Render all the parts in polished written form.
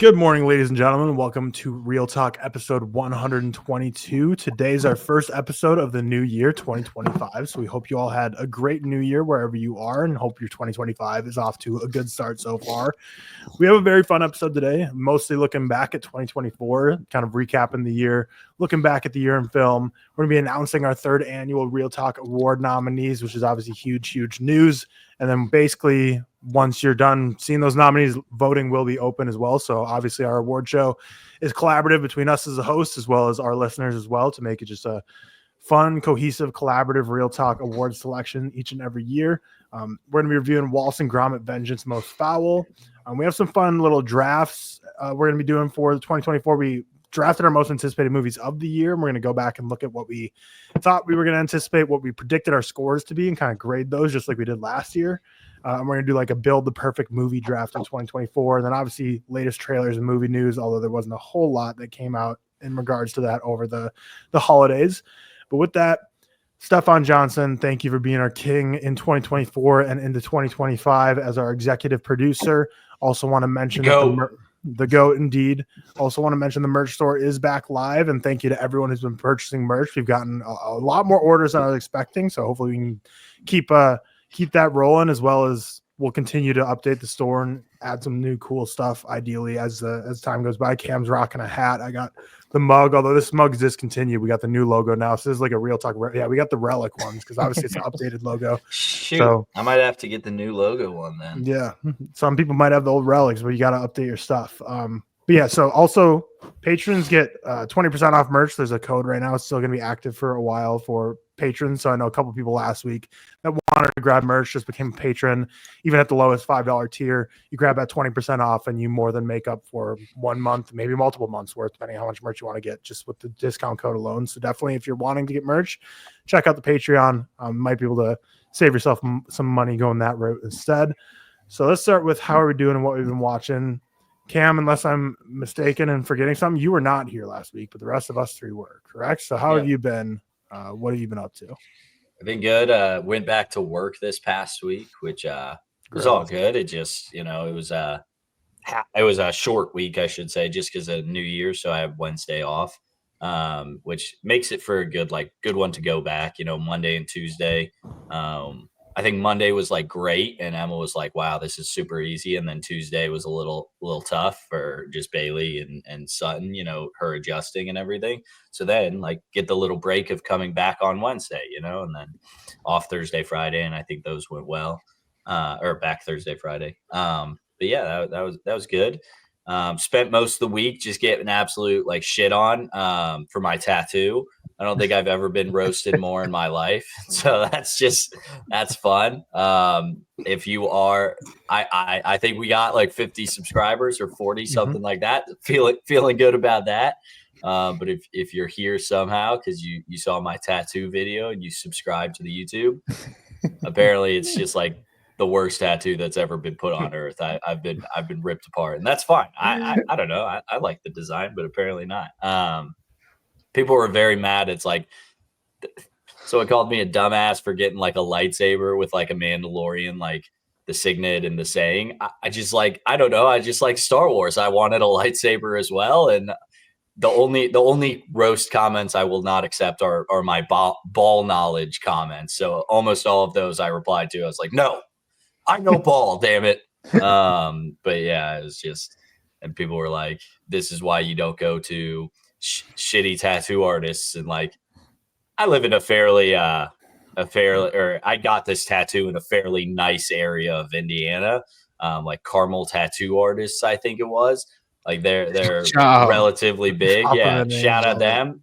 Good morning, ladies and gentlemen. Welcome to ReelTok episode 122. Today's our first episode of the new year, 2025. So we hope you all had a great new year wherever you are and hope your 2025 is off to a good start so far. We have a very fun episode today, mostly looking back at 2024, kind of recapping the year, looking back at the year in film. We're going to be announcing our third annual ReelTok Award nominees, which is obviously huge news. And then basically, once you're done seeing those nominees, voting will be open as well. So obviously our award show is collaborative between us as a host as well as our listeners as well to make it just a fun, cohesive, collaborative ReelTok award selection each and every year. We're going to be reviewing Wallace Gromit Vengeance Most Fowl. We have some fun little drafts we're going to be doing for the 2024. We drafted our most anticipated movies of the year. And we're going to go back and look at what we thought we were going to anticipate, what we predicted our scores to be, and kind of grade those just like we did last year. And we're going to do like a build the perfect movie draft in 2024. And then obviously latest trailers and movie news, although there wasn't a whole lot that came out in regards to that over the holidays. But with that, Stefan Johnson, thank you for being our king in 2024 and into 2025 as our executive producer. Also want to mention the GOAT indeed. Also want to mention the merch store is back live, and thank you to everyone who's been purchasing merch. We've gotten a lot more orders than I was expecting, so hopefully we can keep that rolling, as well as we'll continue to update the store and add some new cool stuff, ideally, as time goes by. Cam's rocking a hat. I got the mug, although this mug's discontinued. We got the new logo now. So this is like a ReelTok. Yeah, we got the relic ones because obviously it's an updated logo. Shoot, so I might have to get the new logo one then. Yeah, some people might have the old relics, but you got to update your stuff. But yeah, so also patrons get 20% off merch. There's a code right now. It's still going to be active for a while for patrons. So I know a couple people last week that wanted to grab merch, just became a patron. Even at the lowest $5 tier, you grab that 20% off and you more than make up for 1 month, maybe multiple months worth, depending on how much merch you want to get just with the discount code alone. So definitely, if you're wanting to get merch, check out the Patreon. Might be able to save yourself some money going that route instead. So let's start with how are we doing and what we've been watching. Cam, unless I'm mistaken and forgetting something, you were not here last week, but the rest of us three were, correct? So how have you been? What have you been up to? I've been good. Went back to work this past week, which was all good. It just, it was a short week, I should say, just because of New Year's. So I have Wednesday off, which makes it for a good one to go back. Monday and Tuesday. I think Monday was great, and Emma was like, "Wow, this is super easy." And then Tuesday was a little tough for just Bailey and Sutton, her adjusting and everything. So then get the little break of coming back on Wednesday, and then off Thursday, Friday, and I think those went well. Or back Thursday, Friday. But yeah, that was good. Spent most of the week just getting absolute shit on for my tattoo. I don't think I've ever been roasted more in my life. So that's fun. If you are, I think we got 50 subscribers or 40, something like that. Feeling good about that. But if you're here somehow, cause you saw my tattoo video and you subscribe to the YouTube, apparently it's just the worst tattoo that's ever been put on earth. I've been ripped apart, and that's fine. I don't know. I like the design, but apparently not. People were very mad. It's so it called me a dumbass for getting a lightsaber with a Mandalorian, the signet and the saying. I just I don't know. I just like Star Wars. I wanted a lightsaber as well. And the only roast comments I will not accept are my ball knowledge comments. So almost all of those I replied to. I was like, no, I know ball, damn it. But yeah, it was just, and people were like, this is why you don't go to shitty tattoo artists. And I live in I got this tattoo in a fairly nice area of Indiana. Carmel tattoo artists, I think it was. They're relatively big. Yeah, shout out them.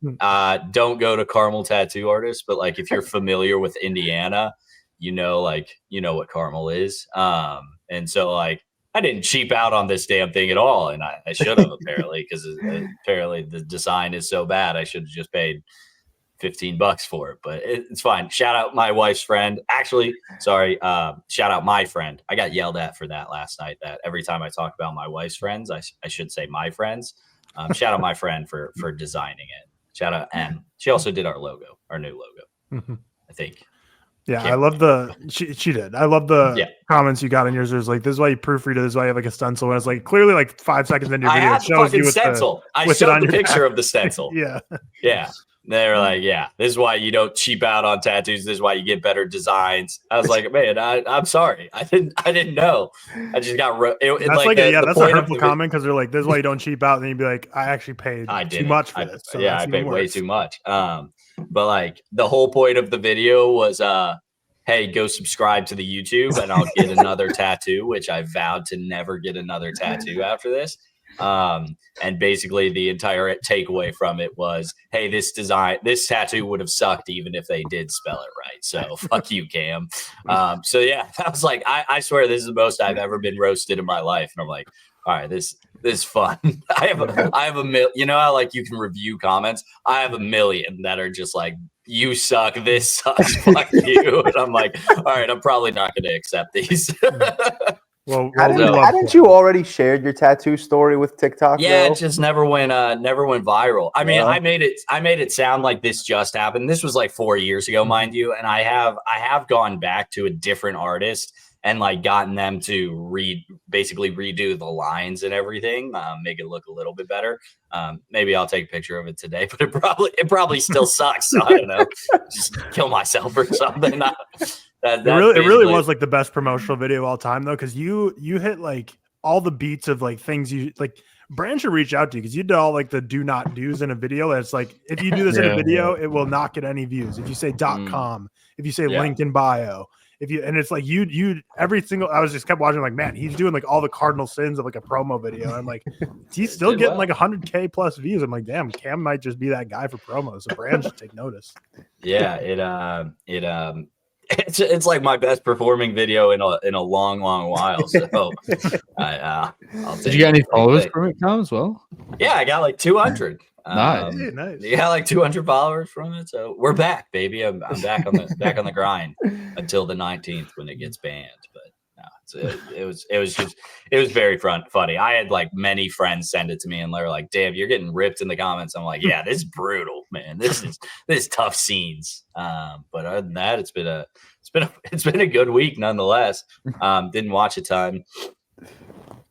Don't go to Carmel tattoo artists, but if you're familiar with Indiana, you know what Carmel is. And so I didn't cheap out on this damn thing at all, and I should have apparently, because apparently the design is so bad. I should have just paid $15 for it, but it's fine. Shout out my wife's friend. Actually, sorry. Shout out my friend. I got yelled at for that last night. That every time I talk about my wife's friends, I should say my friends. Shout out my friend for designing it. Shout out M. She also did our logo, our new logo. I think. Yeah, I love she did. I love the comments you got in yours. There's like, this is why you proofread it. This is why you have like a stencil. And it's like clearly like 5 seconds into your video. I had the fucking stencil. I showed the picture of the stencil. Yeah. Yeah. They're like, yeah, this is why you don't cheap out on tattoos. This is why you get better designs. I was like, man, I'm sorry. I didn't know. I just got that's like that's a hurtful comment because they're like, this is why you don't cheap out. And then you'd be like, I actually paid too much for this. So I paid way too much. But like the whole point of the video was hey, go subscribe to the YouTube and I'll get another tattoo, which I vowed to never get another tattoo after this. And basically the entire takeaway from it was, hey, this tattoo would have sucked even if they did spell it right. So fuck you, Cam. So yeah, I was like, I swear this is the most I've ever been roasted in my life. And I'm like, all right, this is fun. I have a million, you know how like you can review comments? I have a million that are just like, you suck, this sucks, fuck you. And I'm like, all right, I'm probably not going to accept these. Well, hadn't you already shared your tattoo story with TikTok? Yeah, though? It just never went viral. I mean, I made it sound like this just happened. This was like 4 years ago, mind you. And I have gone back to a different artist and like gotten them to basically redo the lines and everything, make it look a little bit better. Maybe I'll take a picture of it today, but it probably still sucks. So I don't know, just kill myself or something. It really was like the best promotional video of all time though, because you hit like all the beats of like things you like. Brands should reach out to you because you did all like the do not do's in a video. That's like, if you do this in a video, it will not get any views. If you say .com, if you say link in bio, and it's like you every single, I was just kept watching like, man, he's doing like all the cardinal sins of like a promo video. I'm like, he's still getting like 100K plus views. I'm like, damn, Cam might just be that guy for promos. So brands should take notice. Yeah, it's like my best performing video in a long while. So I'll take. Did you get any followers from it now as well? Yeah, I got like 200. Nice. Nice. You got like 200 followers from it, so we're back, baby. I'm back on the grind until the 19th when it gets banned. But no, it was very funny. I had like many friends send it to me, and they're like, "Damn, you're getting ripped in the comments." I'm like, "Yeah, this is brutal, man. This is tough scenes." But other than that, it's been a good week nonetheless. Didn't watch a ton.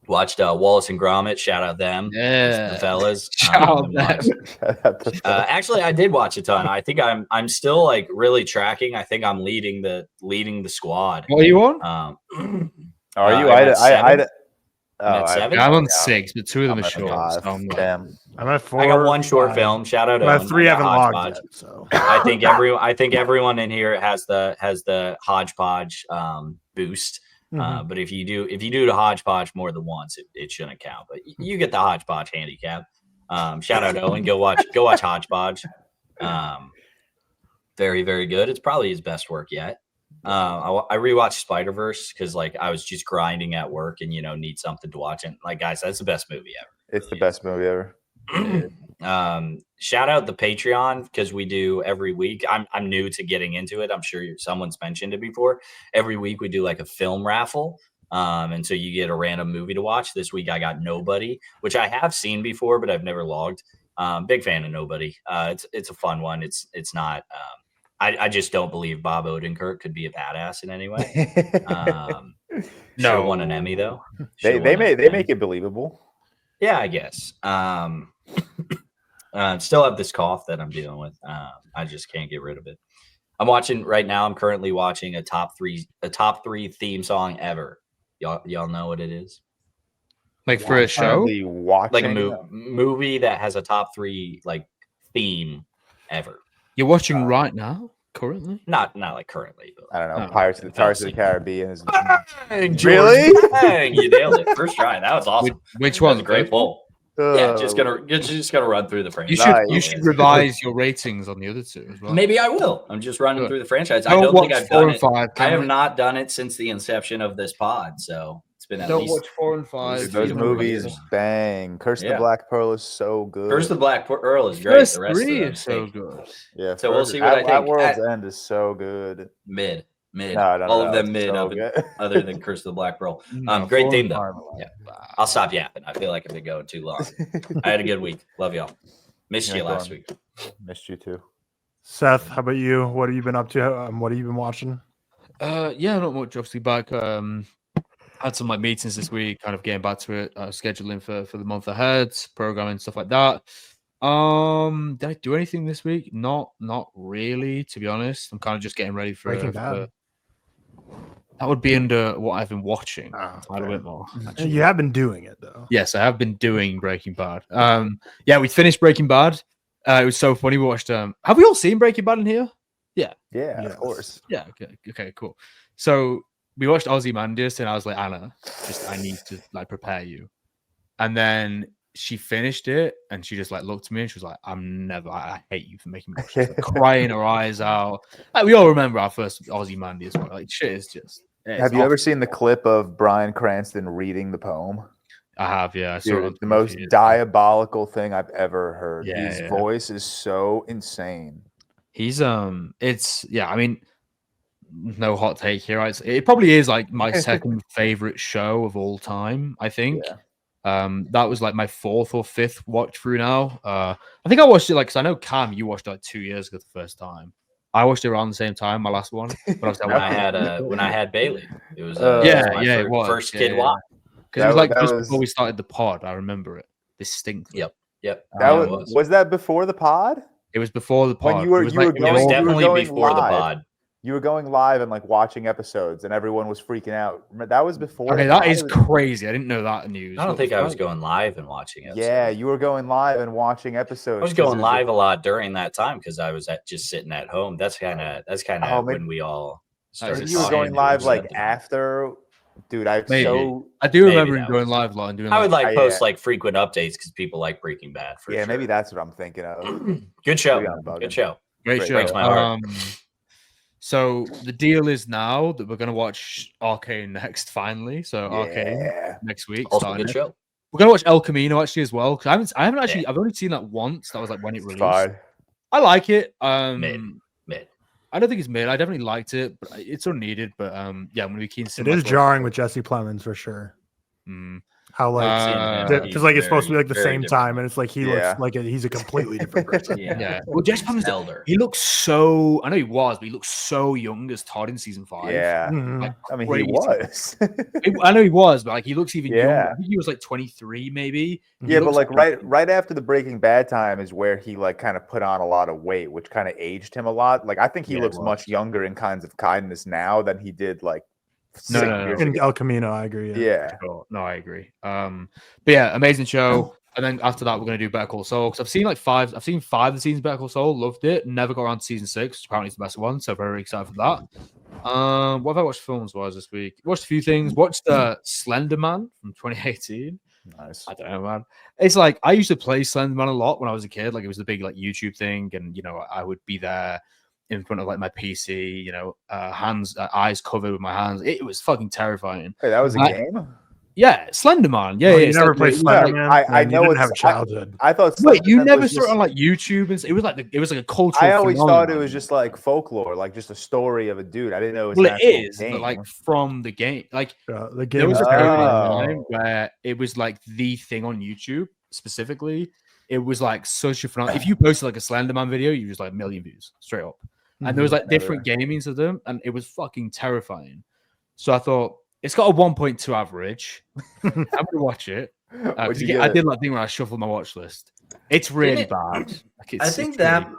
Watched Wallace and Gromit. Shout out them, the fellas. Actually, I did watch a ton. I think I'm still like really tracking. I think I'm leading the squad. What are you on? Are you? I'm on 6, but 2 of them are short. So damn. I'm at 4. I got 1 short film. Shout out. I have 3 haven't logged yet, so I think everyone in here has the hodgepodge boost. But if you do the hodgepodge more than once, it shouldn't count. But you get the hodgepodge handicap. Shout out Owen. Go watch hodgepodge. Very, very good. It's probably his best work yet. I rewatched Spider-Verse because like I was just grinding at work and need something to watch. And like, guys, that's the best movie ever. It's the best movie ever. Shout out the Patreon because we do every week. I'm new to getting into it. I'm sure someone's mentioned it before. Every week we do like a film raffle. And so you get a random movie to watch. This week I got Nobody, which I have seen before, but I've never logged. Big fan of Nobody. It's a fun one. It's not. I just don't believe Bob Odenkirk could be a badass in any way. No, won an Emmy though. They make it believable. Yeah, I guess. Still have this cough that I'm dealing with. I just can't get rid of it. I'm currently watching a top three theme song ever. Y'all know what it is? Like for a show? Like a movie that has a top 3 like theme ever. You're watching right now? Currently? Not like currently. But I don't know. Pirates of the Caribbean is really? Dang, you nailed it. First try. That was awesome. Which one? Great poll. Yeah, just gonna run through the franchise. You should revise your ratings on the other 2 as well. Maybe I will. I'm just running through the franchise. I don't think I've done it. I have not done it since the inception of this pod, so it's been at least. Watch 4 and 5. Those movies bang. Curse of the Black Pearl is so good. Curse of the Black Pearl is great. First the rest 3 of them is so good. Yeah, so we'll see what I think. At World's End is so good. Mid. No, all of them mid, other than Curse of the Black Pearl. Great theme though. Yeah. I'll stop yapping. I feel like I've been going too long. I had a good week. Love y'all. Missed you last week. Missed you too. Seth, how about you? What have you been up to? What have you been watching? Yeah, not much. Obviously, back. Had some like meetings this week, kind of getting back to it, scheduling for the month ahead, programming stuff like that. Did I do anything this week? Not really, to be honest. I'm kind of just getting ready for Breaking Bad. That would be under what I've been watching. Oh, Tyler Whitmore. You have been doing it though. Yes, I have been doing Breaking Bad. Yeah, we finished Breaking Bad. It was so funny. We watched. Have we all seen Breaking Bad in here? Yeah. Yeah, Yes. of course. Yeah. Okay. Cool. So we watched Ozymandias, and I was like, Anna, I need to like prepare you. And then she finished it, and she just like looked at me, and she was like, I hate you for making me watch this. Like, crying her eyes out. Like, we all remember our first Ozymandias. Like shit is just. Have you ever seen the clip of Bryan Cranston reading the poem? I have, yeah. I saw it on Dude, the most TV. diabolical thing I've ever heard. Yeah, His yeah. voice is so insane. He's it's I mean, no hot take here. It probably is like my second favorite show of all time, I think. Yeah. That was like my fourth or fifth watch through now. I think I watched it like, because I know Cam, you watched it like 2 years ago the first time. I watched it around the same time, my last one. But I was like, when I had Bailey, it was it was first kid watch. Because it was like just was... before we started the pod. I remember it distinctly. Yep. That was that before the pod? It was before the pod. When you were It was definitely before the pod. You were going live and like watching episodes, and everyone was freaking out. That was before. Okay, that is crazy. I didn't know that news. I don't think I was going live and watching it. Yeah, you were going live and watching episodes. I was going live a lot during that time because I was just sitting at home. That's kind of when we all started. Maybe you were going live like after. Dude, I do remember going live a lot and doing. I would like post like frequent updates because people like Breaking Bad. For sure. Maybe that's what I'm thinking of. Good show. Good show. Great show. Breaks my heart. So the deal is now that we're gonna watch Arcane next. Finally, so Arcane next week. Also good show. We're gonna watch El Camino actually as well. Because I haven't actually. I've only seen that once. That was like when it released. Fine. I like it. Mid. I don't think it's mid. I definitely liked it, but it's unneeded. But yeah, I'm gonna be keen to see. It is jarring with Jesse Plemons for sure. How like because like it's supposed to be like the same time, and it's like he looks like he's a completely different person. Yeah. Well, Jesse Plemons, elder. He looks so. I know he was, but he looks so young as Todd in season 5. Yeah, like, I mean he was. I know he was, but like he looks even younger. I think he was like 23, maybe. Yeah, but like right after the Breaking Bad time is where he like kind of put on a lot of weight, which kind of aged him a lot. Like I think he looks much younger in Kinds of Kindness now than he did like. No. In El Camino, I agree. Yeah. Sure. No, I agree. But yeah, amazing show. And then after that, we're gonna do Better Call Saul because I've seen like 5. I've seen 5 of the seasons of Better Call Saul. Loved it. Never got around to season 6. Apparently, it's the best one. So very excited for that. What have I watched films wise this week? Watched a few things. Watched Slender Man from 2018. Nice. I don't know, man. It's like I used to play Slender Man a lot when I was a kid. Like it was the big like YouTube thing, and you know I would be there in front of like my PC, you know, eyes covered with my hands. It was fucking terrifying. Hey, that was a game? Yeah, Slender Man. Yeah, you never played Slender Man. I know you didn't have a childhood. I thought. Wait, you never saw it on like YouTube? And it was like a cultural. I always thought it was just like folklore, like just a story of a dude. I didn't know it was. Well, it is, but like from the game, like the game. There was a period of time where it was like the thing on YouTube specifically. It was like such a phenomenon. If you posted like a Slender Man video, you just like 1 million views straight up. And there was like different gamings of them, and it was fucking terrifying. So I thought it's got a 1.2 average. I'm gonna watch it. I did like thing where I shuffled my watch list. It's really bad. Like, I think that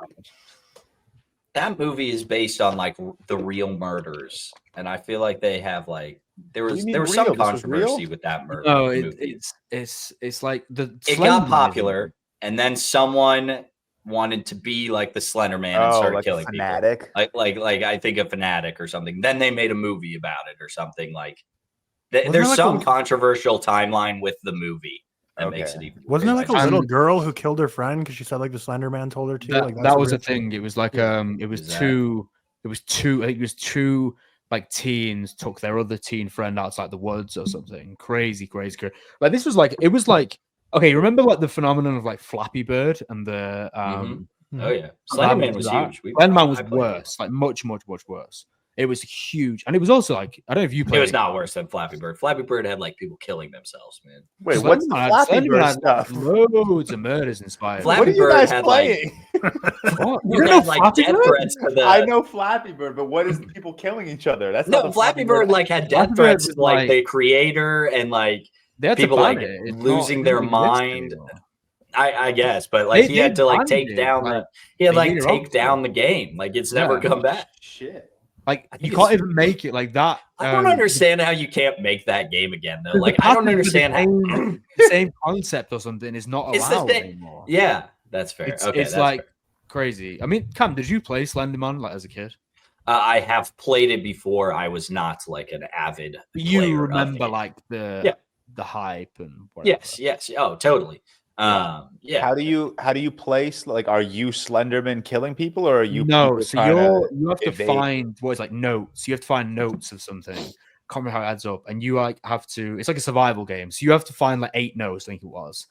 movie is based on like the real murders, and I feel like they have like there was some controversy with that murder. No, it's like it got popular, and then someone wanted to be like the Slender Man and started killing fanatic. People. Like I think a fanatic or something. Then they made a movie about it or something. Like there's some controversial timeline with the movie that makes it even. Wasn't there like a little girl who killed her friend because she said like the Slender Man told her to? That was a thing. It was like it was two like teens took their other teen friend outside the woods or something. Crazy. Like this was like it was like. Okay, remember like the phenomenon of like Flappy Bird and the oh yeah, Slender Man was huge. Slender Man was worse, like much worse. It was huge, and it was also like I don't know if you played. It was not worse than Flappy Bird. Flappy Bird had like people killing themselves, man. Wait, what's the Flappy Bird stuff? Loads of murders inspired. What are you guys playing? What? You have like Flappy death Bird? threats to the. I know Flappy Bird, but what is people killing each other? That's not No, the Flappy Bird like had death Flappy Bird threats was to like like- the creator and like They had to people ban like it. It's losing it their doesn't exist mind. anymore. I guess, but like They he had to like banned take it, down like, he had a like year take after. down the game. Like it's never Yeah. come back. Shit. Like I you think can't it's- even make it like that. I don't understand how you can't make that game again though. The Like I don't patent for the understand how. same concept or something is not It's the allowed thing. anymore. Yeah, that's fair. It's, okay, it's that's like fair. crazy. I mean, Cam, did you play Slenderman like as a kid? I have played it before. I was not like an avid. You player of remember it. like the Yeah. the hype and whatever. Yes. Oh, totally. Yeah. How do you place? Like, are you Slenderman killing people, or are you? No, people so trying to you have to evade? find what is like notes. You have to find notes of something. Can't remember how it adds up, and you like have to. It's like a survival game, so you have to find like 8 notes. I think it was,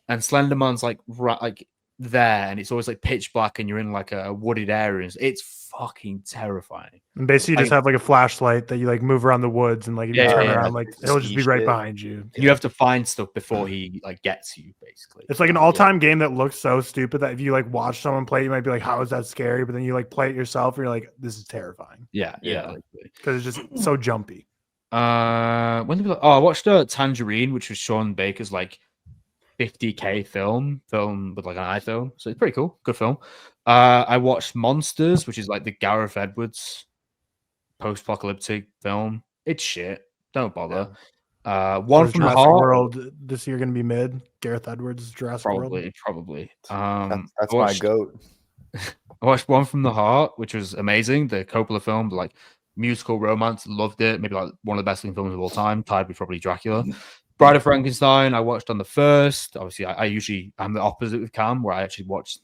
and Slenderman's like like there, and it's always like pitch black, and you're in like a wooded area. It's fucking terrifying. And basically, you just have like a flashlight that you like move around the woods, and like if you Yeah, turn yeah, around, yeah. like it'll just be right Shit. behind you. And you have to find stuff before he like gets you, basically. It's like an all-time game that looks so stupid that if you like watch someone play, you might be like, "How is that scary?" But then you like play it yourself, and you're like, "This is terrifying" Yeah. Yeah. because it's just so jumpy. When did I watched Tangerine, which was Sean Baker's like 50K film with like an iPhone, so it's pretty cool, good film. I watched Monsters, which is like the Gareth Edwards post-apocalyptic film. It's shit, don't bother. One So from the Jurassic Heart, World this year going to be mid. Gareth Edwards, Jurassic World. probably. That's I my watched- goat. I watched One from the Heart, which was amazing. The Coppola film, like musical romance, loved it. Maybe like one of the best films of all time, tied with probably Dracula. Bride of Frankenstein, I watched on the first. Obviously, I'm the opposite with Cam, where I actually watched.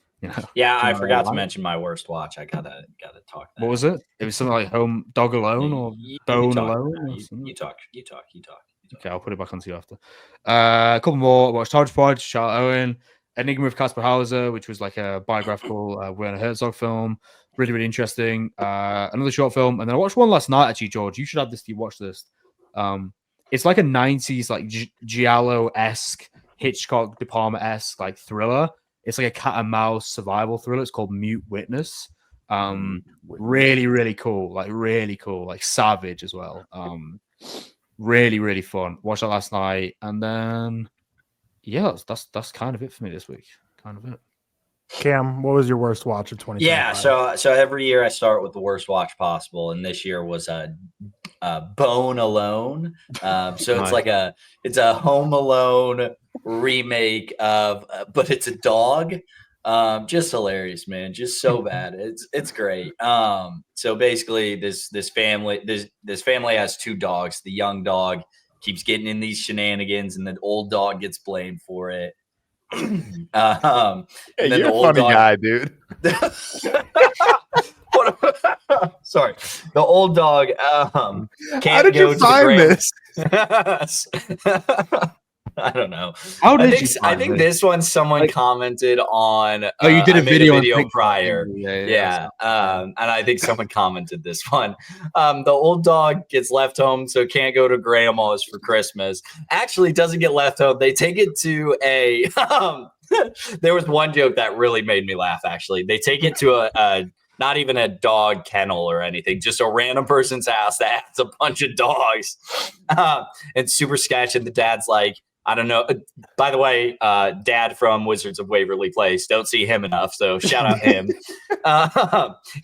Yeah, I Tomorrow forgot to Night. mention my worst watch. I gotta talk. What was it? It was something like Home Dog Alone or Bone Alone. Or something. You talk. Okay, I'll put it back onto you after. A couple more. I watched Hodgepodge, Charlotte Owen, Enigma of Caspar Hauser, which was like a biographical Werner Herzog film. Really, really interesting. Another short film. And then I watched one last night, actually, George. You should have this. You watch this. It's like a 90s, like Giallo-esque, Hitchcock, De Palma-esque, like thriller. It's like a cat and mouse survival thriller. It's called Mute Witness. Really, really cool. Like savage as well. Really, really fun. Watched that last night, and then that's kind of it for me this week. Kind of it. Cam, what was your worst watch of 2025? Yeah, so every year I start with the worst watch possible, and this year was Bone Alone. So it's like a Home Alone remake of, but it's a dog. Just hilarious, man. Just so bad. It's great. So basically, this family has 2 dogs. The young dog keeps getting in these shenanigans, and the old dog gets blamed for it. Hey, then you're the a old funny dog- guy, dude. Sorry, the old dog can't How did go you to find the this? I don't know. How I did think, you I find think this? this one someone Like- commented on. Oh, you did I a made video, on TikTok, prior. didn't you? Yeah. And I think someone commented this one. The old dog gets left home, so can't go to grandma's for Christmas. Actually, doesn't get left home. They take it to a. There was one joke that really made me laugh. Actually, they take it to a not even a dog kennel or anything, just a random person's house that has a bunch of dogs. It's super sketch, and the dad's like, I don't know. By the way, Dad from Wizards of Waverly Place. Don't see him enough, so shout out him.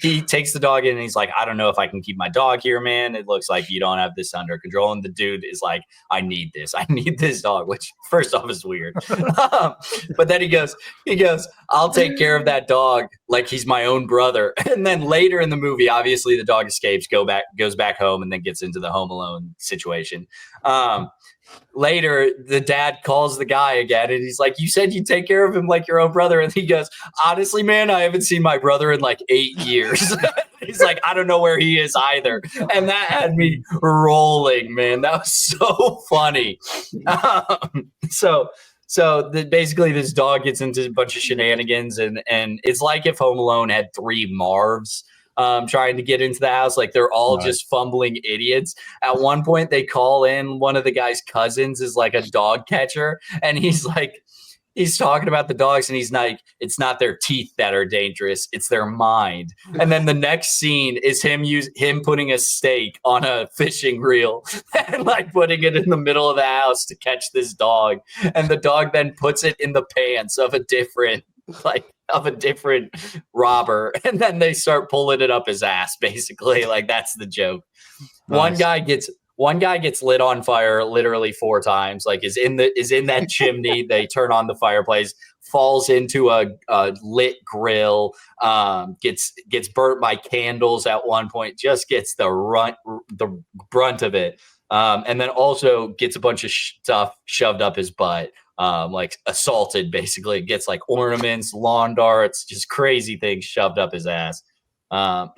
He takes the dog in, and he's like, I don't know if I can keep my dog here, man. It looks like you don't have this under control. And the dude is like, I need this dog, which first off is weird. But then he goes, I'll take care of that dog like he's my own brother. And then later in the movie, obviously the dog escapes, goes back home, and then gets into the Home Alone situation. Later, the dad calls the guy again, and he's like, you said you take care of him like your own brother. And he goes, honestly, man, I haven't seen my brother in like 8 years. He's like, I don't know where he is either. And that had me rolling, man. That was so funny. Basically this dog gets into a bunch of shenanigans, and it's like if Home Alone had 3 Marvs trying to get into the house. Like they're all just fumbling idiots. At one point they call in one of the guy's cousins is like a dog catcher, and he's like, he's talking about the dogs, and he's like, it's not their teeth that are dangerous, it's their mind. And then the next scene is him putting a steak on a fishing reel and like putting it in the middle of the house to catch this dog. And the dog then puts it in the pants of a different robber, and then they start pulling it up his ass, basically. Like, that's the joke. Nice. One guy gets lit on fire literally 4 times, like is in that chimney. They turn on the fireplace, falls into a lit grill, gets burnt by candles at one point, just gets the brunt of it. And then also gets a bunch of stuff shoved up his butt. Like assaulted, basically. Gets like ornaments, lawn darts, just crazy things shoved up his ass. A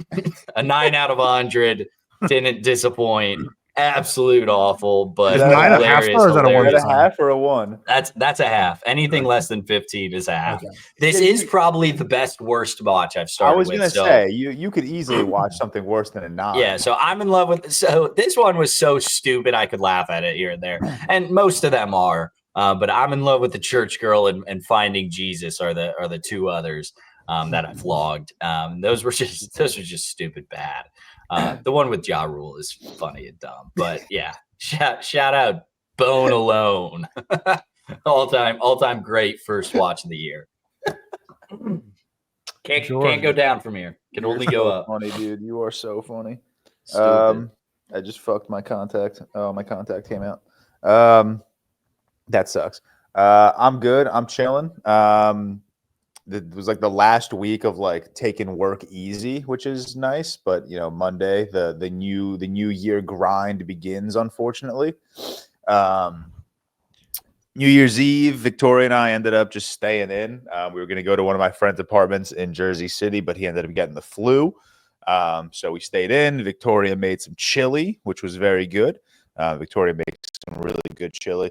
9 out of 100, didn't disappoint. Absolute awful, but is 9 a half or is that a 1? Is that a half or a 1? That's a half. Anything less than 15 is a half. Okay. This is probably the best worst watch I've started. I was gonna say you could easily watch something worse than a 9. Yeah, so I'm in love with. So this one was so stupid I could laugh at it here and there, and most of them are. But I'm in love with the church girl and Finding Jesus are the 2 others that I vlogged. Those were just stupid bad. The one with Ja Rule is funny and dumb, but yeah, shout out Bone Alone, all time great first watch of the year. Can't go down from here. Can only go up. Funny, dude. You are so funny. I just fucked my contact. Oh, my contact came out. That sucks. I'm good. I'm chilling. It was like the last week of like taking work easy, which is nice. But Monday, the new year grind begins. Unfortunately, New Year's Eve, Victoria and I ended up just staying in. We were going to go to one of my friend's apartments in Jersey City, but he ended up getting the flu. So we stayed in. Victoria made some chili, which was very good. Victoria makes some really good chili.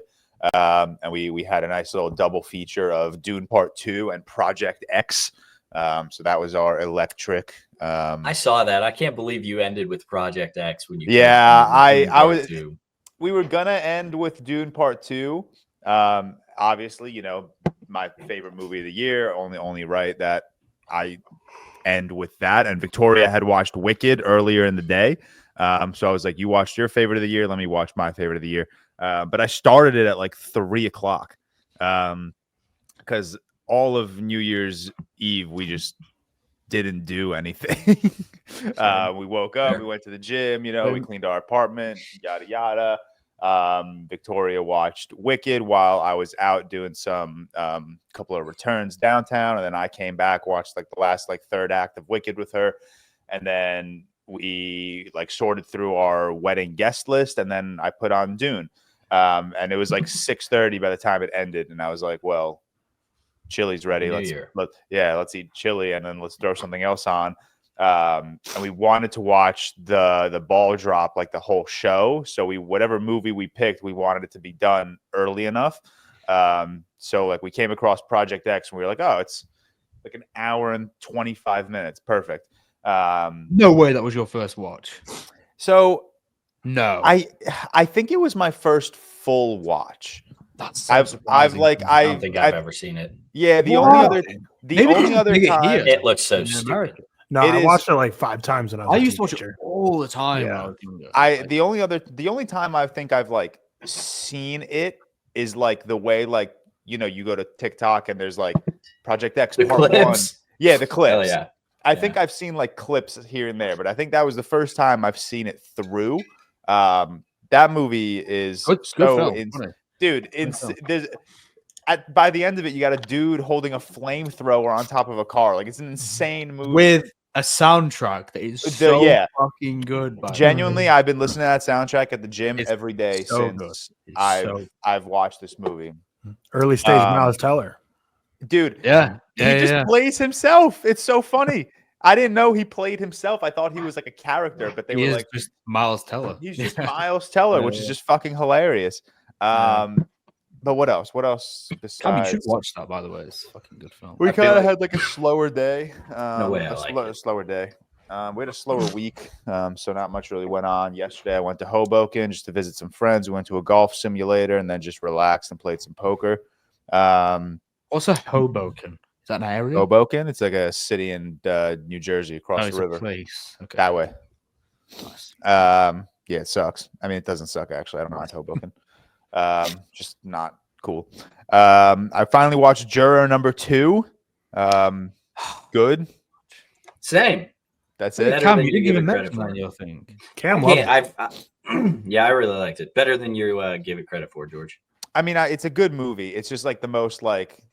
And we had a nice little double feature of Dune Part 2 and Project X. So that was our electric. I saw that. I can't believe you ended with Project X when you. Yeah, I was. We were gonna end with Dune Part 2. Obviously, my favorite movie of the year. Only right that I end with that. And Victoria had watched Wicked earlier in the day. So I was like, you watched your favorite of the year. Let me watch my favorite of the year. But I started it at like 3:00 because all of New Year's Eve, we just didn't do anything. We woke up, we went to the gym, we cleaned our apartment, yada, yada. Victoria watched Wicked while I was out doing some couple of returns downtown. And then I came back, watched like the last third act of Wicked with her. And then we sorted through our wedding guest list. And then I put on Dune. And it was like 6:30 by the time it ended. And I was like, well, chili's ready. Let's eat chili and then let's throw something else on. And we wanted to watch the ball drop, like the whole show. So whatever movie we picked, we wanted it to be done early enough. So we came across Project X and we were like, oh, it's like an hour and 25 minutes. Perfect. No way that was your first watch. So no, I think it was my first full watch. That's so surprising. I don't think I've ever seen it. Yeah, the only other time it looks so stupid. No, I watched it like 5 times when I used to watch it all the time. Yeah. The only time I think I've seen it is the way you go to TikTok and there's Project X Part 1. Yeah, the clips. Yeah. I think I've seen clips here and there, but I think that was the first time I've seen it through. That movie is dude. By the end of it, you got a dude holding a flamethrower on top of a car. It's an insane movie with a soundtrack that is so fucking good. Genuinely, I've been listening to that soundtrack at the gym every day since I've watched this movie. Early stage Miles Teller. Dude, he just plays himself. It's so funny. I didn't know he played himself. I thought he was a character, but they were just Miles Teller. He's just Miles Teller, which is just fucking hilarious. But what else? What else besides? You should watch that, by the way. It's a fucking good film. We kind of had a slower day. Slower day. We had a slower week, so not much really went on. Yesterday, I went to Hoboken just to visit some friends. We went to a golf simulator and then just relaxed and played some poker. Also, Hoboken. Is that an area? Hoboken. It's like a city in New Jersey across it's the river. a place. Okay. That way. Nice. Yeah, it sucks. I mean, it doesn't suck actually. I don't mind Hoboken. Just not cool. I finally watched Juror number 2. Good. Same. That's Better it. Cam, than you you didn't give even it credit mention for. that, I think. Cam loved it. Yeah, I really liked it. Better than you give it credit for, George. I mean, it's a good movie. It's just like the most like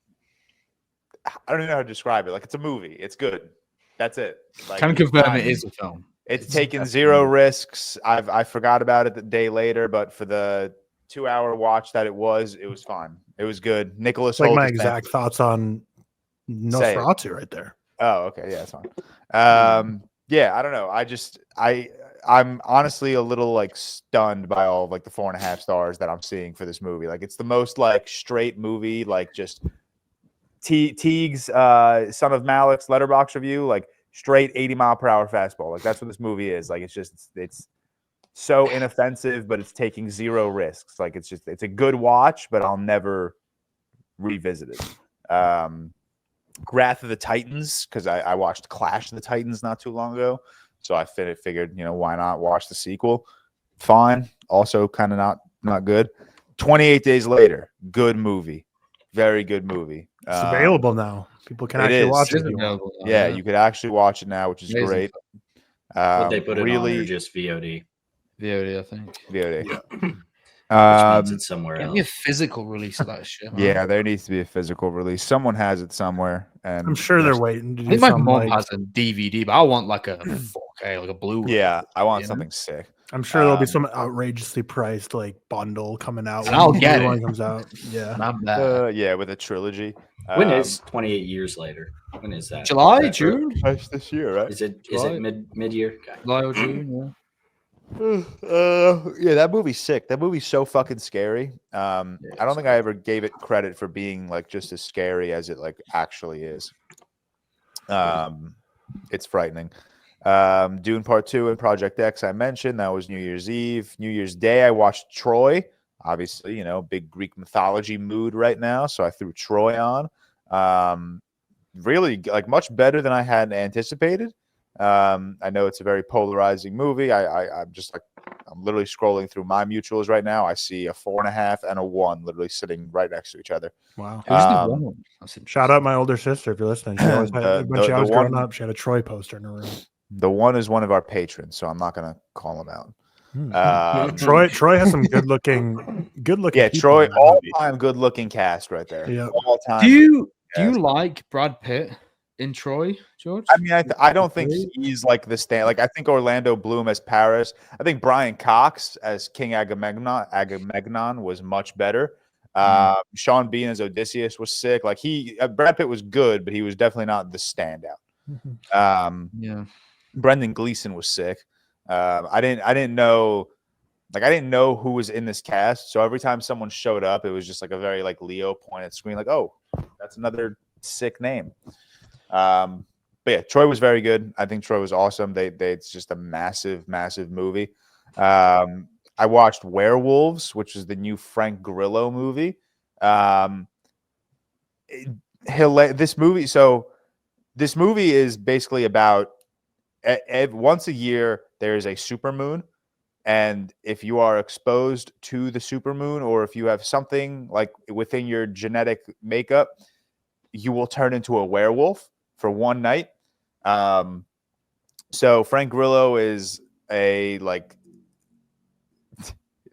I don't even know how to describe it. Like it's a movie. It's good. That's it. Like, Can confirm it is a film. It's taken zero risks. I forgot about it the day later, but for the 2-hour watch that it was fine. It was good. Nicholas It's like Hoult my is exact thoughts on Nosferatu right there. Oh, okay, yeah, that's fine. Yeah, I don't know. I'm honestly a little like stunned by all of like the 4.5 stars that I'm seeing for this movie. Like it's the most like straight movie, like just Teague's Son of Malik's letterbox review, like straight 80-mile-per-hour fastball. Like that's what this movie is. Like it's so inoffensive, but it's taking zero risks. Like it's a good watch, but I'll never revisit it. Wrath of the Titans, because I watched Clash of the Titans not too long ago. So I figured, why not watch the sequel? Fine. Also kind of not good. 28 Days Later, good movie. Very good movie. It's available now. People can actually watch it. Yeah, you could actually watch it now, which is Amazing. great. Would they put it really, on or just VOD? VOD, I think. VOD. Which means it's somewhere Get else. me a physical release of that shit. Man. Yeah, there needs to be a physical release. Someone has it somewhere, and I'm sure they're waiting to I do think my something mom like, has a DVD, but I want like a 4K, like a Blu-ray. Yeah, I want You know? something sick. I'm sure there'll be some outrageously priced like bundle coming out And I'll when get the it. one comes out. Yeah. Not bad. Yeah, with a trilogy. When is 28 years later? When is that? July, Is that June? That's this year, right? Is it July. mid year? Okay. July or June, yeah. Yeah, that movie's sick. That movie's so fucking scary. I don't think I ever gave it credit for being like just as scary as it like actually is. It's frightening. Dune Part 2 and Project X I mentioned. That was New Year's Eve. New Year's Day I watched Troy. Obviously, big Greek mythology mood right now, so I threw Troy on. Really like much better than I had anticipated. I know it's a very polarizing movie. I'm just like I'm literally scrolling through my mutuals right now. I see a 4.5 and a 1 literally sitting right next to each other. Wow. Shout Shout out my older sister if you're listening. She always had, when she was growing up, she had a Troy poster in her room. The 1 is one of our patrons, so I'm not gonna call him out. Troy has some good looking. Yeah, Troy, all-time good-looking cast right there. Yeah. All time. Do you like Brad Pitt in Troy, George? I mean, I don't think he's like the stand. Like I think Orlando Bloom as Paris. I think Brian Cox as King Agamemnon was much better. Sean Bean as Odysseus was sick. Like Brad Pitt was good, but he was definitely not the standout. Yeah. Brendan Gleeson was sick. I didn't know who was in this cast. So every time someone showed up, it was just like a very like Leo pointed screen, like, oh, that's another sick name. But yeah, Troy was very good. I think Troy was awesome. It's just a massive movie. I watched Werewolves, which is the new Frank Grillo movie. This movie is basically about once a year there is a supermoon, and if you are exposed to the supermoon, or if you have something like within your genetic makeup, you will turn into a werewolf for one night. So Frank Grillo is I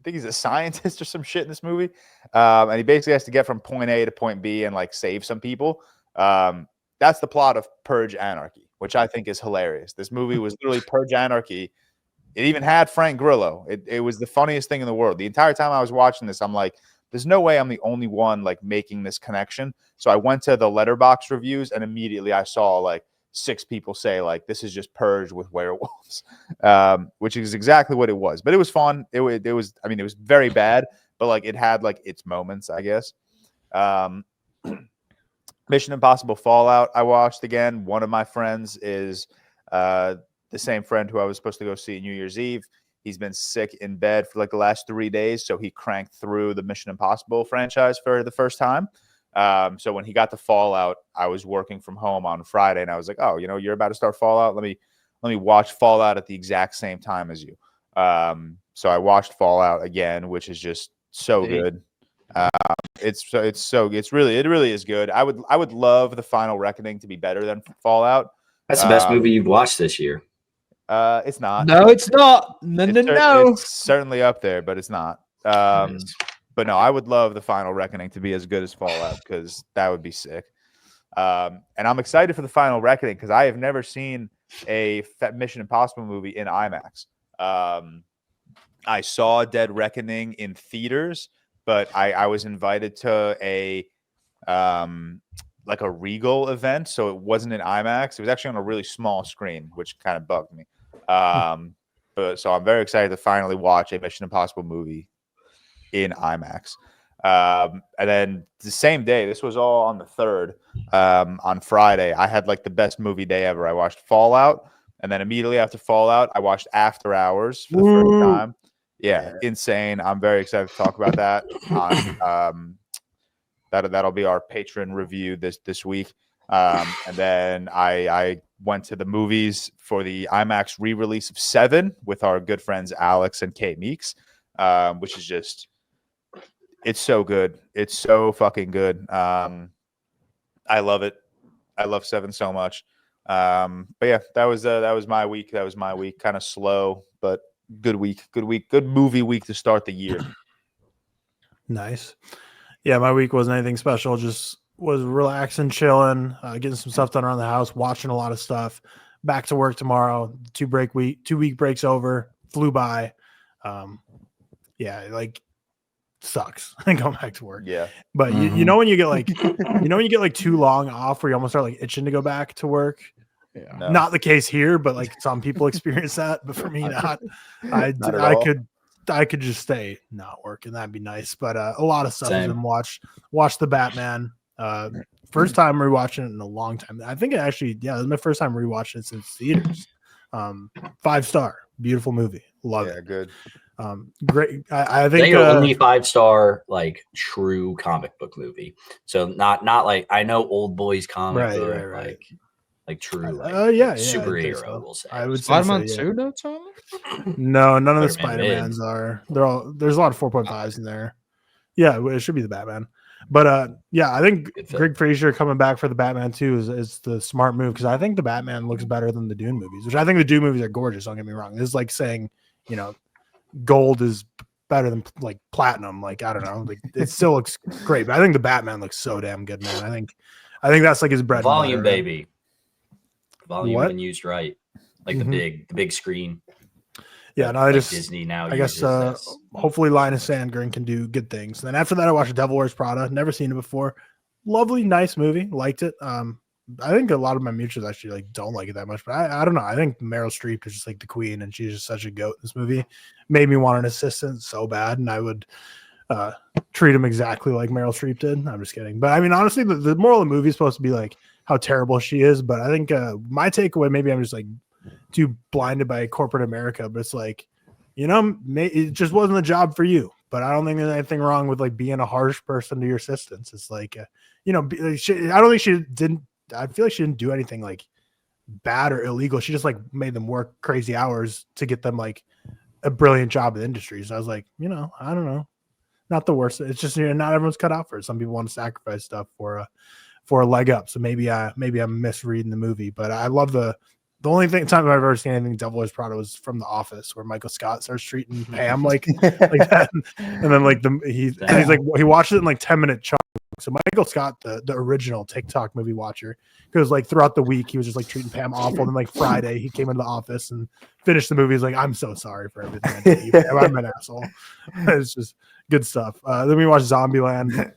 think he's a scientist or some shit in this movie. And he basically has to get from point A to point B and like save some people. That's the plot of Purge Anarchy, which I think is hilarious. This movie was literally Purge Anarchy. It even had Frank Grillo. It was the funniest thing in the world. The entire time I was watching this, I'm like, there's no way I'm the only one like making this connection. So I went to the Letterboxd reviews, and immediately I saw like 6 people say like, this is just Purge with werewolves, which is exactly what it was. But it was fun. It was, I mean, it was very bad, but like it had like its moments, I guess. Mission Impossible Fallout I watched again. One of my friends is the same friend who I was supposed to go see New Year's Eve. He's been sick in bed for like the last 3 days, so he cranked through the Mission Impossible franchise for the first time. So when he got to Fallout, I was working from home on Friday, and I was like, oh, you're about to start Fallout. Let me watch Fallout at the exact same time as you. So I watched Fallout again, which is just so good. It really is good. I would love the Final Reckoning to be better than Fallout. That's the best movie you've watched this year. It's not. No, it's not. No. It's certainly up there, but it's not. But no, I would love the Final Reckoning to be as good as Fallout because that would be sick. And I'm excited for the Final Reckoning because I have never seen a Mission Impossible movie in IMAX. I saw Dead Reckoning in theaters, but I was invited to a Regal event, so it wasn't in IMAX. It was actually on a really small screen, which kind of bugged me. But so I'm very excited to finally watch a Mission Impossible movie in IMAX. And then the same day, this was all on the 3rd, on Friday, I had like the best movie day ever. I watched Fallout, and then immediately after Fallout, I watched After Hours for the first time. Yeah, insane. I'm very excited to talk about that. That'll be our patron review this week. And then I went to the movies for the IMAX re-release of Seven with our good friends Alex and Kate Meeks, which is just, it's so good. It's so fucking good. I love it. I love Seven so much. But yeah, that was my week. Kind of slow, but good week. Good movie week to start the year. Nice. Yeah, my week wasn't anything special. Just was relaxing, chilling, getting some stuff done around the house, watching a lot of stuff. Back to work tomorrow. 2 week breaks over. Flew by. Yeah, like sucks. Going back to work. Yeah, but you know when you get like too long off, where you almost start like itching to go back to work. Yeah. No. Not the case here, but like some people experience that. But for me, not. I could just stay not working. That'd be nice. But a lot of stuff has been watched. Watched the Batman. First time rewatching it in a long time. I think this is my first time rewatching it since theaters. 5-star, beautiful movie. Love it. Good. Great. I think they are only 5-star like true comic book movie. So not like I know Old Boys comic book, right. like true superhero. So. We'll say. I would say Spider-Man 2, no, Tom? No, none of the Spider-Man Spider-Mans are. There's a lot of 4.5s in there. Yeah, it should be the Batman. But I think Greg Fraser coming back for the Batman 2 is the smart move because I think the Batman looks better than the Dune movies, which I think the Dune movies are gorgeous. Don't get me wrong. This is like saying, gold is better than like platinum. Like I don't know, like it still looks great, but I think the Batman looks so damn good, man. I think that's like his bread. Volume, and butter, baby. Volume when used right, like the big screen. Yeah, no, I just Disney now. I guess hopefully Linus Sandgren can do good things. And then after that, I watched Devil Wears Prada. Never seen it before. Lovely, nice movie. Liked it. I think a lot of my mutuals actually like don't like it that much, but I don't know. I think Meryl Streep is just like the queen, and she's just such a goat. This movie made me want an assistant so bad, and I would treat him exactly like Meryl Streep did. I'm just kidding, but I mean, honestly, the moral of the movie is supposed to be like how terrible she is. But I think my takeaway, maybe I'm just like too blinded by corporate America, but it's like, it just wasn't a job for you. But I don't think there's anything wrong with like being a harsh person to your assistants. It's like, I don't think she didn't. I feel like she didn't do anything like bad or illegal. She just like made them work crazy hours to get them like a brilliant job in the industry. So I was like, I don't know, not the worst. It's just not everyone's cut out for it. Some people want to sacrifice stuff for a leg up. So maybe I'm misreading the movie, but I love the only time I've ever seen anything Devil Wears Prada was from The Office, where Michael Scott starts treating Pam like that, and then like he's like he watched it in like 10-minute chunks. So Michael Scott, the original TikTok movie watcher, because like throughout the week he was just like treating Pam awful. Then like Friday he came into the office and finished the movie. He's like, I'm so sorry for everything I did. You, Pam. I'm an asshole. It's just good stuff. Then we watched Zombieland.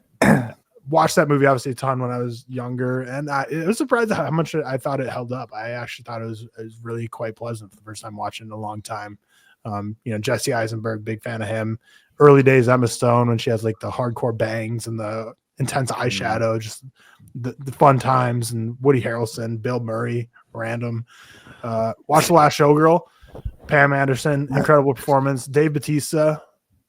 Watched that movie obviously a ton when I was younger, and it was surprised how much I thought it held up. I actually thought it was really quite pleasant for the first time watching in a long time. Jesse Eisenberg, big fan of him. Early days Emma Stone when she has like the hardcore bangs and the intense eyeshadow, just the fun times, and Woody Harrelson, Bill Murray, random. Watch The Last Showgirl, Pam Anderson, incredible performance. Dave Bautista,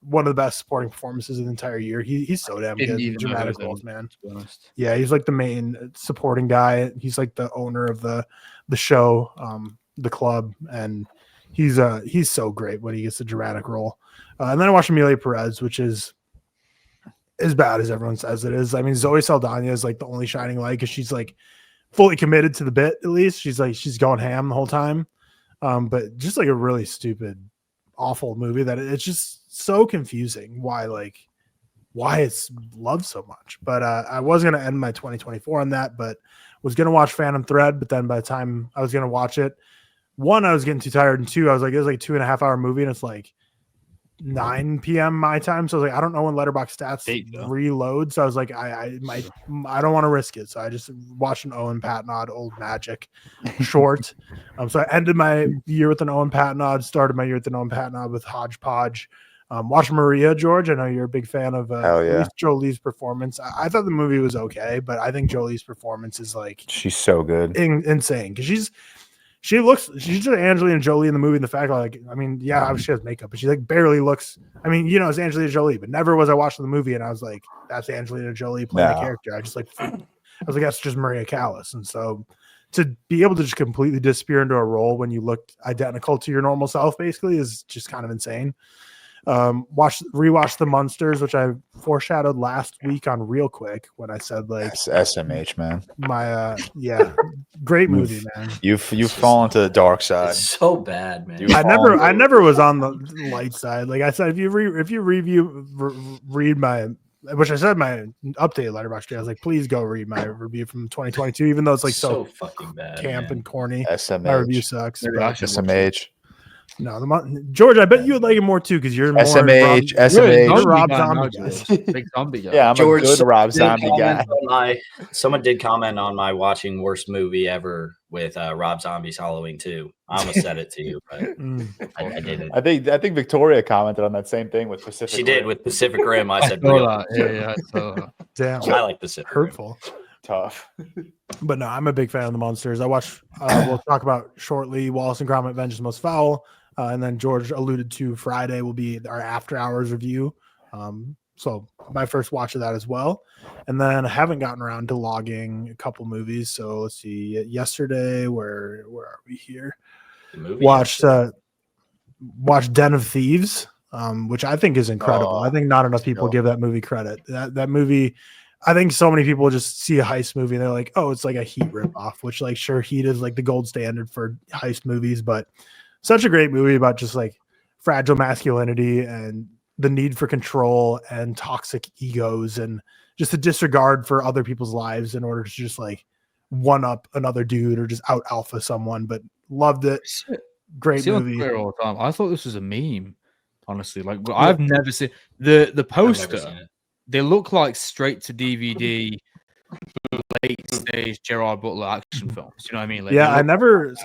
one of the best supporting performances of the entire year. He's so damn good. Dramatic roles, man. To be honest. Yeah, he's like the main supporting guy. He's like the owner of the show, the club, and he's so great when he gets a dramatic role. And then I watched Amelia Perez, which is as bad as everyone says it is. I mean, Zoe Saldana is like the only shining light because she's like fully committed to the bit. At least she's going ham the whole time. But just like a really stupid, awful movie that it's just so confusing why it's loved so much. But I was going to end my 2024 on that, but was going to watch Phantom Thread. But then by the time I was going to watch it, one, I was getting too tired, and two, I was like, it was like 2.5 hour movie, and it's like 9 p.m. my time. So I was like, I don't know when Letterboxd stats reload. So I was like, I don't want to risk it. So I just watched an Owen Patnod Old Magic short. So I ended my year with an Owen Patnod, started my year with an Owen Patnod with Hodgepodge. Watch Maria, George. I know you're a big fan of Jolie's performance. I thought the movie was okay, but I think Jolie's performance is like she's so good, insane because she's just Angelina Jolie in the movie. And the fact, like, I mean, yeah, obviously she has makeup, but she like barely looks. I mean, you know, it's Angelina Jolie, but never was I watching the movie and I was like, that's Angelina Jolie playing the character. I was like, that's just Maria Callas. And so to be able to just completely disappear into a role when you look identical to your normal self, basically, is just kind of insane. Rewatch The Munsters, which I foreshadowed last week on Real Quick when I said like SMH, man. My great movie, man. You've fallen to the dark side. It's so bad, man. I never was on the light side. Like I said, if you read my, which I said my updated Letterboxd, I was like, please go read my review from 2022, even though it's like so fucking bad, camp man. And corny. SMH. My review sucks. SMH. No, George, I bet you would like it more too because you're more SMH. Rob Zombie guy. Big zombie guy. Yeah, I'm George, a good Rob Zombie guy. Someone did comment on my watching worst movie ever with Rob Zombie's Halloween 2. I almost said it to you, but I didn't. I think Victoria commented on that same thing with Pacific She Rim. did with Pacific Rim. I said, Yeah. Damn, I like Pacific hurtful. Rim. Tough. But no, I'm a big fan of the Monsters. I watched. We'll talk about shortly. Wallace and Gromit Vengeance Most Fowl. And then George alluded to Friday will be our after hours review. So my first watch of that as well. And then I haven't gotten around to logging a couple movies. So let's see. Yesterday, where are we here? Watched Den of Thieves, which I think is incredible. I think not enough people give that movie credit. That movie, I think so many people just see a heist movie and they're like, oh, it's like a Heat ripoff, which like sure Heat is like the gold standard for heist movies, but such a great movie about just like fragile masculinity and the need for control and toxic egos and just a disregard for other people's lives in order to just like one up another dude or just out alpha someone. But loved it. Great movie. All the time. I thought this was a meme, honestly. Like I've never seen the poster. They look like straight to DVD. Late stage Gerard Butler action films. You know what I mean? Like, yeah, I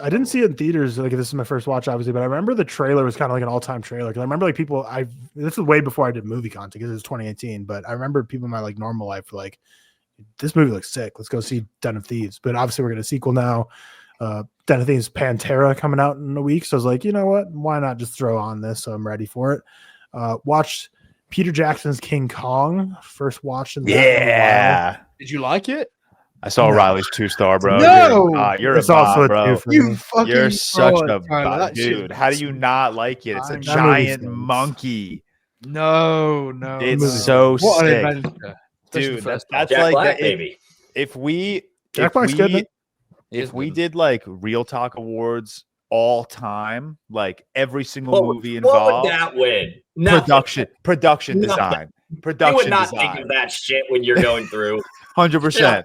didn't see it in theaters. Like this is my first watch, obviously, but I remember the trailer was kind of like an all-time trailer. Because I remember like people. This was way before I did movie content because it was 2018. But I remember people in my like normal life were like, "This movie looks sick. Let's go see Den of Thieves." But obviously, we're getting a sequel now. Den of Thieves Pantera coming out in a week. So I was like, you know what? Why not just throw on this? So I'm ready for it. Watched Peter Jackson's King Kong. First watch in that. Did you like it? I saw Riley's 2-star, bro. No, you're it's a bot, also bro. You're such a bot, dude. How do you not like it? It's a giant monkey. No, it's so sick, dude. That's Jack like Black, baby. If we did like ReelTok Awards all time, like every single movie involved, what would that win? Production design. You would not think of that shit when you're going through. 100%.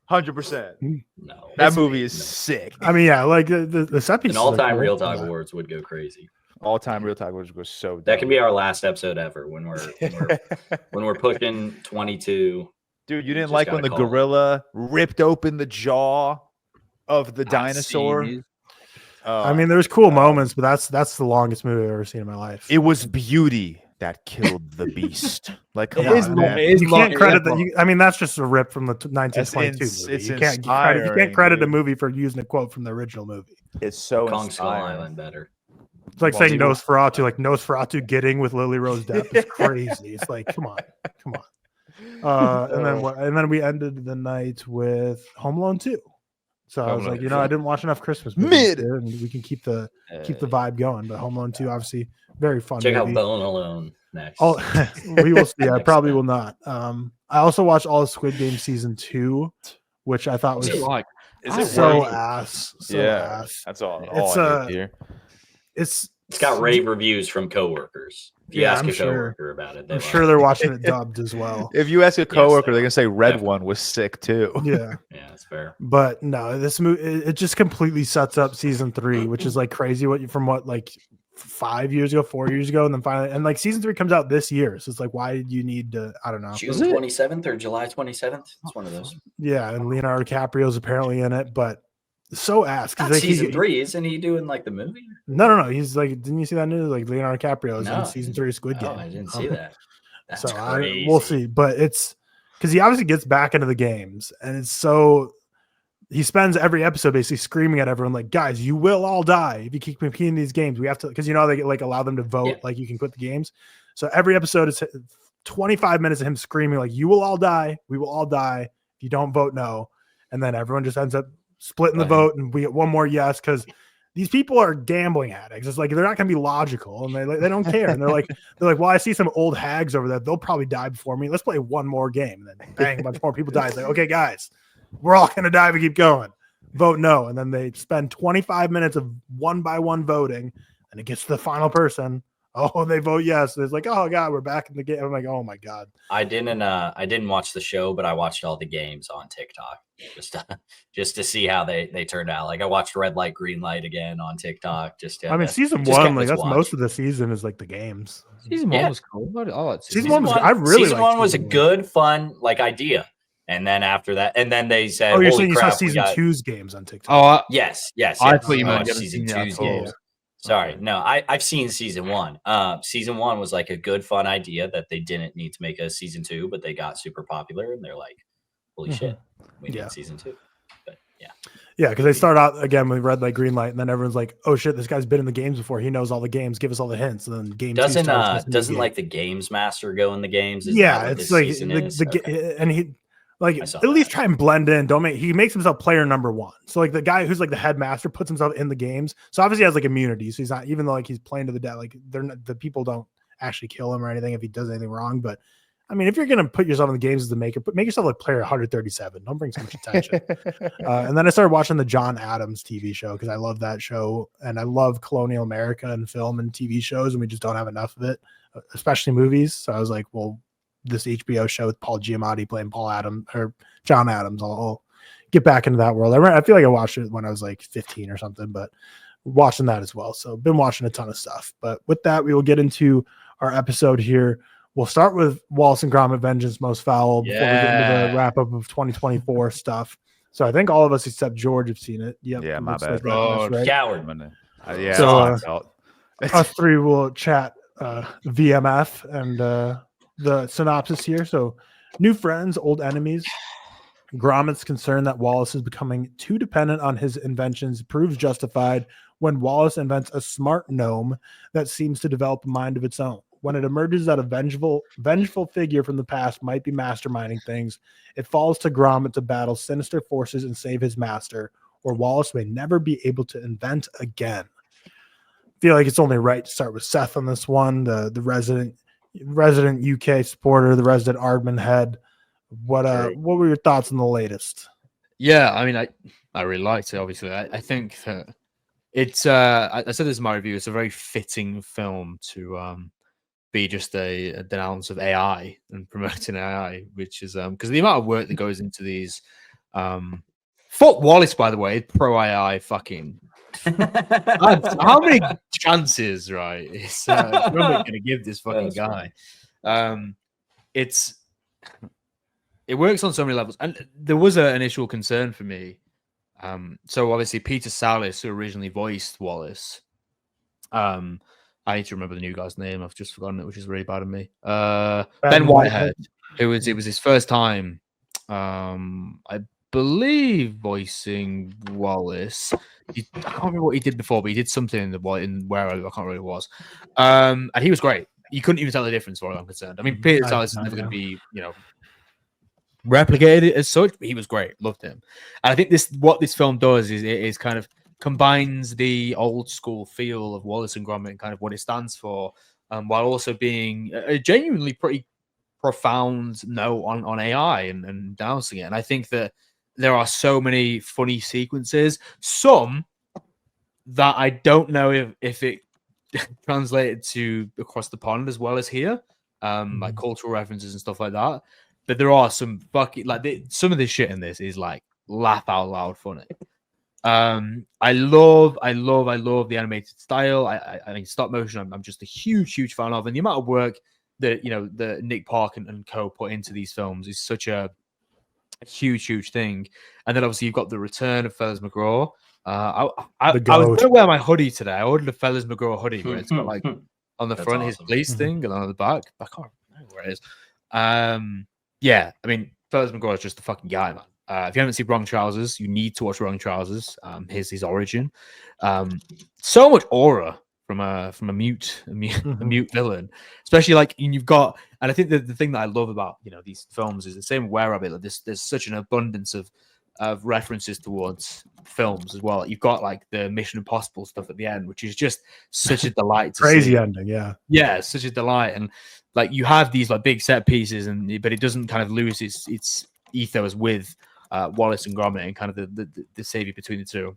100%. No, that movie is sick. I mean, yeah, like the set piece. An all-time ReelTok Awards would go crazy. All-time ReelTok Awards would go so. That can be our last episode ever when we're pushing 22. Dude, you didn't like when the gorilla ripped open the jaw of the dinosaur? I mean, there's cool moments, but that's the longest movie I've ever seen in my life. It was beauty that killed the beast. Like, come on, man. You can't credit that. I mean, that's just a rip from the 1922 movie. It's you can't credit a movie for using a quote from the original movie. It's so Kong Skull inspiring. Island better. It's like saying Nosferatu, like Nosferatu getting with Lily Rose Depp is crazy. It's like, come on. And then we ended the night with Home Alone 2. So I was like, I didn't watch enough Christmas movies here, and we can keep the vibe going. But Home Alone 2, obviously, very fun. Check movie. out Bone Alone next. We will see. I probably will not. I also watched all of Squid Game season 2, which I thought was ass. That's all I hear here. It's got rave reviews from coworkers. If you ask a coworker about it, I'm sure they're watching it dubbed as well. If you ask a coworker, they're gonna say Red One was sick too. Yeah, that's fair. But no, this movie it just completely sets up season 3, which is like crazy. Like 5 years ago, 4 years ago, and then finally, and like season 3 comes out this year. So it's like, why did you need to? I don't know. June 27th or July 27th? It's one of those. Yeah, and Leonardo DiCaprio's apparently in it, but so ass because season 3 isn't he doing like the movie? No. He's like, didn't you see that news? Like Leonardo DiCaprio is in season 3 of Squid Game. I didn't see that. That's so crazy. We'll see, but it's because he obviously gets back into the games, and it's so. He spends every episode basically screaming at everyone, like, guys, you will all die if you keep competing in these games. We have to, because they like allow them to vote, like you can quit the games. So every episode is 25 minutes of him screaming, like, you will all die. We will all die if you don't vote no. And then everyone just ends up splitting the vote, and we get one more yes, because these people are gambling addicts. It's like they're not going to be logical, and they don't care. And they're like, well, I see some old hags over there. They'll probably die before me. Let's play one more game. And then bang, a bunch more people die. It's like, okay, guys. We're all going to die if we keep going. Vote no. And then they spend 25 minutes of one by one voting, and it gets to the final person. Oh, they vote yes. It's like, oh God, we're back in the game. I'm like, oh my God. I didn't watch the show, but I watched all the games on TikTok just to see how they turned out. Like I watched Red Light, Green Light again on TikTok. Season 1, like that's most of the season is like the games. Season 1 was cool. I like season 1 was. I really season 1 was a good, fun like idea. And then after that, and then they said, "Oh, you're saying you saw season 2's games on TikTok?" Oh, yes. I thought you meant season 2's games. Sorry, no, I've seen season 1. Season 1 was like a good, fun idea that they didn't need to make a season 2, but they got super popular, and they're like, "Holy shit, we need season 2." But yeah, because they start out again with Red Light, Green Light, and then everyone's like, "Oh shit, this guy's been in the games before. He knows all the games. Give us all the hints." And then game doesn't like the games master go in the games? It's like and he. Like at least try and blend in. He makes himself player number 1. So like the guy who's like the headmaster puts himself in the games. So obviously he has like immunity. So he's not, even though like he's playing to the death, like the people don't actually kill him or anything if he does anything wrong. But I mean, if you're gonna put yourself in the games as the maker, make yourself like player 137. Don't bring so much attention. And then I started watching the John Adams TV show because I love that show and I love colonial America and film and TV shows, and we just don't have enough of it, especially movies. So I was like, well, this HBO show with Paul Giamatti playing John Adams. I'll get back into that world. I feel like I watched it when I was like 15 or something, but watching that as well. So been watching a ton of stuff. But with that, we will get into our episode here. We'll start with Wallace and Gromit Vengeance Most Fowl before we get into the wrap up of 2024 stuff. So I think all of us except George have seen it. Yep. Yeah, my bad. Right? Coward. So us three will chat VMF and the synopsis here. So new friends, old enemies. Gromit's concern that Wallace is becoming too dependent on his inventions proves justified when Wallace invents a smart gnome that seems to develop a mind of its own. When it emerges that a vengeful figure from the past might be masterminding things, it falls to Gromit to battle sinister forces and save his master, or Wallace may never be able to invent again. I feel like it's only right to start with Seth on this one, the resident UK supporter, the resident Aardman head. What were your thoughts on the latest? Yeah, I mean, I really liked it. Obviously, I think that it's. I said this in my review. It's a very fitting film to be just a denounce of AI and promoting AI, which is because the amount of work that goes into these. Fuck Wallace, by the way, pro AI fucking. How many chances, right? It's going to give this fucking guy. It works on so many levels, and there was an initial concern for me. So obviously Peter Sallis, who originally voiced Wallace, I need to remember the new guy's name. I've just forgotten it, which is really bad of me. Ben Whitehead. It was his first time. I believe, voicing Wallace. I can't remember what he did before, but he did something in where I can't remember what it was. And he was great. You couldn't even tell the difference, as far as I'm concerned. I mean, Peter Sallis is never going to be, replicated as such, but he was great. Loved him. And I think what this film does is kind of combines the old school feel of Wallace and Gromit and kind of what it stands for, while also being a genuinely pretty profound note on AI and denouncing it. And I think that there are so many funny sequences, some that I don't know if it translated to across the pond as well as here, like cultural references and stuff like that. But there are some fucking some of this shit in this is like laugh out loud funny. I love the animated style. I think stop motion. I'm just a huge fan of, and the amount of work that the Nick Park and co put into these films is such a huge thing. And then obviously you've got the return of Fellas McGraw. I was going to wear my hoodie today. I ordered a Fellas McGraw hoodie where it's got like on the front his police thing, and on the back I can't remember where it is. Yeah, I mean, Fellas McGraw is just a fucking guy, man. If you haven't seen Wrong Trousers, you need to watch Wrong Trousers. His origin, so much aura from a mute villain, especially like you've got. And I think the thing that I love about these films is the same Where Rabbit. Like there's such an abundance of references towards films as well. You've got like the Mission Impossible stuff at the end, which is just such a delight. To Crazy see. Ending, yeah, such a delight. And like you have these like big set pieces, but it doesn't kind of lose its ethos with Wallace and Gromit and kind of the savior between the two.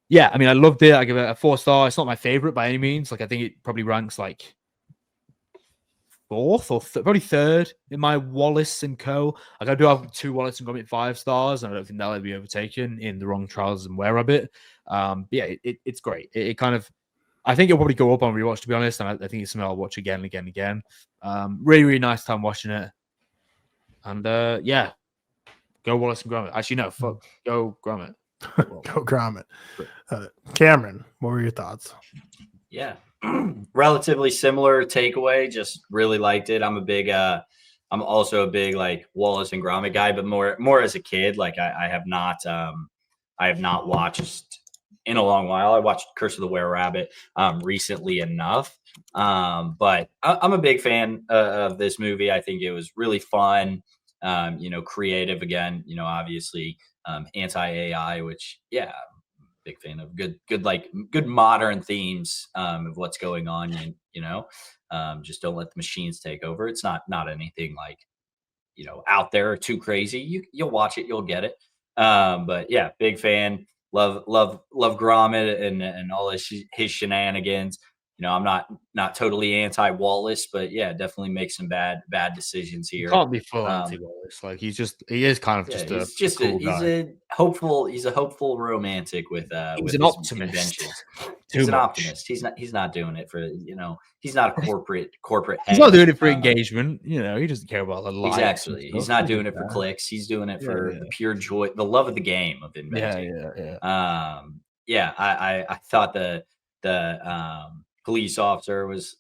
Yeah, I mean, I loved it. I give it a 4-star. It's not my favorite by any means. Like I think it probably ranks like fourth or probably third in my Wallace and Co. Like I do have 2 Wallace and Gromit 5 stars, and I don't think that'll be overtaken in The Wrong Trousers and Where Rabbit. Yeah, it's great. It kind of, I think it'll probably go up on rewatch, to be honest, and I think it's something I'll watch again and again and again. Really nice time watching it. And yeah, go Wallace and Gromit. Actually, no, fuck, go Gromit. Go Gromit. Cameron, what were your thoughts? Yeah, relatively similar takeaway. Just really liked it. I'm also a big like Wallace and Gromit guy, but more as a kid. Like I have not watched in a long while. I watched Curse of the Were-Rabbit recently enough, but I'm a big fan of this movie. I think it was really fun. Creative again. Obviously anti-AI, which big fan of good modern themes of what's going on. Just don't let the machines take over. It's not anything like out there or too crazy. You'll watch it, you'll get it. But yeah, big fan. Love Gromit and all his shenanigans. I'm not totally anti-Wallace, but yeah, definitely make some bad decisions here. Can't be full anti-Wallace. Like he is kind of just a hopeful. He's a hopeful romantic with an optimist. He's an optimist. He's not doing it for He's not a corporate. He's not doing it for engagement. He doesn't care about the life. Exactly. He's not doing it for clicks. He's doing it for the pure joy, the love of the game of inventing. Yeah. I thought the police officer was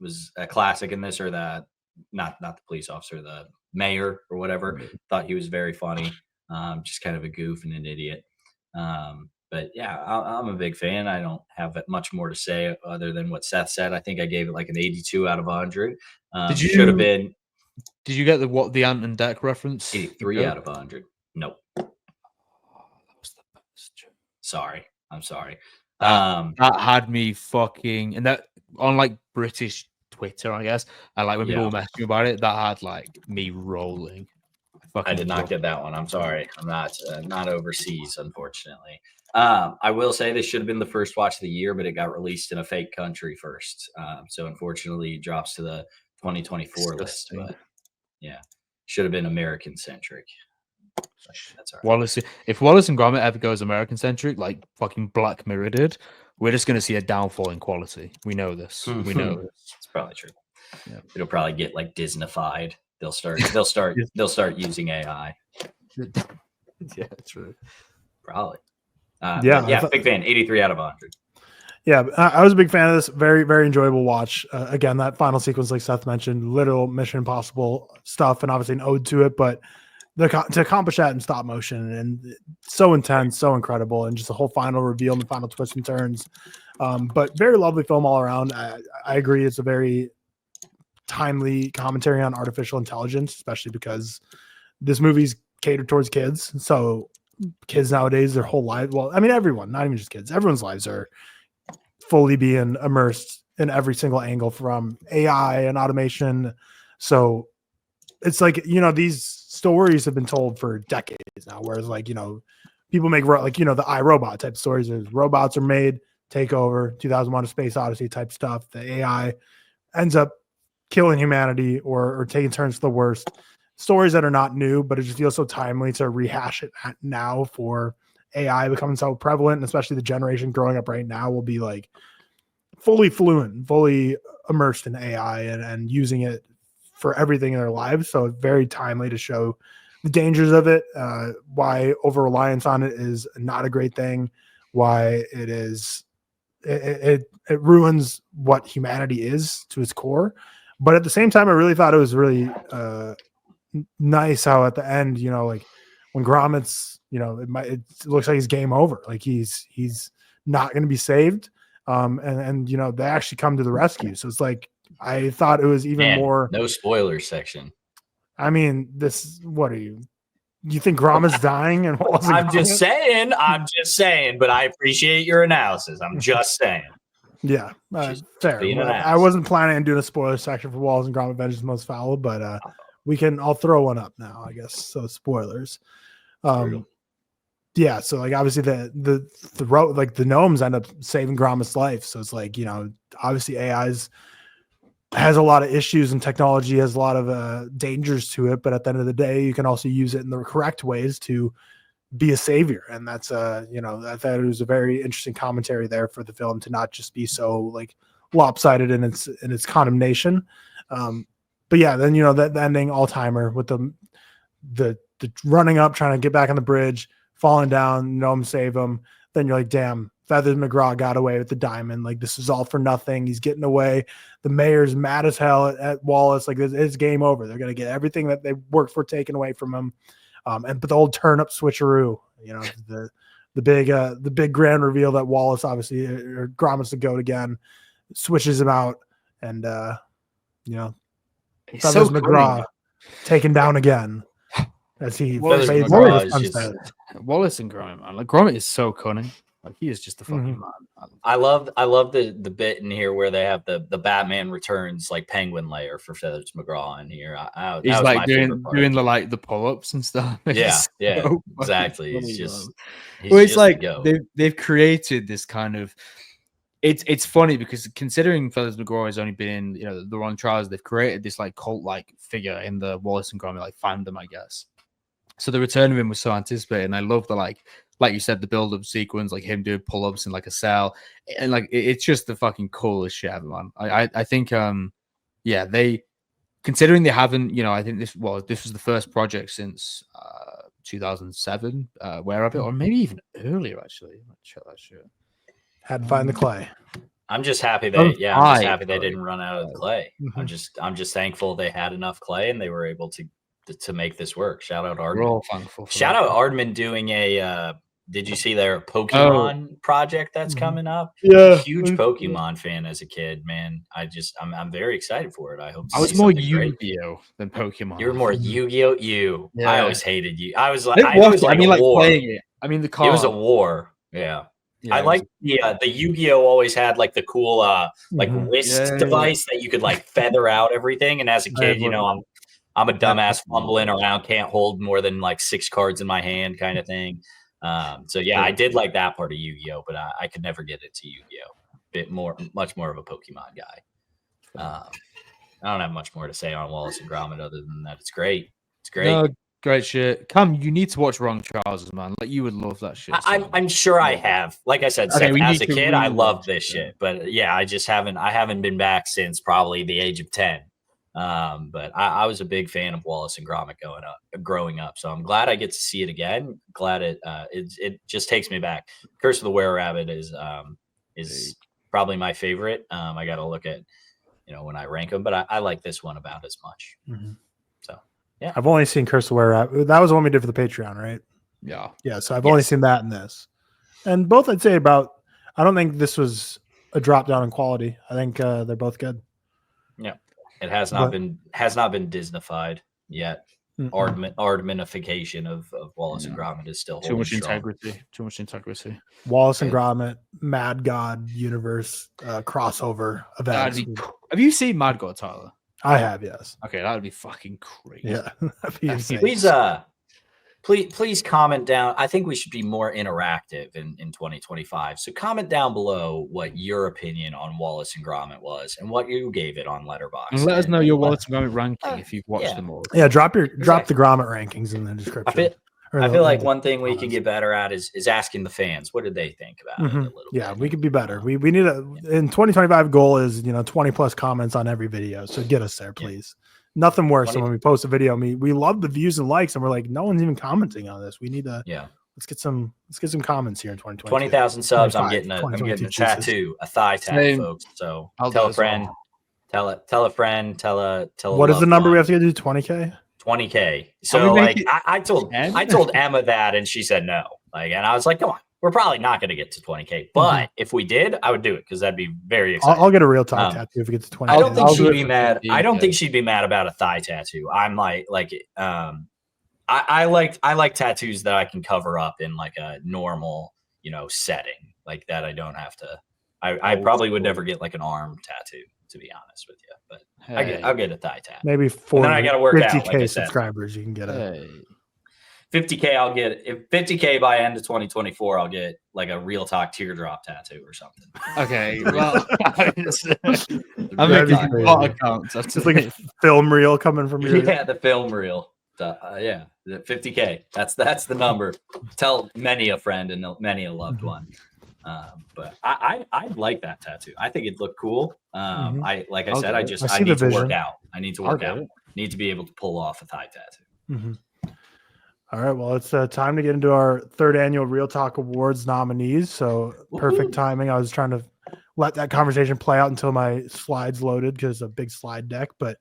was a classic in this, or not the police officer, the mayor or whatever. Right. Thought he was very funny. Just kind of a goof and an idiot. But yeah, I'm a big fan. I don't have much more to say other than what Seth said. I think I gave it like an 82 out of 100. Should have been. Did you get the Ant and Dec reference? 83 out of 100. Nope. That was the best. Sorry. I'm sorry. That had me fucking, and that on like British Twitter, I guess, and like when people were messaging about it, that had like me rolling. I did not get that one. I'm sorry. I'm not overseas, unfortunately. I will say this should have been the first watch of the year, but it got released in a fake country first. So unfortunately, it drops to the 2024 list. But yeah, should have been American centric. That's all right. If Wallace and Gromit ever goes American centric, like fucking Black Mirror did, we're just going to see a downfall in quality. We know this. We know this. It's probably true. Yeah. It'll probably get like Disneyfied. They'll start using AI. Yeah, true. Probably. Yeah, big fan. 83 out of 100. Yeah, I was a big fan of this. Very, very enjoyable watch. Again, that final sequence, like Seth mentioned, literal Mission Impossible stuff, and obviously an ode to it. But to accomplish that in stop motion, and so intense, so incredible, and just the whole final reveal and the final twists and turns. But very lovely film all around. I agree. It's a very timely commentary on artificial intelligence, especially because this movie's catered towards kids. So kids nowadays, their whole life, well, I mean, everyone, not even just kids, everyone's lives are fully being immersed in every single angle from AI and automation. So it's like, these stories have been told for decades now, whereas like, people make like, the iRobot type stories. There's robots are made, take over, 2001: A Space Odyssey type stuff. The AI ends up killing humanity or taking turns to the worst. Stories that are not new, but it just feels so timely to rehash it now for AI becoming so prevalent, and especially the generation growing up right now will be like fully fluent, fully immersed in AI and using it for everything in their lives. So very timely to show the dangers of it, why over-reliance on it is not a great thing, why it ruins what humanity is to its core. But at the same time, I really thought it was really nice how at the end, like when Gromit's, it looks like he's game over. Like he's not going to be saved. And they actually come to the rescue. So it's like, I thought it was even more. No spoilers section. I mean, what are you? You think Gromit's dying? And I'm just saying, but I appreciate your analysis. I'm just saying. Yeah, fair. I wasn't planning on doing a spoiler section for Wallace and Gromit Vengeance Most Fowl, but I'll throw one up now, I guess. So spoilers. Yeah, so like obviously the gnomes end up saving Gromit's life. So it's like, obviously has a lot of issues, and technology has a lot of dangers to it, but at the end of the day, you can also use it in the correct ways to be a savior. And that's I thought it was a very interesting commentary there for the film to not just be so like lopsided in its condemnation. But yeah, then the ending all timer with the running up, trying to get back on the bridge, falling down, Gnome save him. Then you're like, damn, Feathers McGraw got away with the diamond. Like, this is all for nothing. He's getting away. The mayor's mad as hell at Wallace. Like, it's game over. They're gonna get everything that they worked for taken away from him. But the old turnip switcheroo, the big grand reveal that Wallace obviously or Gromit's the goat again, switches him out, and He's Feathers so McGraw taken down again as he Wallace fades McGraw away is the just- sunset. Wallace and Gromit, man. Like Gromit is so cunning. Like he is just the fucking man. I love the bit in here where they have the Batman Returns like penguin layer for Feathers McGraw in here. He's like doing the pull-ups and stuff. Yeah, so exactly. funny, He's just it's like the goat. they've created this kind of. It's funny because considering Feathers McGraw has only been in the Ron Trials, they've created this like cult-like figure in the Wallace and Gromit like fandom, I guess. So the return of him was so anticipated, and I love the like you said, the build-up sequence, like him doing pull-ups in like a cell, and like it's just the fucking coolest shit ever, man. I think they, considering they haven't, I think this was the first project since 2007, where of it, or maybe even earlier actually. I'm not sure that shit. Had to find the clay. I'm just happy they didn't run out of the clay. Mm-hmm. I'm just thankful they had enough clay and they were able to make this work. Shout out Ardman. We're all thankful. Shout out Ardman doing a did you see their Pokemon project that's coming up? Yeah. Huge Pokemon fan as a kid, man. I'm very excited for it. I hope I was more Yu-Gi-Oh than Pokemon. You were more Yu-Gi-Oh. Yeah. I always hated you. I was like, war. Playing it. I mean, the card. It was a war. Yeah. I like the Yu-Gi-Oh always had like the cool whisk device that you could like feather out everything. And as a kid, I'm a dumbass fumbling around, can't hold more than like 6 cards in my hand kind of thing. So yeah, I did like that part of Yu-Gi-Oh, but I could never get into Yu-Gi-Oh. Much more of a Pokemon guy. I don't have much more to say on Wallace and Gromit other than that it's great. It's great. No, great shit. Come, you need to watch Wrong Trousers, man. Like you would love that shit. I'm sure I have. Like I said, Okay, Seth, as a kid, really I loved this shit. But yeah, I haven't been back since probably the age of 10. But I was a big fan of Wallace and Gromit growing up. So I'm glad I get to see it again. Glad it just takes me back. Curse of the Were-Rabbit is probably my favorite. I got to look at when I rank them, but I like this one about as much. Mm-hmm. So Yeah. I've only seen Curse of Were. That was the one we did for the Patreon, right? Yeah. Yeah. So I've only seen that in this, and both I'd say about. I don't think this was a drop down in quality. I think they're both good. Yeah, it has not been Disneyfied yet. Ardmanification of Wallace and Gromit is still Too much strong. integrity. Too much integrity. Wallace and Gromit, Mad God universe crossover events. Have you seen Mad God, Tyler? I have, yes. Okay, that would be fucking crazy. Yeah, that'd be insane. Please comment down. I think we should be more interactive in 2025. So comment down below what your opinion on Wallace and Gromit was and what you gave it on Letterboxd. And let us know your Wallace and Gromit ranking if you've watched them all. Yeah, drop the Gromit rankings in the description. I feel like one thing we can get better at is asking the fans what did they think about it a little bit. We could be better. We need in 2025 goal is 20 plus comments on every video. So get us there, please. Nothing worse than when we post a video. We love the views and likes, and we're like, no one's even commenting on this. We need to let's get some comments here in 2020. 20,000 subs. I'm getting a tattoo, a thigh tat, folks. So tell a friend, tell a friend, tell a what is the number we have to get to? 20K. 20K. So like I told Emma that, and she said no. Like, and I was like, come on, we're probably not going to get to 20K, but if we did, I would do it because that'd be very exciting. I'll get a ReelTok tattoo if we get to 20K. I don't think she'd be mad. I don't think she'd be mad about a thigh tattoo. I'm I like tattoos that I can cover up in like a normal, setting like that. I don't have to. I probably would never get like an arm tattoo, to be honest with you, but I'll get a thigh tat. Maybe then I got to work 50K out. Like subscribers, you can get a 50K. I'll get 50K by end of 2024. I'll get like a ReelTok teardrop tattoo or something. Okay, well, I'm making accounts. It's like a film reel coming from your the film reel. The 50K. That's the number. Tell many a friend and many a loved one. But I like that tattoo. I think it'd look cool. I need to work out. I need to work out. Need to be able to pull off a thigh tattoo. All right. Well, it's time to get into our third annual ReelTok Awards nominees. So perfect timing. I was trying to let that conversation play out until my slides loaded because a big slide deck. But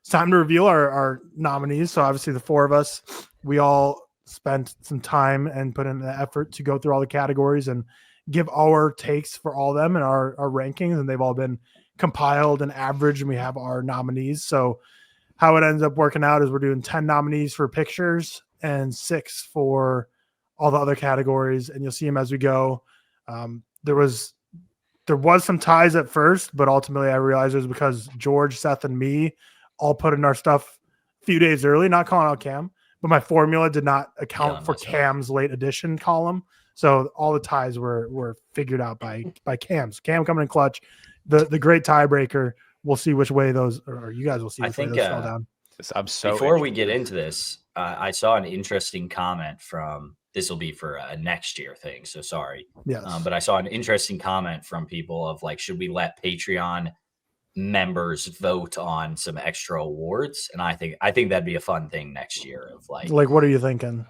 it's time to reveal our nominees. So obviously the four of us, we all spent some time and put in the effort to go through all the categories and give our takes for all of them and our rankings. And they've all been compiled and averaged, and we have our nominees. So how it ends up working out is we're doing 10 nominees for pictures and 6 for all the other categories, and you'll see them as we go. There was some ties at first, but ultimately I realized it was because George, Seth, and me all put in our stuff a few days early, not calling out Cam, but my formula did not account for Cam's late addition column. So all the ties were figured out by Cam. So Cam coming in clutch, the great tiebreaker. We'll see which way those, or you guys will see which way those fell down. Before we get into this, I saw an interesting comment from, this will be for a next year thing, so sorry. Yes. But I saw an interesting comment from people of like, should we let Patreon members vote on some extra awards? And I think that'd be a fun thing next year of like what are you thinking?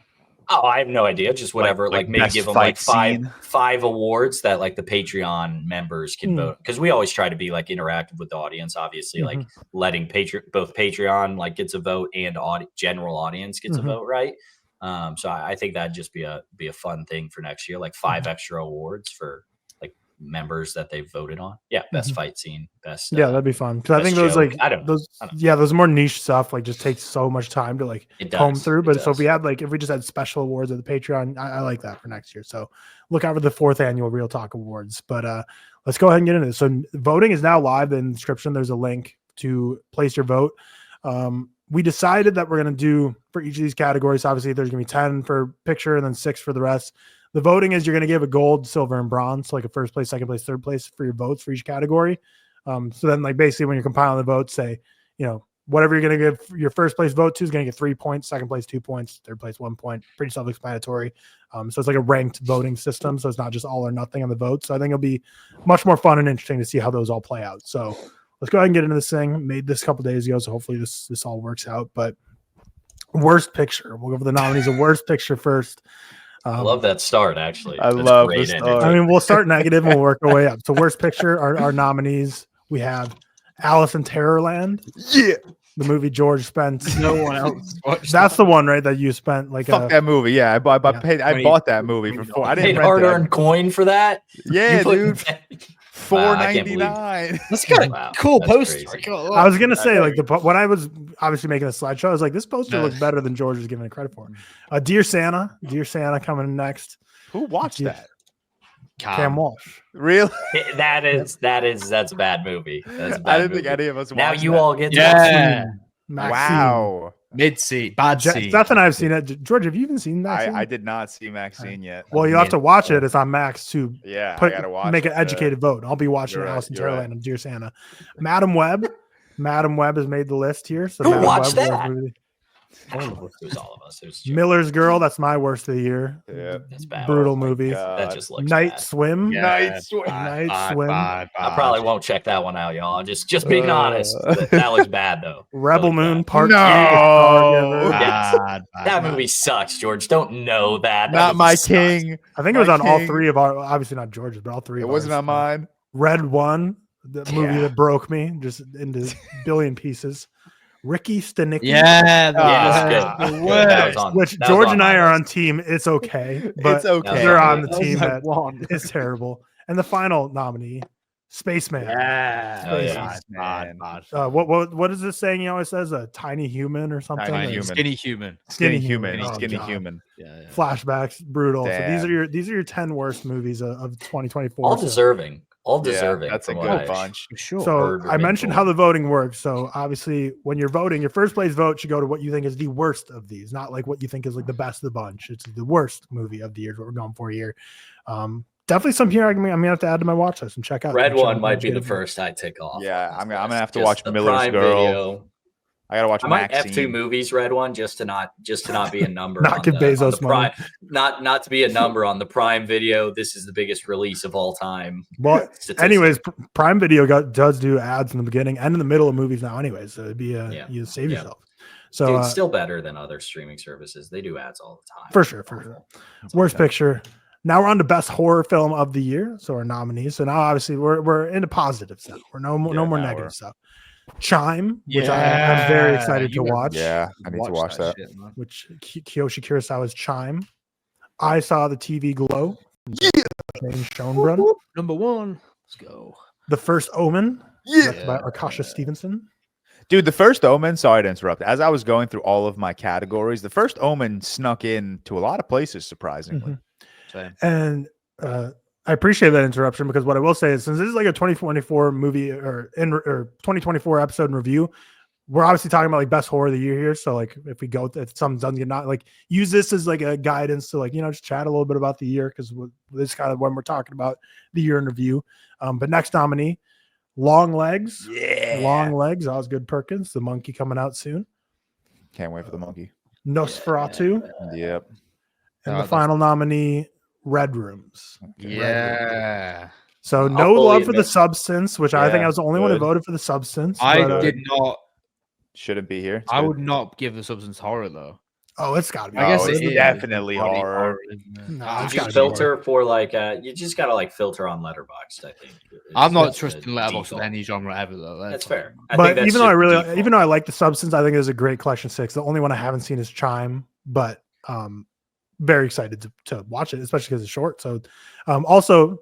Oh, I have no idea. Just whatever. Like maybe give them like five awards that like the Patreon members can vote. Because we always try to be like interactive with the audience. Obviously, like letting both Patreon like gets a vote and general audience gets a vote, right? So I think that'd just be a fun thing for next year. Like 5 extra awards for like members that they voted on. Yeah, best fight scene, best. Yeah, that'd be fun. Because I think those those more niche stuff like just takes so much time to like comb through. But so if we just had special awards at the Patreon, I like that for next year. So look out for the 4th annual ReelTok Awards. But let's go ahead and get into this. So voting is now live in the description. There's a link to place your vote. We decided that we're going to do for each of these categories. Obviously, there's going to be 10 for picture and then 6 for the rest. The voting is you're going to give a gold, silver, and bronze, so like a first place, second place, third place for your votes for each category. So then, like basically, when you're compiling the votes, say, whatever you're going to give your first place vote to is going to get 3 points, second place 2 points, third place 1 point. Pretty self-explanatory. So it's like a ranked voting system. So it's not just all or nothing on the votes. So I think it'll be much more fun and interesting to see how those all play out. So let's go ahead and get into this thing. Made this a couple days ago, so hopefully this all works out. But worst picture, we'll go for the nominees of worst picture first. I love that start, actually. I love the start. I mean, we'll start negative and we'll work our way up. So worst picture, our nominees, we have Alice in Terrorland. Yeah. The movie George spent. No one else watched. That's the one, right? That you spent like Fuck that movie. Yeah, I bought that movie for $4. I didn't Paid rent hard-earned coin for that. Yeah, You put- dude. I can't believe- $4.99. That's kind of Wow, cool that's poster. crazy. I was gonna say like when I was obviously making a slideshow, I was like, this poster No. looks better than George was giving it credit for. Dear Santa coming next. Who watched Yeah. that? Cam Walsh. Really? That's a bad movie. That's a bad I didn't think movie. any of us Now watched you that. all get to Yeah. Maxine. Wow. Mid C, bad C. Seth and I have seen it. George, have you even seen Maxine? I did not see Maxine yet. Well, you have to watch it. It's on Max to Yeah, I gotta watch make an it. educated vote. I'll be watching You're right, Alice in you're right. Terrorland and Dear Santa. Madam Web. Madam Web has made the list here. So Who Madam watched Web was that? really- It was all of us. It was just- Miller's Girl. That's my worst of the year. Yeah. That's bad. Brutal Oh my movie. God. That just looks Night bad. Swim. Night Swim. Night Swim. I probably won't check that one out, y'all. Just being honest. That looks bad though. Rebel That looks Moon bad. Part No. 2. Yes. That movie sucks, George. Don't know that. That Not movie my sucks. king. I think it was My on all king. three of our, obviously not George's, but all three. It of wasn't ours. on mine. Red One, the movie Yeah. that broke me just into billion pieces. Ricky Stenicki. Yeah, Yeah, Ah. that's the good. worst. That was on- Which that was George on and I my are list. on team. It's okay, but It's okay. they're on the That team like that one. is terrible. And the final nominee, Spaceman. Yeah. Oh, yeah. Man. What is this saying he always says? A tiny human or something? Tiny Or human. Skinny human. Skinny human. Oh, Skinny God. human. Yeah. Flashbacks, brutal. So Damn. these are your 10 worst movies of 2024. All So- deserving. All Yeah, deserving. that's a from good what I- bunch. For sure. So Heard I or been mentioned told. how the voting works. So obviously, when you're voting, your first place vote should go to what you think is the worst of these, not like what you think is like the best of the bunch. It's the worst movie of the year. Is what we're going for here. Definitely some here I'm gonna have to add to my watch list and check out. Red Check One out might be the Jada. first I tick off. Yeah, on I'm this gonna list. have to Just watch the Miller's Prime Girl. Video. I gotta watch I might Maxine. F2 movies, Red One, just to not be a number. Not on give the, on Bezos the money. Prime, not to be a number on the Prime Video. This is the biggest release of all time. Well, statistic. anyways, Prime Video does do ads in the beginning and in the middle of movies now. Anyways, so it'd be you save Yeah. yourself. So Dude, still better than other streaming services. They do ads all the time. for sure. Worst picture. Now we're on to best horror film of the year. So our nominees. So now obviously we're into positive stuff. We're no more now negative we're- stuff. Chime, which I'm very excited to watch. Yeah, I need to watch that. shit, man. Which Kiyoshi Kurosawa's Chime. I saw the TV Glow. Yeah. James Schoenbrunn. Number one. Let's go. The First Omen. Yeah. Directed by Akasha Stevenson. Dude, the first Omen, sorry to interrupt. As I was going through all of my categories, the first Omen snuck in to a lot of places, surprisingly. Mhm. Same. And I appreciate that interruption because what I will say is since this is like a 2024 movie or 2024 episode in review, we're obviously talking about like best horror of the year here. So like if we go, if something doesn't get not like use this as like a guidance to like, just chat a little bit about the year because this is kind of when we're talking about the year in review. But next nominee, Long Legs. Yeah. Long Legs, Osgood Perkins, the monkey coming out soon. Can't wait for the monkey. Nosferatu. Yep. And Oh, the that's- final nominee, Red Rooms. Yeah. So I'll no fully love for the admit- substance, which I think Yeah, I was the only one who good. voted for the substance. I but, did not. Shouldn't be here. It's I good. would not give the substance horror though. Oh, it's got to be. I guess No, it it's is definitely body horror. isn't it? No, Ah, it's You gotta be filter for like you just gotta like filter on Letterboxd. I think I'm not That's trusting the Letterboxd with default. any genre ever though. That's like- fair. I think But that's even though just I really, default. even though I like the substance, I think it is a great collection 6. The only one I haven't seen is Chime, but very excited to watch it, especially because it's short. So, also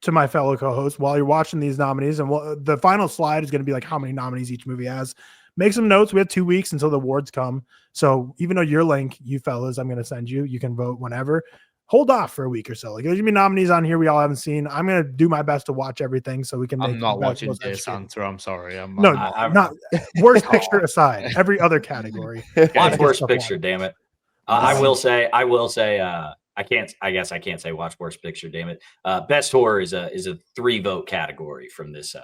to my fellow co-hosts, while you're watching these nominees, and the final slide is going to be like how many nominees each movie has. Make some notes. We have 2 weeks until the awards come. So even though your link, you fellas, I'm going to send you. You can vote whenever. Hold off for a week or so. Like there's gonna be nominees on here we all haven't seen. I'm gonna do my best to watch everything so we can. I'm make not the best, watching most Dear educated- Santa. I'm sorry. No, I'm- not worst picture aside. Every other category. Watch Good Worst stuff Picture, on. damn it. I will say, I guess I can't say Watch Worst Picture, damn it. Best horror is a 3-vote category from this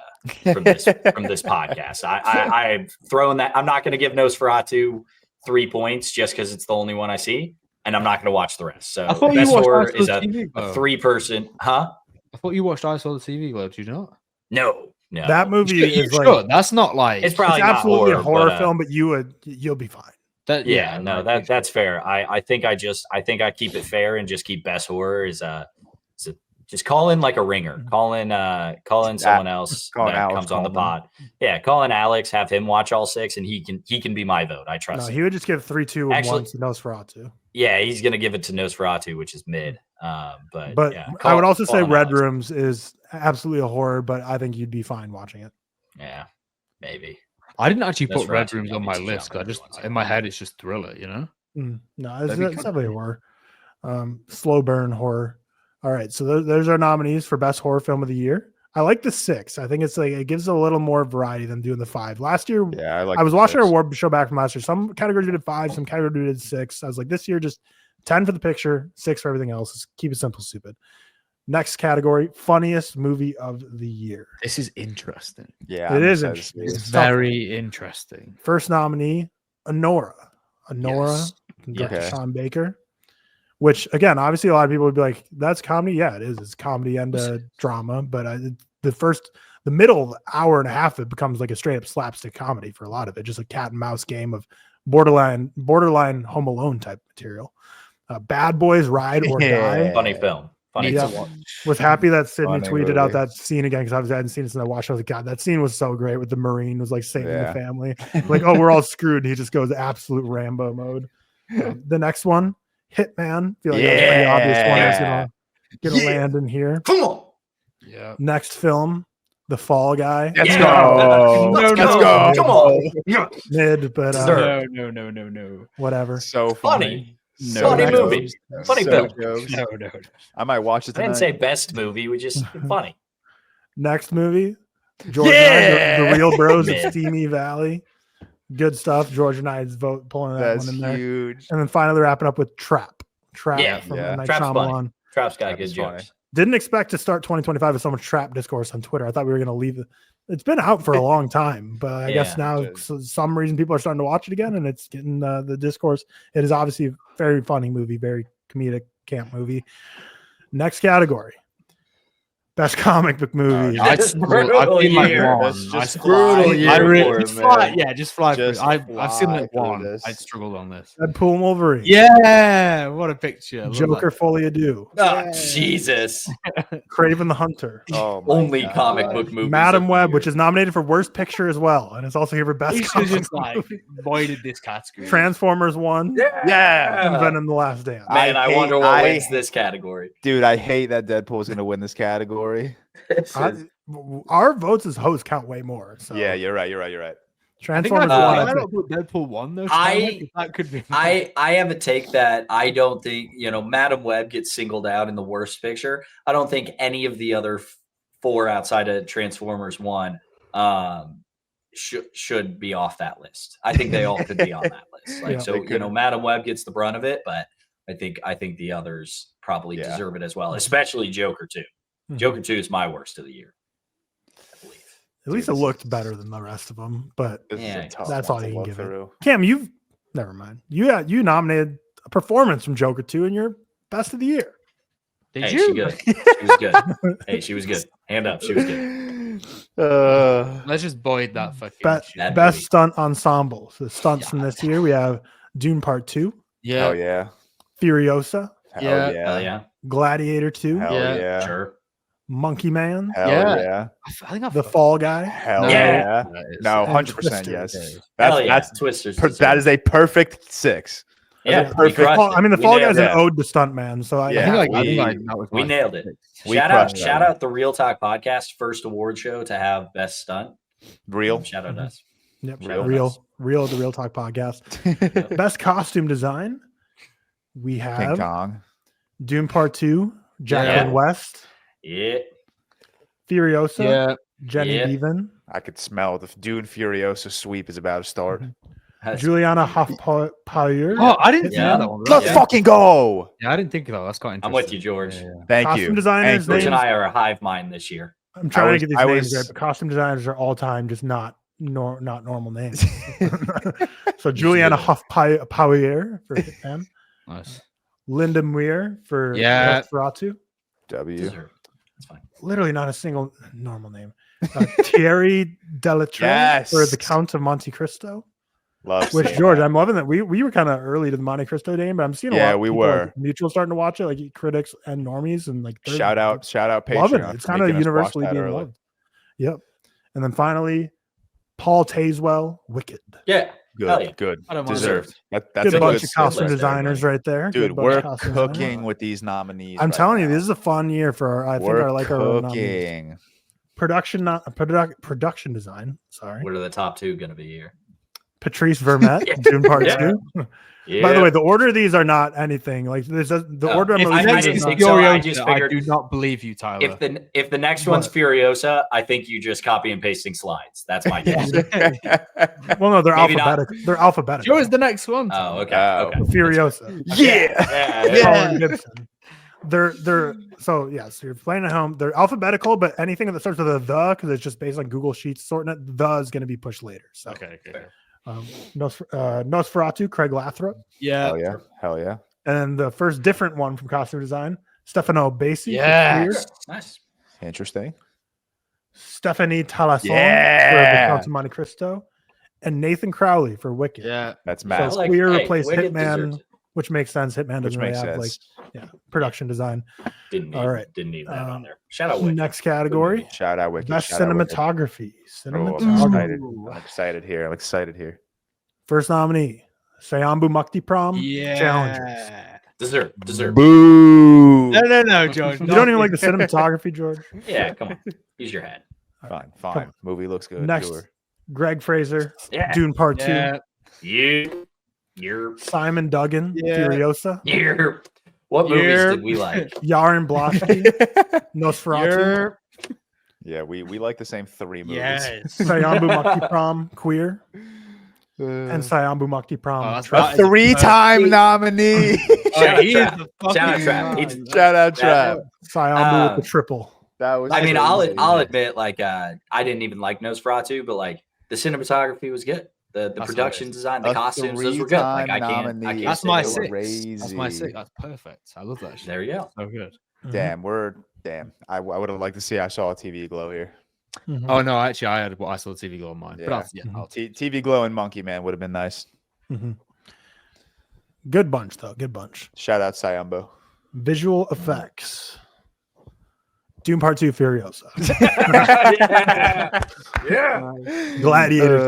podcast. I'm throwing that. I'm not going to give Nosferatu 3 points just because it's the only one I see, and I'm not going to watch the rest. So I thought you best watched horror I Saw is the a TV Globe. 3-person. Huh? I thought you watched I Saw the TV Globe. Did you not? No. That movie You is like should. That's not like. It's probably it's not absolutely horror, a horror but, film, but you'll be fine. that, Yeah, no, like, that's fair. I think I keep it fair and just keep best horror is a Just call in like a ringer. Call in someone else call in that Alex comes on the Coleman. pod. Yeah, call in Alex, have him watch all 6, and he can be my vote. I No, trust him. he would just give 3, 2, and Actually- 1 to Nosferatu. Yeah, he's gonna give it to Nosferatu, which is mid. But yeah, I would also say call in Red Alex. Rooms is absolutely a horror, but I think you'd be fine watching it. Yeah, maybe. I didn't actually put Nosferatu Red Rooms might on be my too list young because for in my head it's just thriller, you know. No, it's That'd be definitely a horror. Slow burn horror. All right, so there's our nominees for best horror film of the year. I like the 6. I think it's like it gives a little more variety than doing the 5. Last year, Yeah, I was watching our our award show back from last year. Some categories we did 5, some categories we did 6. I was like, this year just 10 for the picture, 6 for everything else. Just keep it simple, stupid. Next category, funniest movie of the year. This is interesting. Yeah, It I'm is excited to interesting. see it. It's tough. Very interesting. First nominee, Anora. Yes. Director Okay. Sean Baker. Which again, obviously, a lot of people would be like, "That's comedy." Yeah, it is. It's comedy and drama. But the middle hour and a half, it becomes like a straight up slapstick comedy for a lot of it, just a cat and mouse game of borderline Home Alone type material. Bad Boys Ride or Die. Funny film. Funny Yeah. film. Was happy that Sydney Funny tweeted out movie. that scene again because I hadn't seen it since I watched it. I was like, God, that scene was so great with the Marine was like saving the Yeah. family. Like, oh, we're all screwed. And he just goes absolute Rambo mode. The next one, Hitman. Feel like that's a pretty obvious one that's gonna land in here. Come on. Yeah. Next film, The Fall Guy. Let's Yeah. go. Let's Let's go. go. Come on. Yeah. Mid, but Deserved. No. whatever. So Funny. So Funny next movie. Funny film. jokes. No. I might watch it I tonight. didn't say best movie. We just funny. Next movie, George and I, the Real Bros of Man. Steamy Valley. Good stuff. George and I's vote pulling that That's one in there. huge. And then finally wrapping up with Trap. Yeah. From Yeah. M. Night Trap's funny. Shyamalan. Trap's got That's good funny. jokes. Didn't expect to start 2025 with so much Trap discourse on Twitter. I thought we were going to leave it. It's been out for a long time, but I guess Yeah, now it is. for some reason people are starting to watch it again and it's getting the discourse. It is obviously a very funny movie, very comedic camp movie. Next category. Best comic book movie. I- This I've seen like year. one. It's just I- brutal I year really- for just him, fly, man. yeah, just fly through. Just I've seen fly like through one. this. I struggled on this. Deadpool and Wolverine. Yeah, what a picture. Love Joker that. Folie Ado. Oh, Jesus. Craven the Hunter. Oh my Only God. comic book movie. Madam Web, which is nominated for Worst Picture as well. And it's also here for Best He should Comic just Book like Movie. voided this category. Transformers 1. Yeah. And Venom the Last Dance. Man, I I wonder hate- what I- wins this category. Dude, I hate that Deadpool's gonna win this category. Our votes as hosts count way more. So Yeah, you're right. Transformers I 1. think I I think- don't put Deadpool 1 though. I- Tyler, that could be. I have a take that I don't think, Madam Web gets singled out in the worst picture. I don't think any of the other 4 outside of Transformers 1 should be off that list. I think they all could be on that list. Like, Yeah, so, they could. Madam Web gets the brunt of it, but I think the others probably Yeah. deserve it as well, especially Joker 2. Mhm. Joker 2 is my worst of the year, I believe. At least it Dude, this looked is- better than the rest of them. But This Yeah, is a tough that's one all to you can look give it. through. Cam, you've never mind. You nominated a performance from Joker 2 in your best of the year. Did Hey, you? she good. She was good. Hey, she was good. Hand up. She was good. Let's just void that fucking. Best, shit. That best movie. stunt ensemble. So stunts from this year, we have Dune Part 2, Yeah. Oh yeah. Furiosa, Hell Yeah. yeah. Hell yeah. Gladiator 2, Hell Yeah. yeah. Sure. Monkey Man, Hell Yeah. yeah. I think I The fucked- Fall Guy. Hell No. yeah. That is- No, And 100% Twister. yes. Hell That's yeah. that's Twisters. that is a perfect 6. yeah, a perfect- we crushed Well, it. I mean, the We Fall nailed Guy's an it. ode to stuntman. So I Yeah, I think like we- that was we my nailed it. six. We Shout crushed out the ReelTok Podcast first award show to have best stunt. Real. Shout out us. Yep, Shout out real, us. real, the ReelTok podcast. Best costume design. We King have Kong. Dune Part 2, Jacqueline Yeah. West, Yeah. Furiosa, Yeah. Jenny Yeah. Bevan, I could smell the Dune Furiosa sweep is about to start. That's- Juliana Hoffpauer. Oh, I didn't Yeah. see that one. Let's Yeah. fucking go. Yeah, I didn't think of that. That's quite I'm interesting. with you, George. Yeah. Thank Costume you. designers, Thank George you. and I are a hive mind this year. I'm trying to get these I names was- right, but costume designers are all time just not normal names. So Juliana Hoffpauer for Hitman, Nice. Linda Muir for Yeah. Nosferatu. W. Deserved. That's fine. Literally not a single normal name. Thierry Delattre Yes. for The Count of Monte Cristo. Love Which seeing George, that. I'm loving that we were kind of early to the Monte Cristo game, but I'm seeing a lot. Yeah, of we people, were. like, mutual starting to watch it, like critics and normies, and like they're Shout out Patreon. loving it. It's for kind of making us watch universally that being early. loved. Yep. And then finally, Paul Tazewell, Wicked. Yeah. Hell yeah. Good. I don't mind Deserved. That's Good a bunch good of costume list, designers everybody. right there. dude. Good bunch We're of costume designers. cooking with these nominees. I'm right telling you, now. this is a fun year for I think We're I like our nominees. cooking. Production design. Sorry, What are the top 2 going to be here? Patrice Vermette, Dune Part Yeah. 2. Yeah. By the way, the order of these are not anything like this. The No. order I'm If releasing I these didn't is think not- so, I Furiosa, just I figured- do not believe you, Tyler. If the next one's What? Furiosa, I think you just copy and pasting slides. That's my guess. Well, no, they're Maybe not. alphabetical. They're alphabetical. Joe is the next one. Oh, okay. Oh. Okay. Furiosa. Yeah. Colin Gibson. They're so yes, you're playing at home. They're alphabetical, but anything that starts with a because it's just based on Google Sheets sorting it, the is going to be pushed later. So Okay. Nosferatu, Craig Lathrop, Yeah. Hell yeah. and then the first different one from costume design, Stefano Bassi, for Yes. Queer, Nice. Interesting. Stephanie Talasson for Yeah. the Count of Monte Cristo, and Nathan Crowley for Wicked. Yeah. That's So massive. Queer replaced Wicked Hitman, deserves it. which makes sense. Hitman Which doesn't really makes have sense. production design. All right. Didn't need that on there. Shout out Wicked. Next category, Shout out Wicked. best shout out Wicked. cinematography. Oh, Cinematography. I'm excited here. I'm excited here. First nominee, Sayambu Mukti Prom. Yeah. Challengers. Deserve. Boo. No, George. You don't even like the cinematography, George. Yeah, come on. Use your head. Fine. Come Movie looks good. Next, Sure. Greg Fraser, Yeah. Dune Part Yeah. You're 2. Simon Duggan, Yeah. Furiosa. what movies You're- did we like? Yaron Blaschke, Nosferatu. Yeah, we like the same 3 movies. Yes. Sayambu Mukti Prom, Queer. And Sayambu Mukti Prom. Oh, that's Trap. right. A 3-time nominee. Shout out he is Trap. the Shout out fucking Trap. He man. did- Shout out Trap. Sayambu with the triple. That was. I mean, crazy. I'll admit, like, I didn't even like Nosferatu, but like the cinematography was good. The That's production nice. design, the A costumes, those were good. Like I 3-time can't. nominee. That's say my they weren't. 6. Crazy. That's my 6. That's perfect. I love that shit. There you go. So good. Damn. I would have liked to see. I saw a TV glow here. Mhm. Oh no, actually, I had what I saw the TV glow on mine. Yeah. But I'll TV glow and Monkey Man would have been nice. Mhm. Good bunch, though. Good bunch. Shout out Sayambo. Visual effects. Doom Part 2, Furiosa. yeah. Gladiator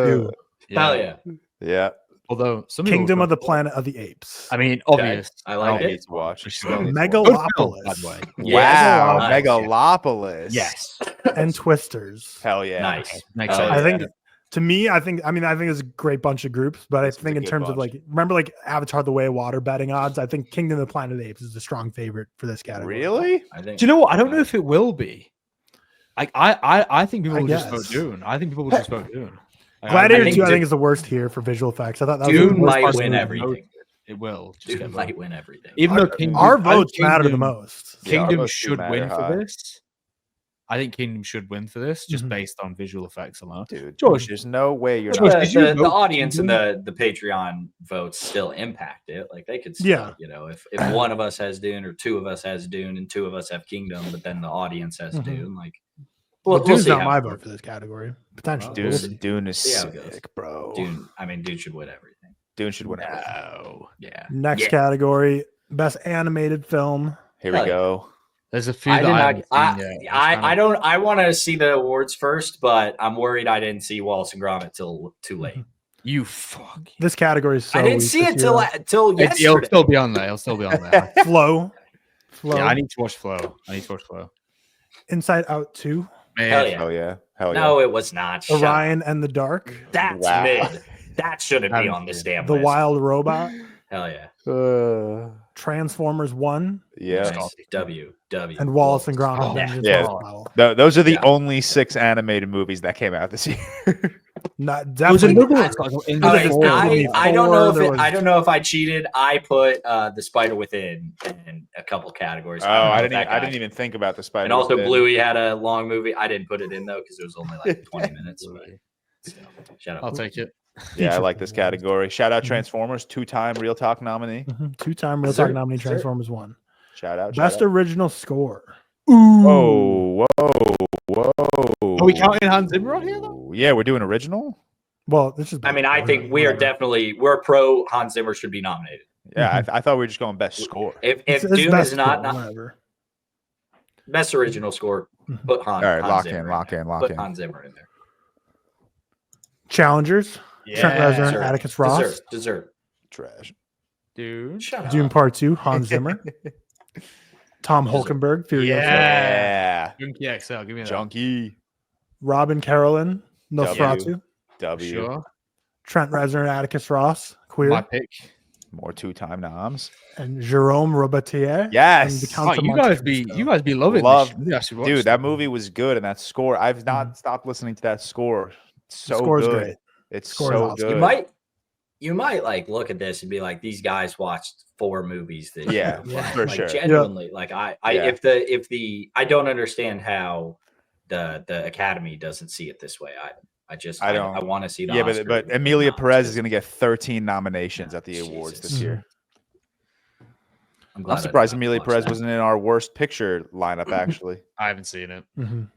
2. Hell yeah. Yeah. Although some Kingdom people of the Planet of the Apes. I mean, obvious. I like I it. need to watch. For Still sure. need to watch. Megalopolis. By the way. Wow, Nice. Megalopolis. Yes. And Twisters. Hell yeah. Nice. Makes Oh, sense. I think yeah. to me, I think it's a great bunch of groups, but This I is think a in good terms of bunch. like, remember like Avatar: The Way of Water betting odds, I think Kingdom of the Planet of the Apes is a strong favorite for this category. Really? I think. Do you know what? I don't know if it will be. Like I think people I will just guess. vote Dune. I think people will just vote Dune. Like, Gladiator think 2, I Dune- think, is the worst here for visual effects. I thought that was Dune the worst might part of the win movie. everything. It will. Just Dude get might voted. win everything. Even though Kingdom, Our I think votes matter the Kingdom- most. Yeah, our Kingdom votes do should matter win high. for this. I think Kingdom should win for this, just Mhm. based on visual effects alone. Dude, George, there's no way you're George, not. did you The vote audience and Kingdom? the Patreon votes still impact it. Like they could still, Yeah. you know, if one of us has Dune or 2 of us has Dune and 2 of us have Kingdom, but then the audience has Mhm. Dune, like Well, we'll Dune's see not how my it vote works. for this category. Potentially. Dune, We'll see. Dune is See how it goes. sick, bro. Dune should win everything. Dune should win. everything. No. Yeah. Next Yeah. category, best animated film. Here Hell we yeah. go. There's a few I that did I not. haven't seen yet. I don't. I want to see the awards first, but I'm worried I didn't see Wallace and Gromit till too late. You fuck. This category is so I didn't weak see this it till year. till It'll yesterday. still be on there. It'll still be on there. Flow. Yeah, I need to watch Flow. Inside Out 2. Man, Hell yeah. Hell yeah. Hell yeah. No, it was not. Shut up. Orion and the Dark. That's Wow. mid. That shouldn't be Haven't on this seen damn The list. Wild Robot. Hell yeah. Transformers 1. Yeah. Nice. W. And Wallace and Gromit. Oh, Vengeance yeah. Lost Battle. Those are the Yeah. only 6 animated movies that came out this year. Not There was definitely. another one. Like, in the Okay, fall. I don't know if There it, was- I don't know if I cheated. I put the Spider Within in a couple categories. Oh, don't know I if didn't. that I guy- didn't even think about the Spider. And also, Within. Bluey had a long movie. I didn't put it in though because it was only like 20 minutes. But still, shout out. I'll take it. Yeah, I like this Feature films. category. Shout out Mhm. Transformers, 2-time Real Talk nominee. Mhm. Two-time Real Sir, Talk nominee. sir. Transformers 1. Shout out. Best shout out. original score. Whoa, whoa, whoa. Are we counting Hans Zimmer on here though? Yeah, we're doing original. Well, this is. I mean, I think we're pro Hans Zimmer should be nominated. Yeah, I thought we were just going best score. If Dune is not best original score, put Hans. All right, Hans lock Zimmer in. Put Hans Zimmer in there. Challengers. Trent Reznor and Atticus Ross. Dessert. Trash. Dude. Shut Dune up. Part 2, Hans Zimmer. Tom Hulkenberg, Furiosa. Yeah. Junkie XL, give me that. Junkie. Robin Carolyn, Nosferatu. W. Sure. Trent Reznor and Atticus Ross, Queer. My pick. More 2-time noms. And Jerome Robitaille. Yes. And the Count of you Monte guys be loving Love- this. Maybe I should watch Dude, this. that movie was good, and that score. I've not stopped listening to that score. It's so score's good. great. It's Score's so awesome. good. You might like look at this and be like, these guys watched 4 movies this Yeah, year. for Like, sure. Genuinely, like I Yeah. if the I don't understand how the Academy doesn't see it this way. I want to see the Yeah, Oscar but Emilia noms. Perez is going to get 13 nominations at the awards this Jesus. year. I'm glad I'm I surprised didn't Emilia watch Perez that. wasn't in our worst picture lineup, actually. I haven't seen it. Mhm.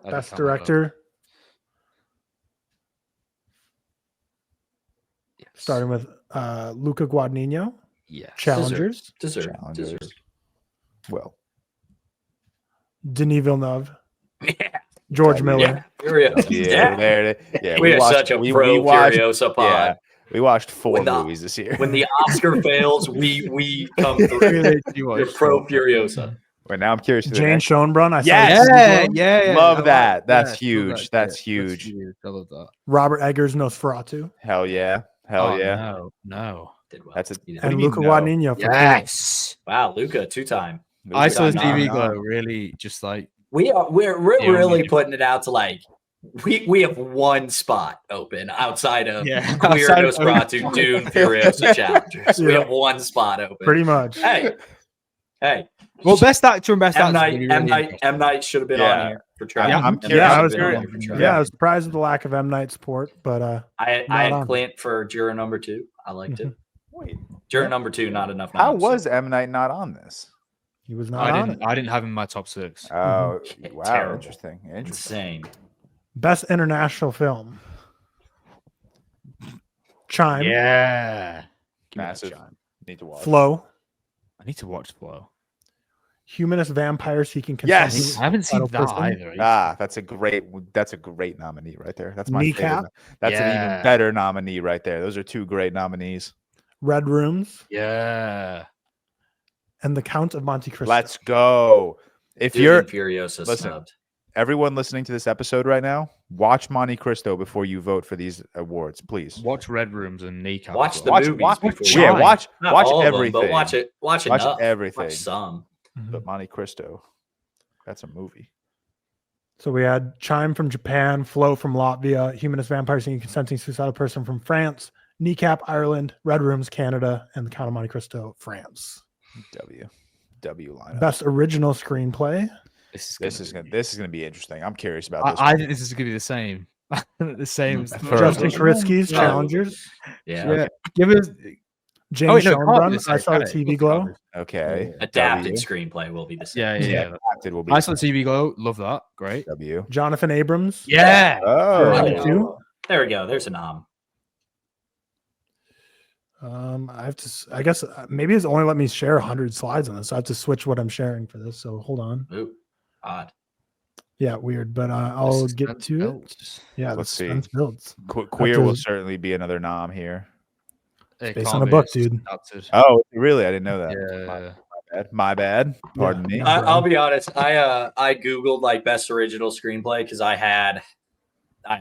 I Best just can't look it up. director, Yes. starting with Luca Guadagnino. Yes. Challengers, Dessert. Challengers. Well, Denis Villeneuve. Yeah. George Yeah. Miller. Yeah. Furiosa. yeah, there it is. Yeah, We are watched- such a we pro watched- Furiosa pod. Yeah, we watched 4 When the- movies this year. When the Oscar fails, we come through. You're pro Furiosa. But now I'm curious. to the Jane next- Schoenbrunn. I saw Yes! it. Yeah. Love I that. like That's Love huge. that. That's Yeah, huge. I love that. Robert Eggers, Nosferatu. Hell yeah. Hell Oh, yeah. No. Did well. That's a- He did What do And you Luca mean, no? Guadagnino. For Yes. Wow, Luca, 2-time. I saw the Luca TV Guadagnino. glow really just like We're only really difference. putting it out to like we have one spot open outside of Yeah, Queer outside of- Nosferatu, Dune, Furiosa Challengers. We Yeah. have one spot open. Pretty much. Hey. well, best actor and best M. actor. M. Night should have been Yeah. on here for trying. Yeah, I'm M. curious. Night I should was have been on curious. here for trying. Yeah, I was surprised at the lack of M. Night support, but I Not had on. Clint for juror number 2. I liked it. Wait, Juror number 2, not enough. how noms, was so- M. Night not on this? he was not on it. I didn't have him in my top 6. Oh, Mhm. wow. Terrible. Interesting. insane? Best international film. Chime. Yeah. Massive. Need to watch. Flow. I need to watch Flow. Humanist vampire seeking Yes! consent. I haven't seen Final that person. either. Ah, that's a great nominee right there. That's my Kneecap. favorite. That's an Yeah. even better nominee right there. Those are 2 great nominees. Red Rooms Yeah. and The Count of Monte Cristo. Let's go. If Dune you're and Furiosa listen, snubbed. everyone listening to this episode right now, watch Monte Cristo before you vote for these awards, please. Watch Red Rooms and Kneecap. Watch as the well. movies watch, before yeah, you- watch Not watch all of them, everything. but watch it. Watch Watch enough. everything. Watch some. Mhm. But Monte Cristo, that's a movie. So we had Chime from Japan, Flow from Latvia, Humanist vampire seeking consenting suicidal person from France, Kneecap Ireland, Red Rooms Canada, and The Count of Monte Cristo France. W lineup. Best original screenplay. This is gonna be interesting. I'm curious about this. I think this is gonna be the same. The same. For- Justin Karitsky's Yeah. Challengers. Yeah. Give us. James Oh, wait, no, it can't be Schoenbrunn. the I same, saw can the it? TV Glow. Okay. Adapted W. screenplay will be the same. Yeah. Adapted will be I saw the TV Glow. Love that. Great. W. Jonathan Abrams. Yeah. Oh, Number 2. There we go. There's a nom. I have to. I guess maybe it's only let me share 100 slides on this. So I have to switch what I'm sharing for this. So hold on. Ooh, odd. Yeah, weird, but I'll get to it. Yeah, Let's see. suspense builds. Queer will to- certainly be another nom here. based on a book, dude. Oh, really? I didn't know that. Yeah. My bad. Pardon me. Yeah. I'll be honest. I googled like best original screenplay because I had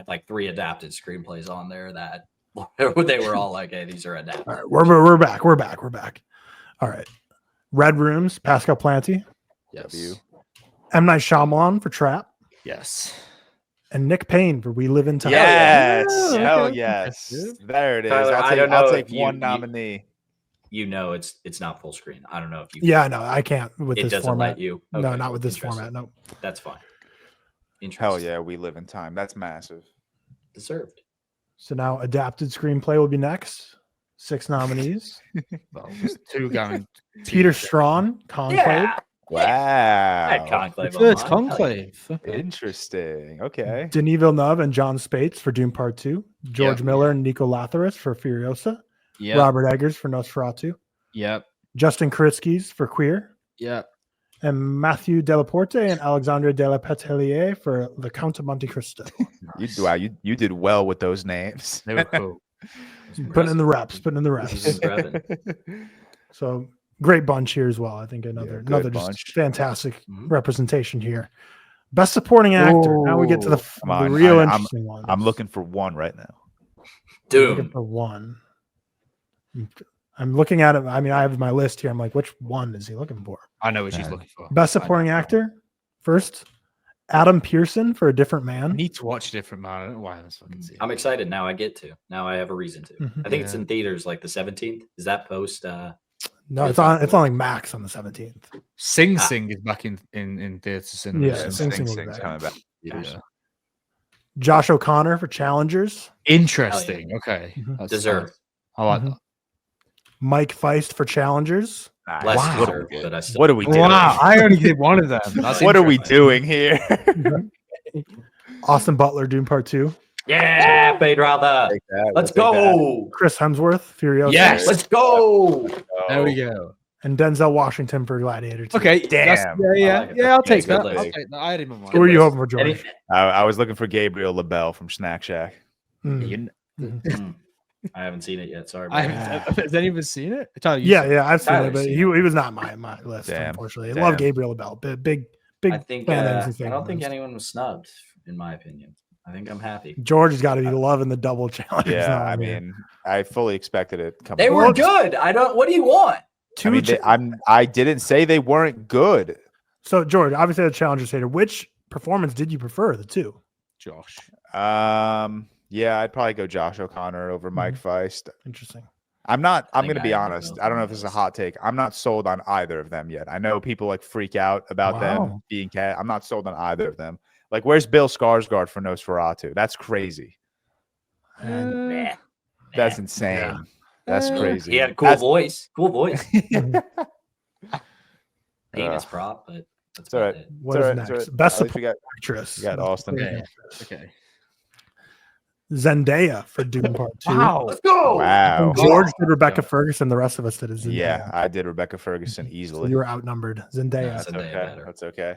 like 3 adapted screenplays on there that they were all like, hey, these are adapted. All right, we're back. We're back. All right, Red Rooms, Pascal Planty, Yes. W. M. Night Shyamalan for Trap, Yes. and Nick Payne for We Live in Time. Yes. Yeah. Hell Okay. yes. That's There it is. Tyler, I don't I'll know take if you- one you- nominee. You know, it's not full screen. I don't know if you. Yeah, no, I can't with It this doesn't format. let you. No, Okay, not with this interesting. format. No. That's fine. Interesting. Hell yeah, we live in time. That's massive. Deserved. So now adapted screenplay will be next. 6 nominees. Well, there's 2 going. Peter Strawn, Conclave. Yeah. Wow. I had Conclave on First mine. Conclave. Interesting. Okay. Denis Villeneuve and John Spates for Dune Part 2. George Yep. Miller and Nico Lathouris for Furiosa. Yep. Robert Eggers for Nosferatu. Yep. Justin Kritzky's for Queer. Yep. And Matthew Delaporte and Alexandre de la Petelier for The Count of Monte Cristo. You did well with those names. They were cool. Putting in the reps. This is grabbing. So great bunch here as well. I think another good just bunch. fantastic Mhm. representation here. Best supporting actor. Now we get to the Come on. real I'm- interesting ones. I'm looking for one right now. Looking Doom. for one. I'm looking at it. I mean, I have my list here. I'm like, which one is he looking for? I know what she's looking for. Best supporting actor. First, Adam Pearson for A Different I Man. need to watch a different man. I don't know why I was fucking see it. I'm excited now. I get to. Now I have a reason to. Mhm. I think it's Yeah. in theaters like the 17th. Is that post? No, it's on like Max on the 17th. Sing Sing is back in theater cinemas. Yeah, Sing Sing will be back. coming back. Yeah. Josh O'Connor for Challengers. Interesting. Okay. Mhm. That's Deserved. nice. I like Mhm. that. Mike Feist for Challengers. Nice. Less Wow. deserved, but I still. What are we doing? Wow, I only did one of them. That's What are we interesting. doing here? Austin Butler, Dune Part 2. Yeah, Fade Rather. Take that, Let's we'll take that. go. Chris Hemsworth, Furiosa. Yes. Let's go. There we go. And Denzel Washington for Gladiator 2. Okay. Damn. Yeah, I like it. yeah. I'll That's take a good that. list. I'll take that. I had him on Who mine. are you list. hoping for, George? Any- I was looking for Gabriel LaBelle from Snack Shack. Mm. I haven't seen it yet. Sorry. I bro. haven't, has anyone seen it? Tyler, you Yeah, seen it? yeah, I've seen Tyler's it, but seen he was not my list, Damn. unfortunately. I Damn. love Gabriel LaBelle. Big I think. fan of I anything don't think list. anyone was snubbed, in my opinion. I think I'm happy. George has got to be loving the double challenge. Yeah, I mean, I fully expected it coming. They were good. I don't. What do you want? I mean, I didn't say they weren't good. So, George, obviously, the challengers hater. Which performance did you prefer? The two? Josh. Yeah, I'd probably go Josh O'Connor over Mike Feist. Interesting. I'm think going to be I have honest. no I don't know if this is a hot take. I'm not sold on either of them yet. I know people like freak out about them Wow. being cat. I'm not sold on either of them. Like, where's Bill Skarsgård for Nosferatu? That's crazy. And Meh. That's Meh. insane. Yeah. That's crazy. He had a cool That's- voice. Cool voice. Uh, Penis prop, but that's it's all about right. it. what It's is all right, it's all next? right. Best At least supporting actress. we got Austin. Okay. Okay. Zendaya for Dune Part 2. Let's go. Wow. And George did Rebecca Ferguson. The rest of us did a Zendaya. Yeah, I did Rebecca Ferguson So easily. you were outnumbered. Zendaya. That's That's Zendaya okay. better. That's okay.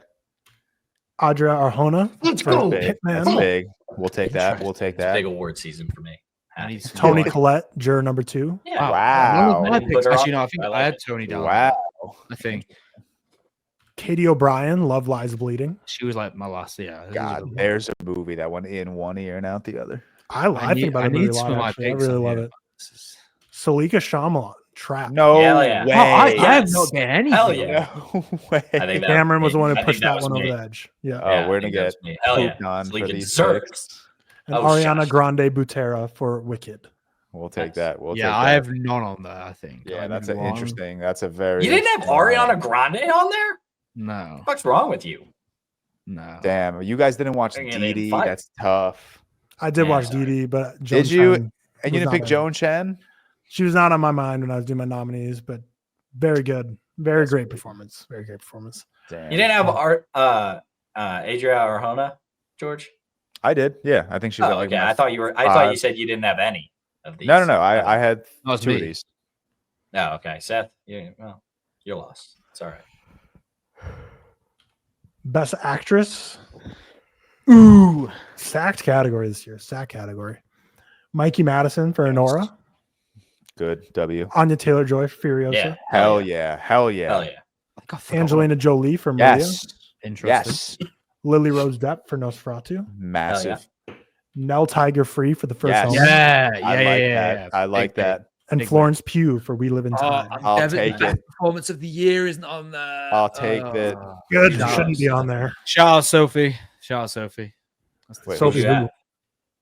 Adria Arjona. Let's for go. Big. That's Hitman. big. We'll take that. We'll take It's a that. big award season for me. I need some Tony more. Collette, juror number 2. Yeah. Wow. One of my I didn't picks- put her Actually, on. no, I think I I like had it. Tony down. Wow. I think Katie O'Brien, Love Lies Bleeding. she was like my last. Yeah. God, there's a movie that went in one ear and out the other. I think about I it really need some of lot, my actually. I picks really on love here. it. Salika Shyamalan, Trap. No Hell yeah. way. Oh, I have Yes. not get anything. Hell yeah. No way. I think that Cameron was the one who I think pushed that was one over me. the edge. Yeah. Oh, Yeah, we're I gonna think that get was me. Hell yeah. pooped on So for you these deserve picks. And Oh, Ariana shush. Grande Butera for Wicked. We'll take Nice. that. We'll Yeah, take I that. have none on there. I think. Yeah, I that's have an one. interesting. That's a very. You didn't have Ariana Grande on there? No, What's wrong with you? no. Damn, you guys didn't watch Bring it in Dee. fight. That's tough. I did Yeah, watch sorry. Dee Dee, but Joan Did you? Chen And you was didn't pick not Joan Chen? She was not on my mind when I was doing my nominees, but very good. Very great performance. Very great performance. Damn. You didn't have Adria Arjona, George? I did. Yeah, I think she's Oh, got like. okay. my I thought you five. said you didn't have any of these. No. I had That was two of me. these. No, okay. Seth, well, you're lost. It's all right. Best actress. Ooh. Sacked category this year. Sack category. Mikey Madison for Honora. Good. W. Anya Taylor-Joy for Furiosa. Yeah. Hell yeah. Hell yeah. Hell yeah. Like, I forgot Angelina Jolie for Maria. Yes. Interesting. Yes. Lily Rose Depp for Nosferatu. Massive. Nell Tiger Free for the first Yes. element. Yeah, yeah, I like yeah, that. yeah. I like Big, big. that. And Big Florence Pugh for We Live in Oh, Time. I'll Devin, take best it. Performance of the year isn't on there. I'll take that. Good. No. Shouldn't be on there. Shout out Sophie. Shout out Sophie. That's the Wait, Sophie Who's who?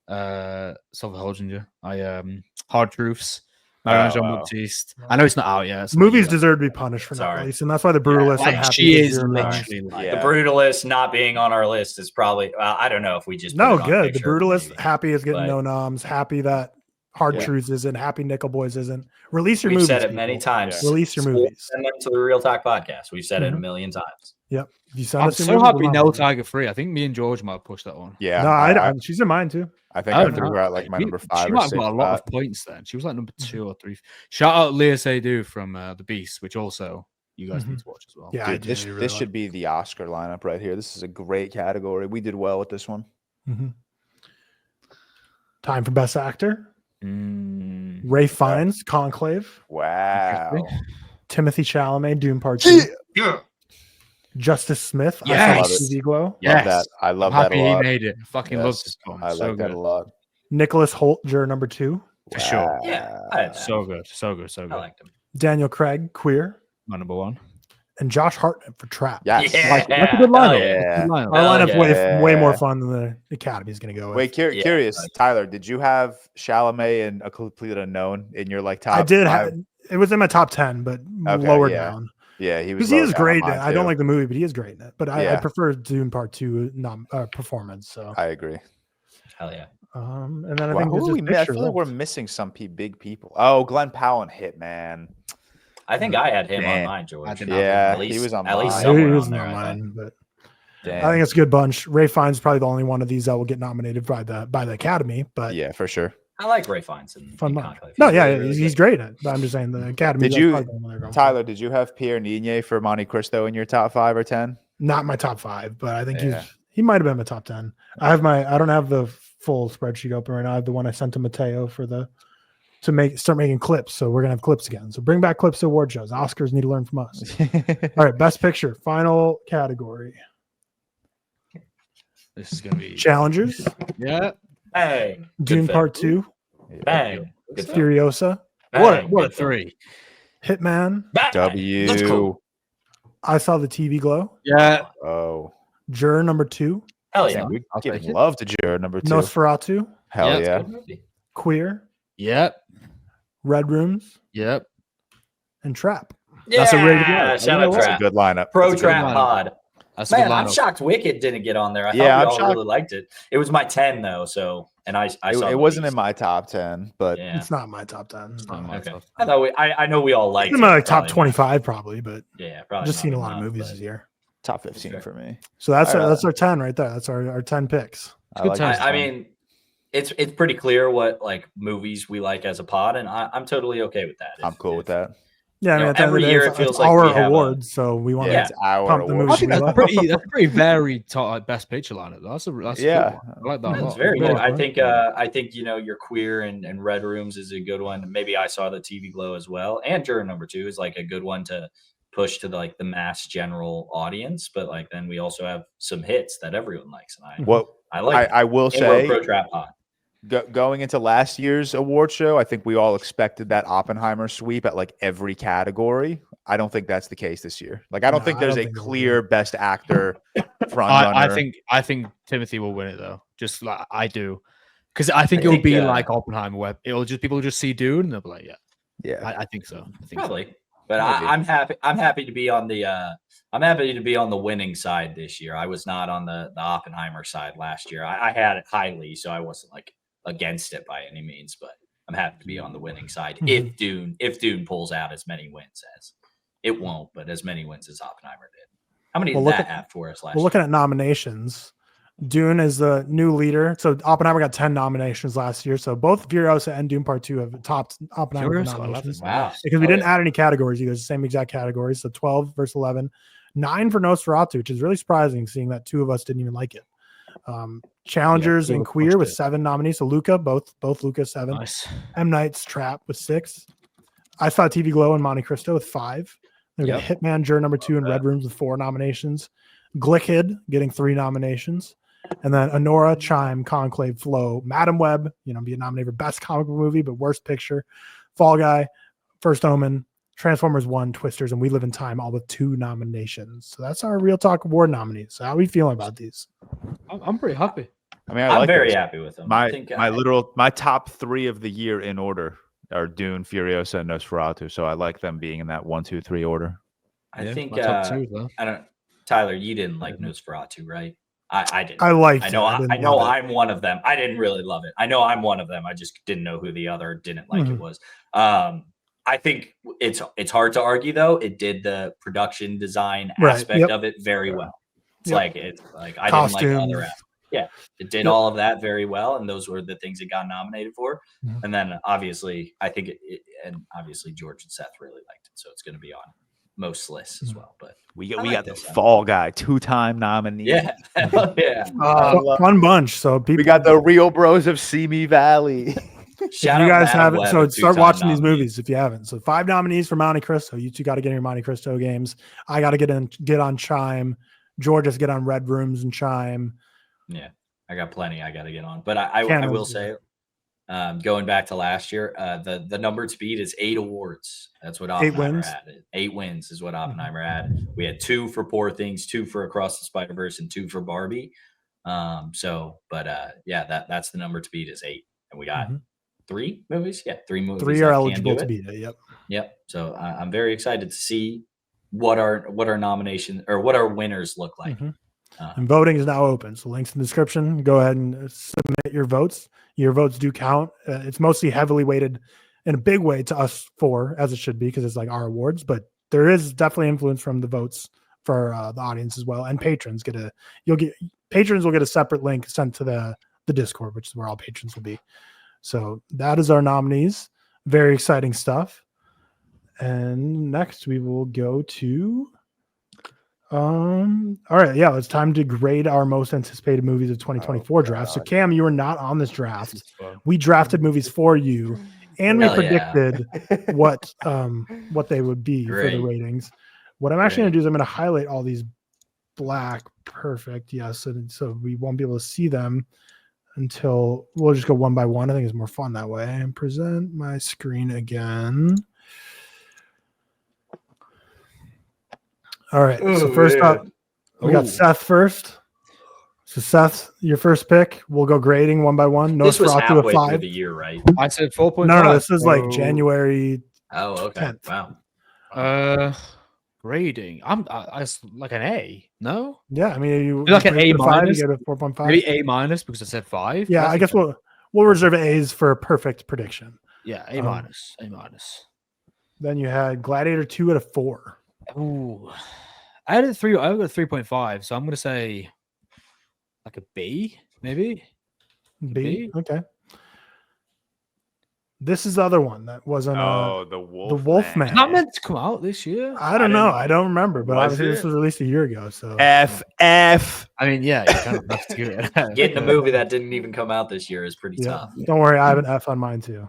that? Sophie Holdinger. Hard Truths. Marion Oh, Jean wow. Baptiste. I know it's not out yet. It's not Movies out. deserve to be punished for not Sorry. releasing. That's why the Brutalist. I'm Like, happy she is is your literally like Yeah. The Brutalist not being on our list is probably, I don't know if we just. No, put it on good. The picture, Brutalist maybe. happy is getting But- no noms. Happy that Hard Yeah. Truths isn't. Happy Nickel Boys isn't. Release your We've movies. said it many people. times. Release your So movies. Send them to the ReelTok Podcast. We've said it a Mhm. million times. Yep. If you send I'm us your so movies, happy we'll No nominate you. Tiger Free. I think me and George might have pushed that one. Yeah. No, she's in mine too. I think Oh, I no. threw her at like my number 5 She or might have 6. got a lot of points then. She was like number 2 or 3. Shout out Leah Seydoux from The Beast, which also you guys need to watch as well. Yeah, I Dude, do this really this like should be the Oscar lineup right here. This is a great category. We did well with this one. Mhm. Time for Best Actor. Mm, Ray Fiennes, Conclave. Wow. Timothy Chalamet, Dune Part 2. Yeah. Justice Smith, I Yes. Saw TV Glow. Love yes. that. I I'm love that happy a he lot. made it. I fucking love Yes, this film. I So like that good. a lot. Nicholas Hoult, Juror Number 2. For sure. Yeah. I had that. So good. So good. So I good. liked him. Daniel Craig, Queer. My number 1. And Josh Hartnett for Trap. Yes. Yeah. That's a good Hell lineup. yeah. That's a good lineup. Our Hell lineup's way more yeah. fun than the Academy is going to go with. Wait, Yeah. curious, Tyler, did you have Chalamet and A Complete Unknown in your like top? I did. 5? It was in my top 10, but Okay, lower yeah. down. Yeah, he was. Because he low is down on great in mine, it. I don't too. like the movie, but he is great in it. But I Yeah. prefer Dune Part 2 performance. So, I agree. Hell yeah. and then I Wow, think who there's are we just mi- I picture feel like we're left. missing some big people. Oh, Glenn Powell and Hitman. I think I had him on Damn. mine, George. I did not. Yeah, At least, he was on at least mine. somewhere He was on there. not I think. mine, but Damn. I think it's a good bunch. Ray Fiennes probably the only one of these that will get nominated by the Academy. But Yeah, for sure. I like Ray Fiennes in fun Conclave. bunch. No, He's yeah, really, really he's good. great at it. But I'm just saying the Academy. Did that's you- probably the one they're going for. Tyler, did you have Pierre Niney for Monte Cristo in your top 5 or 10? Not my top 5, but I think Yeah. he might have been my top 10. I don't have the full spreadsheet open right now. I have the one I sent to Mateo for start making clips. So we're gonna have clips again. So bring back clips to award shows. Oscars need to learn from us. All right, Best Picture, final category. This is gonna be Challengers, yeah. Bang. Good Dune film. Part 2, Bang. Good film. Furiosa, Bang. What a Good film. 3. Hitman, Bang. W. Let's go. I Saw the TV Glow, Yeah. Oh, Juror Number 2, Hell yeah, yeah. we I'll give take it. love to Jared number 2. Nosferatu, Hell Yeah. yeah. Good movie. Queer, Yep. Red Rooms, Yep. and Trap. That's a really good Yeah, one. Shout You know out what? That's a Trap. good lineup. Pro That's a good Trap lineup. Pod. That's a Man, good I'm lineup. shocked Wicked didn't get on there. I Yeah, thought I'm we all shocked. really liked it. It was my 10 though, so and I saw It the wasn't in Beast. my top 10, but Yeah. It's not my top 10. It's not my Okay. top. I thought I know we all liked It's it. in my like top probably not. 25 probably, but Yeah, probably just not seen a lot of enough, movies but- this year. top 15 Fair. for me. So that's All right. our 10 right there. That's our 10 picks. I good like time. this I one. mean, it's pretty clear what like movies we like as a pod, and I'm totally okay with that. I'm cool with that. Yeah, I You mean, know, at the end of every the day, year it's it feels like our we have a- awards, so we want Yeah, to it's our pump the award. movies I think we that's love. that's pretty varied best picture lineup. That's a good Yeah. one. I like that a That's lot. very Really good. I fun. think your Queer and Red Rooms is a good one. Maybe I Saw the TV Glow as well, and Juror Number 2 is like a good one to push to the mass general audience. But like then we also have some hits that everyone likes, and What I like. I will and we're a say, Pro Trap Pod. going into last year's award show, I think we all expected that Oppenheimer sweep at like every category. I don't think that's the case this year. Like, I don't No, think I there's don't a think it will clear best actor front I runner. think Timothy will win it though. Just like I do, because I think I it'll think, be like Oppenheimer, where it'll just people will just see Dune and they'll be like, yeah, yeah, I think so. I think so. Probably. But Maybe. I'm happy. I'm happy to be on the. I'm happy to be on the winning side this year. I was not on the Oppenheimer side last year. I had it highly, so I wasn't like against it by any means. But I'm happy to be on the winning side if Dune pulls out as many wins as it won't, but as many wins as Oppenheimer did. How many Well, did look that at- have for us last Well, year? looking at nominations, Dune is the new leader. So Oppenheimer got 10 nominations last year. So both Furiosa and Dune Part 2 have topped Oppenheimer for Furiosa, I love nominations. this. Wow. Because we Oh, didn't yeah. add any categories either. It's the same exact categories. So 12 versus 11. 9 for Nosferatu, which is really surprising seeing that 2 of us didn't even like it. Challengers Yeah, and Luca Queer with pushed it. 7 nominees. So Luca, both Luca 7. Nice. M. Night's Trap with 6. I Saw TV Glow and Monte Cristo with 5. Then we got Hitman, Juror Number 2, and Red Rooms with 4 nominations. Glickhead getting 3 nominations. And then Honora, Chime, Conclave, Flow, Madam Web, being nominated for Best Comic Book Movie, but Worst Picture, Fall Guy, First Omen, Transformers 1, Twisters, and We Live in Time, all with 2 nominations. So that's our ReelTok Award nominees. So how are we feeling about these? I'm pretty happy. I mean, I I'm like very this. happy with them. My I think my top 3 of the year in order are Dune, Furiosa, and Nosferatu. So I like them being in that 1, 2, 3 order. I Yeah, think my top two, though. I don't. Tyler, you didn't like Nosferatu, right? I didn't. I liked I know. it. I know. I'm one of them. I didn't really love it. I know I'm one of them. I just didn't know who the other didn't like it was. I think it's hard to argue though. It did the production design aspect of it very well. It's like I Costumes. didn't like the other aspect. Yeah, it did all of that very well, and those were the things it got nominated for. And then obviously, I think and obviously George and Seth really liked it, so it's going to be on most lists as well. But we got the Fall Guy 2-time nominee. Yeah, fun bunch. So we got the Real Bros of Simi Valley. Shout you out guys Madam haven't, Web, so a start two-time watching these nominee. movies if you haven't. So 5 nominees for Monte Cristo. You two got to get in your Monte Cristo games. I got to get on Chime. George has to get on Red Rooms and Chime. Yeah, I got plenty I got to get on. But I will say, going back to last year, the number to beat is 8 awards. That's what Oppenheimer had. 8 wins is what Oppenheimer had. We had 2 for Poor Things, 2 for Across the Spider-Verse, and 2 for Barbie. That's the number to beat is 8. And we got 3 movies. Yeah, 3 movies. 3 are eligible to beat it. Yep. So I'm very excited to see what our nomination or what our winners look like. And voting is now open. So links in the description. Go ahead and submit your votes. Your votes do count. It's mostly heavily weighted in a big way to us 4, as it should be, because it's like our awards. But there is definitely influence from the votes for the audience as well. And patrons patrons will get a separate link sent to the Discord, which is where all patrons will be. So that is our nominees. Very exciting stuff. And next we will go to all right, it's time to grade our most anticipated movies of 2024 draft. So Cam, you were not on this draft. We drafted movies for you, and we predicted what they would be for the ratings. What I'm actually going to do is I'm going to highlight all these black. Perfect. Yes, and so we won't be able to see them until we'll just go one by one. I think it's more fun that way. And present my screen again. All right. So first up, we got Seth first. So Seth, your first pick. We'll go grading one by one. This was halfway through 5. the year, right? I said 4.5. No, this is like January. Oh, okay. 10th. Wow. Grading. I like an A. No. Yeah, I mean, you like an A minus. You get a 4.5. Maybe A minus because I said 5. Yeah, I guess we'll reserve A's for a perfect prediction. Yeah, A minus. A minus. Then you had Gladiator 2 at a 4. Ooh. I had a 3. I got a 3.5. So I'm gonna say like a B, maybe. B. Okay. This is the other one that wasn't. The Wolfman. It's not meant to come out this year. I don't know. I don't remember, but obviously this was released a year ago. So F. I mean, yeah, you kind of have to do it. Getting a movie that didn't even come out this year is pretty tough. Don't worry, I have an F on mine too.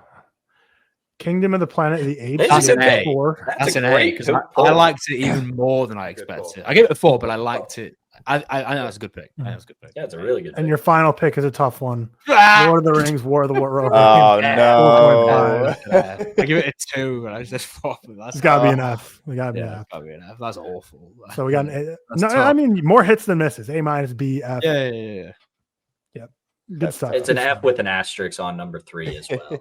Kingdom of the Planet of the Apes. That's an A. 4. That's an A because I liked it even more than I expected. I gave it a 4, but I liked it. I know it's a good pick. Yeah, it's a really good pick. And your final pick is a tough one. Lord of the Rings, War of the World. Oh, no. I give it a 2, but I just 4. It's got to be an F. We got to be an F. Gotta be an F. That's awful. So we got an A. No, I mean, more hits than misses. A minus, B, F. Yeah. Yep. Good stuff. It's an F with an asterisk on number 3 as well.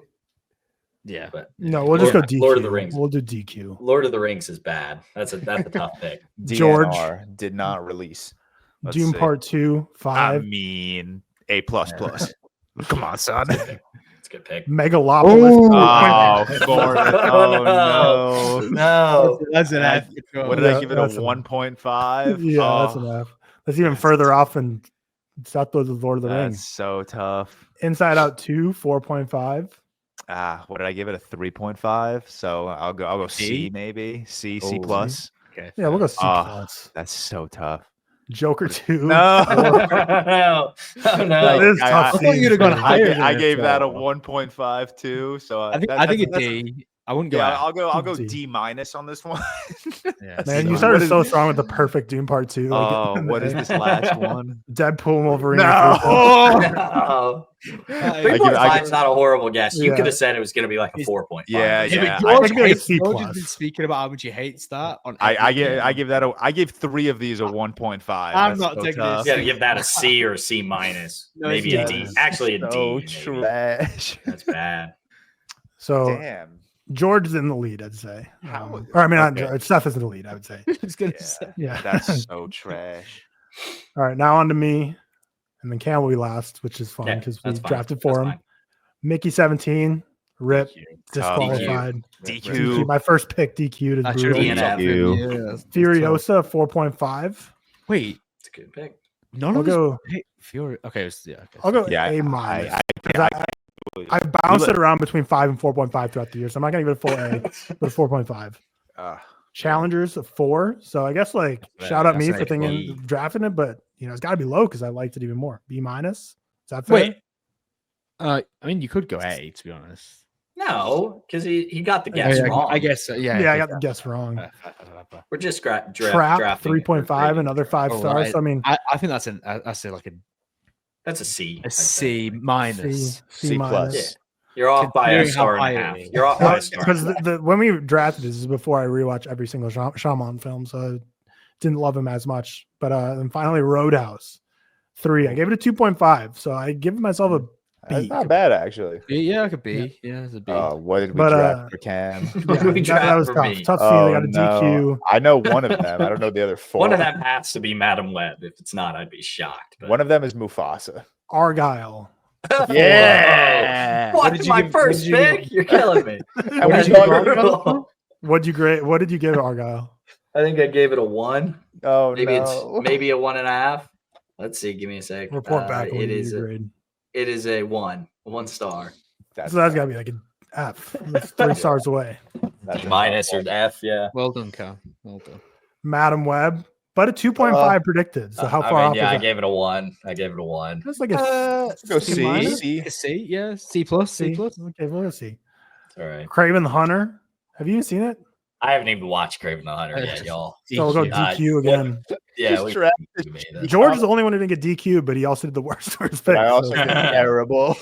Yeah, but no, we'll just go DQ. Lord of the Rings. We'll do DQ. Lord of the Rings is bad. That's a tough pick. George DNR did not release. Doom Part 2, 5. I mean, A++. Come on, son. It's a good pick. Megalopolis. No. That's an F. What did I give it? A 1.5? Yeah, that's an F. That's even further off than Seth was Lord of the Rings. That's so tough. Inside Out 2, 4.5. What did I give it? A 3.5. So I'll go C maybe. C plus. Okay. Yeah, we'll go C plus. That's so tough. Joker 2. No. Oh no. That is tough. I thought you'd have gone higher. I gave that a 1.5 too. So I think a D. I wouldn't go. Yeah, I'll go D. D minus on on this one. Man, you started so strong with the perfect Doom Part 2. What is this last one? Deadpool and Wolverine. No. 3.5 is not a horrible guess. You could have said it was going to be like a 4.5. Yeah. George has been speaking about how much he hates that. I gave 3 of these a 1.5. I'm not taking this. You got to give that a C or a C minus. Maybe a D. Actually, a D. Trash. That's bad. So damn. George is in the lead, I'd say. Not George. Seth is in the lead, I would say. I was gonna say. Yeah. That's so trash. All right, now on to me. And then Cam will be last, which is fun Yeah, because we that's fine. drafted for That's him. fine. Mickey 17, rip, DQ. disqualified. DQ. My first pick DQ'd is I should brutal. have DNF. DNF. Furiosa 4.5. Wait, It's a good pick. none I'll of us go. picked Fury. Okay, okay. I'll go Yeah, A minus. I I bounced it around between 5 and 4.5 throughout the year, so I'm not gonna give it a full A, but a 4.5. Challengers a 4. So I guess like Yeah, shout out that's me an for A. drafting it, but it's got to be low because I liked it even more. B minus. Is that fair? Wait. I mean, you could go A, to be honest. No, because he got the guess wrong. I guess. Yeah, I got the guess wrong. We're just Trap drafting 3.5, another 5 Oh, stars. right. So, I mean, I think that's I say like That's a C. a I'd C say. minus. C plus. Yeah. You're off by a Considering star how and a high half. it is. You're off by a star. because when we drafted this is before I rewatched every single Shaman film, so I didn't love him as much. But then finally, Roadhouse 3. I gave it a 2.5, so I give myself a That's B. not bad actually. Yeah, like a B. Yeah, it's a B. What did we But, draft for Cam? Yeah, We that was draft for tough. B. Tough scene. They got a DQ. I know one of them. I don't know the other 4. One of them has to be Madam Web. If it's not, I'd be shocked. But One of them is Mufasa. Argyle. Yeah. What? did you My give- first what did you give- pick? You're killing me. And did we you talked give about- What'd you grade? What did you give Argyle? I think I gave it a 1. Oh Maybe no. it's maybe a 1.5. Let's see. Give me a sec. Report back when It you is. grade. It is a 1 star. So that's got to be like an F. It's 3 stars away. that's Minus or F. Yeah. Well done, Cal. Well done. Madam Web, but a 2.5 predicted. So how far off? Yeah, is I that? gave it a 1. I gave it a 1. That's like a go C C. minus? C. A C, yeah. C plus, C C. plus. Okay, we'll see. All right. Craven the Hunter. Have you even seen it? I haven't even watched Craven the Hunter yet, y'all. So we'll go DQ. DQ again. Yeah, Just drafted we made it. George is the only one who didn't get DQ, but he also did the worst for his pick. I also So did terrible.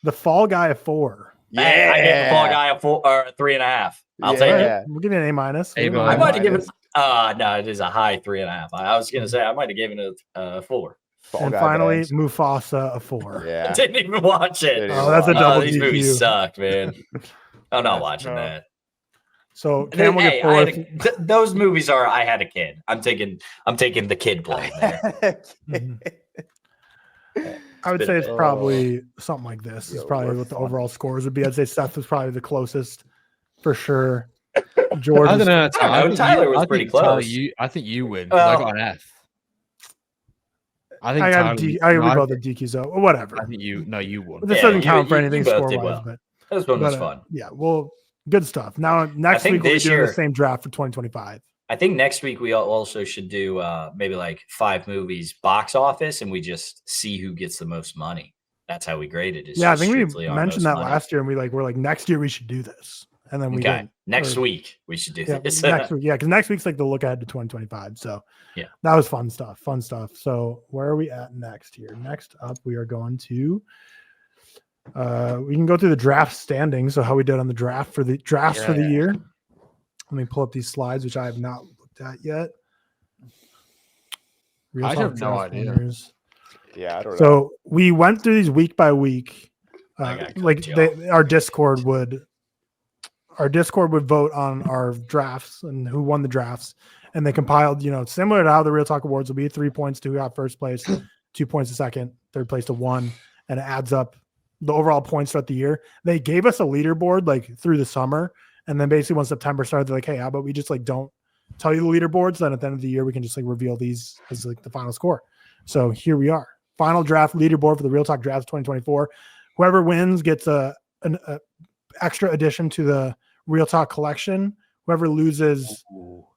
the Fall Guy a 4. Hey, I gave the Fall Guy a 4 or a 3.5. I'll take it. Yeah. We'll give you an A minus. A I minus. might have given. No, it is a high 3.5. I was gonna say I might have given it a 4. Fall And Guy finally, bands. Mufasa a 4. I Yeah. didn't even watch it. Oh, that's a double These DQ. movies suck, man. I'm not watching No. that. So Cam will Hey, get I had 4th. those movies are. I had a kid. I'm taking the kid play there. Mhm. I would been say a it's bit. probably something like this. Is Yo, probably we're what the fun. overall scores would be. I'd say Seth was probably the closest for sure. George, I don't know. I don't know, Tyler was I pretty think Tyler, close. I think you win. 'Cause I Well- got an F. I think I got Tyler, D. I no, we both the DQs though. Whatever. I think you. No, you won. This Yeah, doesn't you- count for you anything both score did wise, well. but This one was but, fun. yeah. Well, good stuff. Now next think week we'll be this doing the year- same draft for 2025. I think next week we also should do maybe like 5 movies box office, and we just see who gets the most money. That's how we grade it. Yeah, I think we mentioned that money. last year, and we're like next year we should do this, and then we Okay, did. next Or- week we should do Yeah, this. next week. Yeah, because next week's like the look ahead to 2025. So Yeah. that was fun stuff. Fun stuff. So where are we at next here? Next up, we are going to. We can go through the draft standings. So how we did on the draft for the drafts for the Yeah. year. Let me pull up these slides, which I have not looked at yet. Real I Talk have no draft idea. winners. Yeah, I don't know. So we went through these week by week. I gotta cut Like you our Discord would vote on our drafts and who won the drafts, and they compiled, similar to how the ReelTok Awards will be 3 points to who got first place, 2 points to second, third place to 1, and it adds up the overall points throughout the year. They gave us a leaderboard like through the summer, and then basically when September started, they're like, hey, how about we just like don't tell you the leaderboards, then at the end of the year we can just like reveal these as like the final score. So here we are, final draft leaderboard for the ReelTok Draft 2024. Whoever wins gets an extra addition to the ReelTok collection. Whoever loses,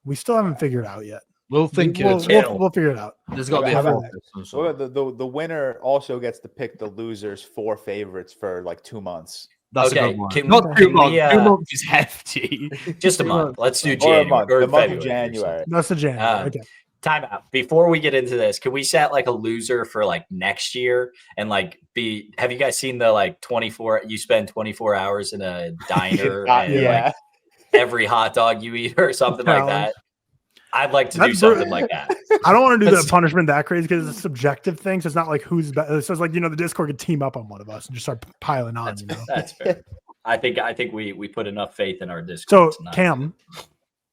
we still haven't figured out yet. We'll think we'll, it. we'll figure it out. There's got to be How a about fourth of some Well, sort. the winner also gets to pick the losers 4 favorites for like 2 months. That's Okay, a good one. can- Not 2 can months. we, 2 months is hefty. Just a month. Let's do Or a January month. or The month of February or something. January. That's the January. Okay. Time out. Before we get into this, can we set like a loser for like next year and like have you guys seen the like 24, you spend 24 hours in a diner and Yeah. like every hot dog you eat or something like that? I'd like to do That's something like that. I don't want to do the That's- punishment that crazy because it's a subjective thing. So it's not like who's better. So it's like, the Discord could team up on one of us and just start piling on, That's fair. I think we put enough faith in our So Discord. tonight. Cam,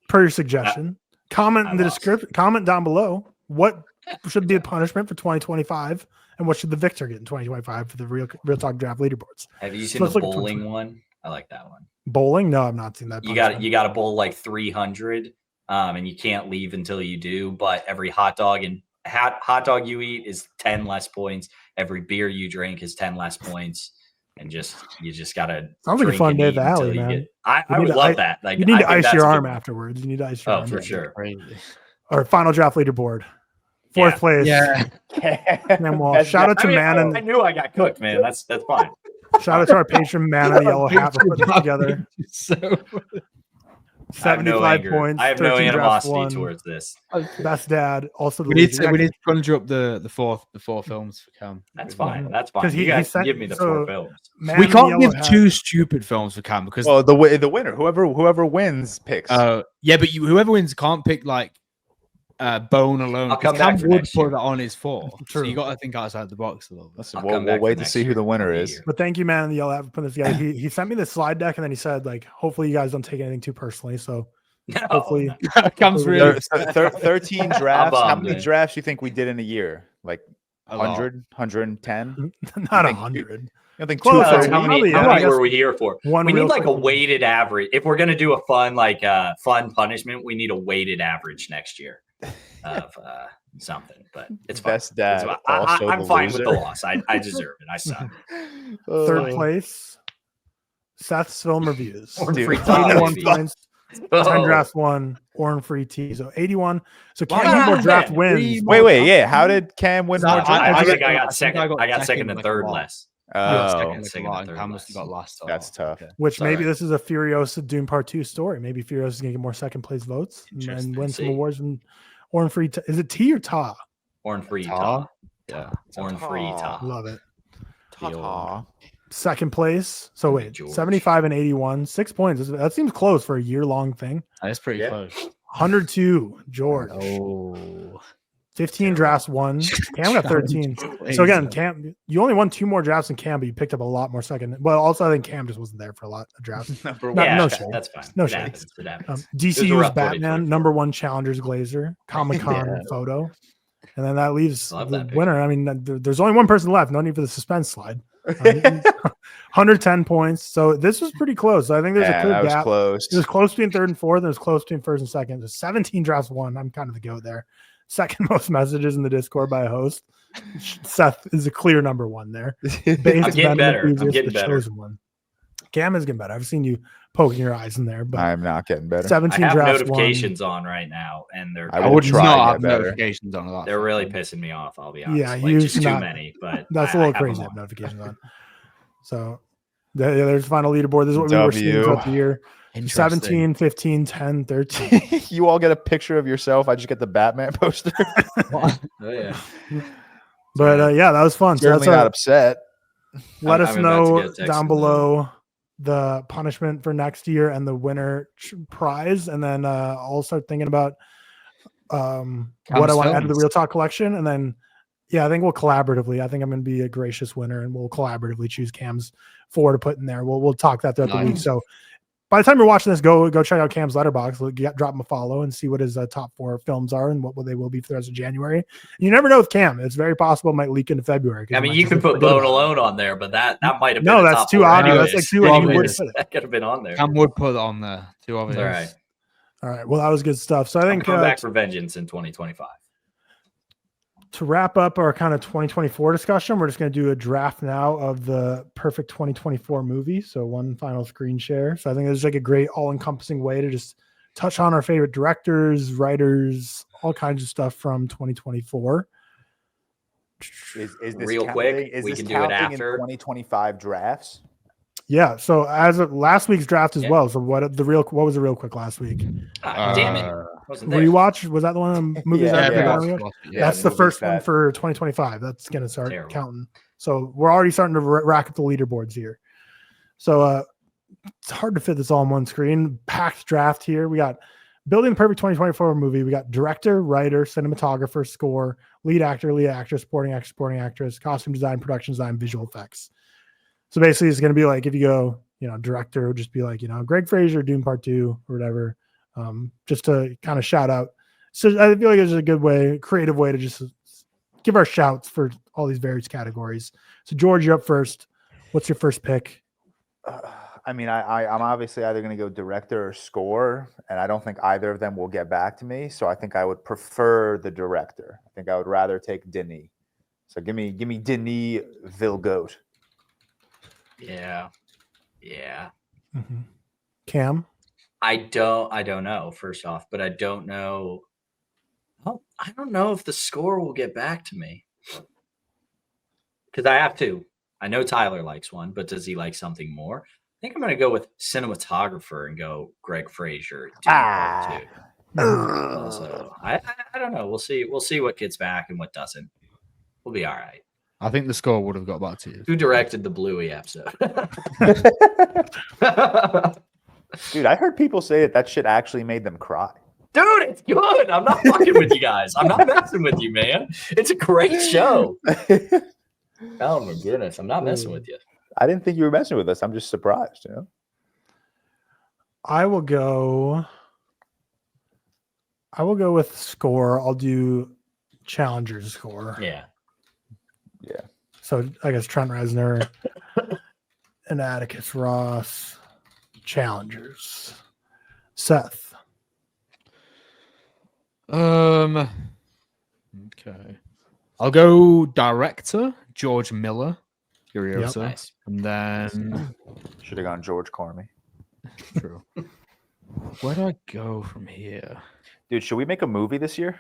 per your suggestion, comment I in the lost. description, comment down below what should be the punishment for 2025, and what should the victor get in 2025 for the Real Talk Draft leaderboards? Have you seen So let's the look at bowling one? I like that one. Bowling? No, I've not seen that. You got to bowl like 300, and you can't leave until you do. But every hot dog you eat is 10 less points. Every beer you drink is 10 less points. And you just gotta. Sounds like a fun day at the alley, man. I would love that. Like, you need to ice your arm afterwards. You need to ice your arm. Oh, for sure. Our final draft leaderboard. Fourth place. Yeah. And Walsh. Shout out to Man. I knew I got cooked, man. That's fine. Shout out to our patron Man in the yellow hat for putting it together. So 75 points. I have no animosity towards this. Best dad. Also, we need to conjure up the four films for Cam. That's fine. That's fine. You guys give me the 4 films. We can't give 2 stupid films for Cam because the winner, whoever wins picks. Yeah, but whoever wins can't pick like Bone alone. Cam would put that on his 4. So you got to think outside the box a little bit. Listen, we'll wait to see who the winner is. But thank you, Man in the yellow hat, for putting this together. He sent me the slide deck, and then he said, like, hopefully you guys don't take anything too personally. So hopefully Cam's really 13 drafts. How many drafts do you think we did in a year? Like 100, 110? Not 100. I think Close. How many were we here for? We need like a weighted average. If we're gonna do a fun punishment, we need a weighted average next year of something. But it's best dad. I'm fine with the loss. I deserve it. I suck. Third place. Seth's film reviews. 81 points. 10 drafts, 1 Oran free T. So 81. So Cam more draft wins. Wait. Yeah. How did Cam win more draft? I think I got second. I got second and third less. Cam must have got last. That's tough. Which maybe this is a Furiosa Dune Part 2 story. Maybe Furiosa is going to get more second place votes and win some awards. And Oran free. Is it T or Ta? Oran free Ta. Yeah. Oran free Ta. Love it. Ta. Second place. So wait, George. 75 and 81, 6 points. That seems close for a year-long thing. That's pretty close. 102, George. 15 drafts, 1. Cam got 13. So again, Cam, you only won 2 more drafts than Cam, but you picked up a lot more second. But also, I think Cam just wasn't there for a lot of drafts. No shade. That's fine. No shade. DCU's Batman, number 1 challengers Glazer, Comic-Con photo. And then that leaves the winner. I mean, there's only one person left. No need for the suspense slide. 110 points. So this was pretty close. So I think there's a clear gap. Close. It was close between third and fourth, and it was close between first and second. So 17 drafts, 1. I'm kind of the goat there. Second most messages in the Discord by a host. Seth is a clear number 1 there. I'm getting better. I'm getting better. Cam is getting better. I've seen you poking your eyes in there, but I'm not getting better. 17 I have drafts, notifications on right now, and they're. I would try to get better. Notifications on a lot. They're really pissing me off. I'll be honest. Yeah, like, just too many, but that's a little crazy to have notifications on. So there's the final leaderboard. This is what we were seeing throughout the year. 17, 15, 10, 13. You all get a picture of yourself. I just get the Batman poster. Oh, yeah. But yeah, that was fun. Certainly not upset. Let us know down below the punishment for next year and the winner prize, and then I'll start thinking about what I want to add to the ReelTok collection, and then I think we'll collaboratively. I think I'm going to be a gracious winner, and we'll collaboratively choose Cam's 4 to put in there. We'll talk that throughout the week. So by the time you're watching this, go check out Cam's letterbox. Drop him a follow and see what his top 4 films are and what they will be for the rest of January. You never know with Cam; it's very possible it might leak into February. I mean, you can put Bone Alone on there, but that might have been no. That's too obvious. That's like too obvious. That could have been on there. Cam would put it on there. Too obvious. All right. Well, that was good stuff. So I think come back for vengeance in 2025. To wrap up our kind of 2024 discussion, we're just going to do a draft now of the perfect 2024 movie. So one final screen share. So I think this is like a great all-encompassing way to just touch on our favorite directors, writers, all kinds of stuff from 2024. Is this real quick? We can do it after 2025 drafts. Yeah. So as of last week's draft as well. So what was the real quick last week? Damn it. Rewatch, was that the one of the movies? That's the first one that. for 2025. That's going to start counting. So we're already starting to rack up the leaderboards here. So it's hard to fit this all on one screen. Packed draft here. We got building the perfect 2024 movie. We got director, writer, cinematographer, score, lead actor, lead actress, supporting actor, supporting actress, costume design, production design, visual effects. So basically it's going to be like, if you go, director, it would just be like, Greg Fraser, Dune Part 2 or whatever. Just to kind of shout out. So I feel like it's a good way, creative way to just give our shouts for all these various categories. So George, you're up first. What's your first pick? I mean, I'm obviously either going to go director or score, and I don't think either of them will get back to me. So I think I would prefer the director. I think I would rather take Denis. So give me Denis Villeneuve. Yeah. Mm-hmm. Cam? I don't know, first off, but I don't know. Well, I don't know if the score will get back to me. Because I have to. I know Tyler likes one, but does he like something more? I think I'm going to go with cinematographer and go Greg Fraser. Part 2. Also, I don't know. We'll see. We'll see what gets back and what doesn't. We'll be all right. I think the score would have got back to you. Who directed the Bluey episode? Dude, I heard people say that shit actually made them cry. Dude, it's good. I'm not fucking with you guys. I'm not messing with you, man. It's a great show. Oh my goodness, I'm not messing with you. I didn't think you were messing with us. I'm just surprised, you know. I will go with score. I'll do Challenger's score. Yeah. So I guess Trent Reznor and Atticus Ross. Challengers. Seth. Okay. I'll go director George Miller, Furiosa, Nice. and then Should have gone George Carmi. true. Where do I go from here? Dude, should we make a movie this year?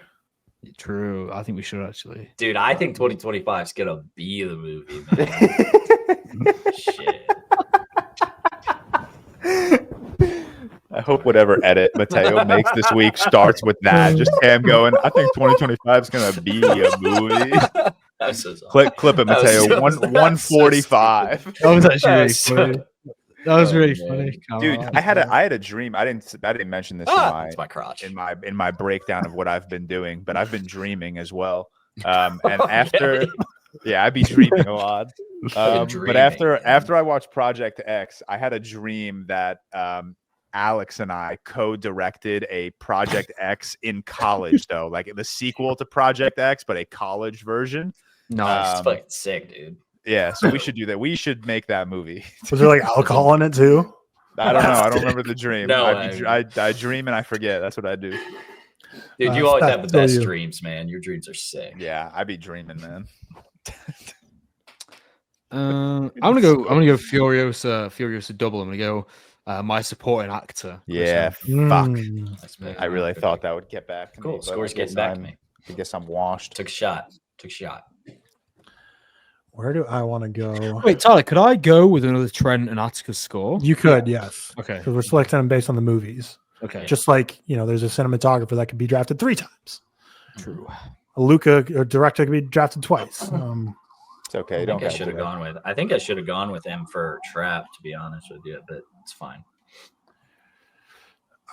True. I think we should actually. Dude, I think 2025 is gonna be the movie, man. Shit. I hope whatever edit Mateo makes this week starts with that. Just Cam going, I think 2025 is going to be a movie. Clip it, Mateo. So, 145. That was actually really so- funny. That was really man. funny. Come Dude, on. I had a dream. I didn't mention this It's my crotch. in my breakdown of what I've been doing, but I've been dreaming as well. And after I'd be dreaming a lot. But after I watched Project X, I had a dream that Alex and I co-directed a Project X in college, though, like the sequel to Project X, but a college version. Nice. It's fucking sick, dude. Yeah, so we should do that. We should make that movie. Was there like alcohol in it too? I don't know. I don't remember the dream. No, I dream and I forget. That's what I do. Dude, you always have the Seth, best you. dreams, man. Your dreams are sick. Yeah, I be dreaming, man. I'm gonna go Furiosa double. I'm gonna go my supporting actor. Yeah, fuck. That's me. I really thought that would get back to me. Cool. but Score's I guess getting back to I'm- me. I guess I'm washed. Took a shot. Where do I want to go? Wait, Tyler, could I go with another Trent and Atticus score? You could, yes. Okay. Because we're selecting them based on the movies. Okay. Just like, there's a cinematographer that could be drafted 3 times. True. A Luca or director could be drafted twice. It's okay. I You don't think I have should to have do gone with. I think I should have gone with him for Trap, to be honest with you, but it's fine.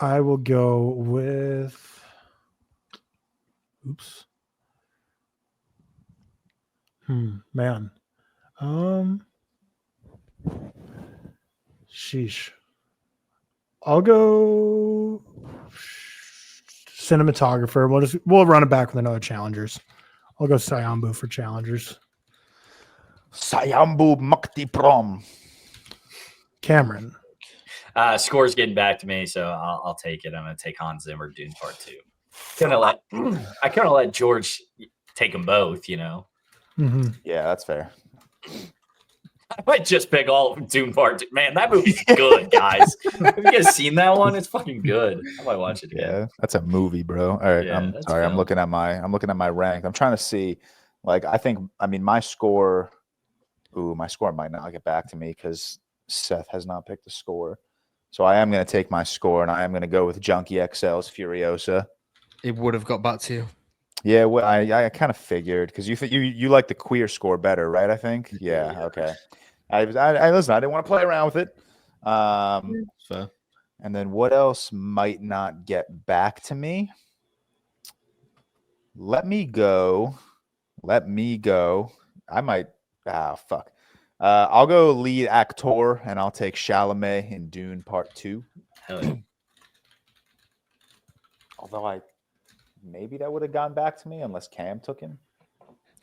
I will go with. Oops. Man. Sheesh. I'll go cinematographer. We'll run it back with another challengers. I'll go Sayambu for challengers. Sayambu Mukti Prom. Cameron. Score's getting back to me, so I'll take it. I'm gonna take Hans Zimmer, Dune Part 2. I kind of let George take them both, Mm-hmm. Yeah, that's fair. I might just pick all of them, Dune Part 2. Man, that movie's good, guys. Have you guys seen that one? It's fucking good. I might watch it again. Yeah, that's a movie, bro. All right, Yeah, I'm that's sorry. I'm film. looking at my rank. I'm trying to see. My score. Ooh, my score might not get back to me because Seth has not picked a score. So I am going to take my score, and I am going to go with Junkie XL's Furiosa. It would have got back to you. Yeah, well, I kind of figured because you like the queer score better, right? I think. Yeah. Okay. I listen. I didn't want to play around with it. Fair. And then what else might not get back to me? Let me go. I might. Fuck. I'll go lead actor, and I'll take Chalamet in Dune Part 2. Hell yeah. Although maybe that would have gone back to me unless Cam took him.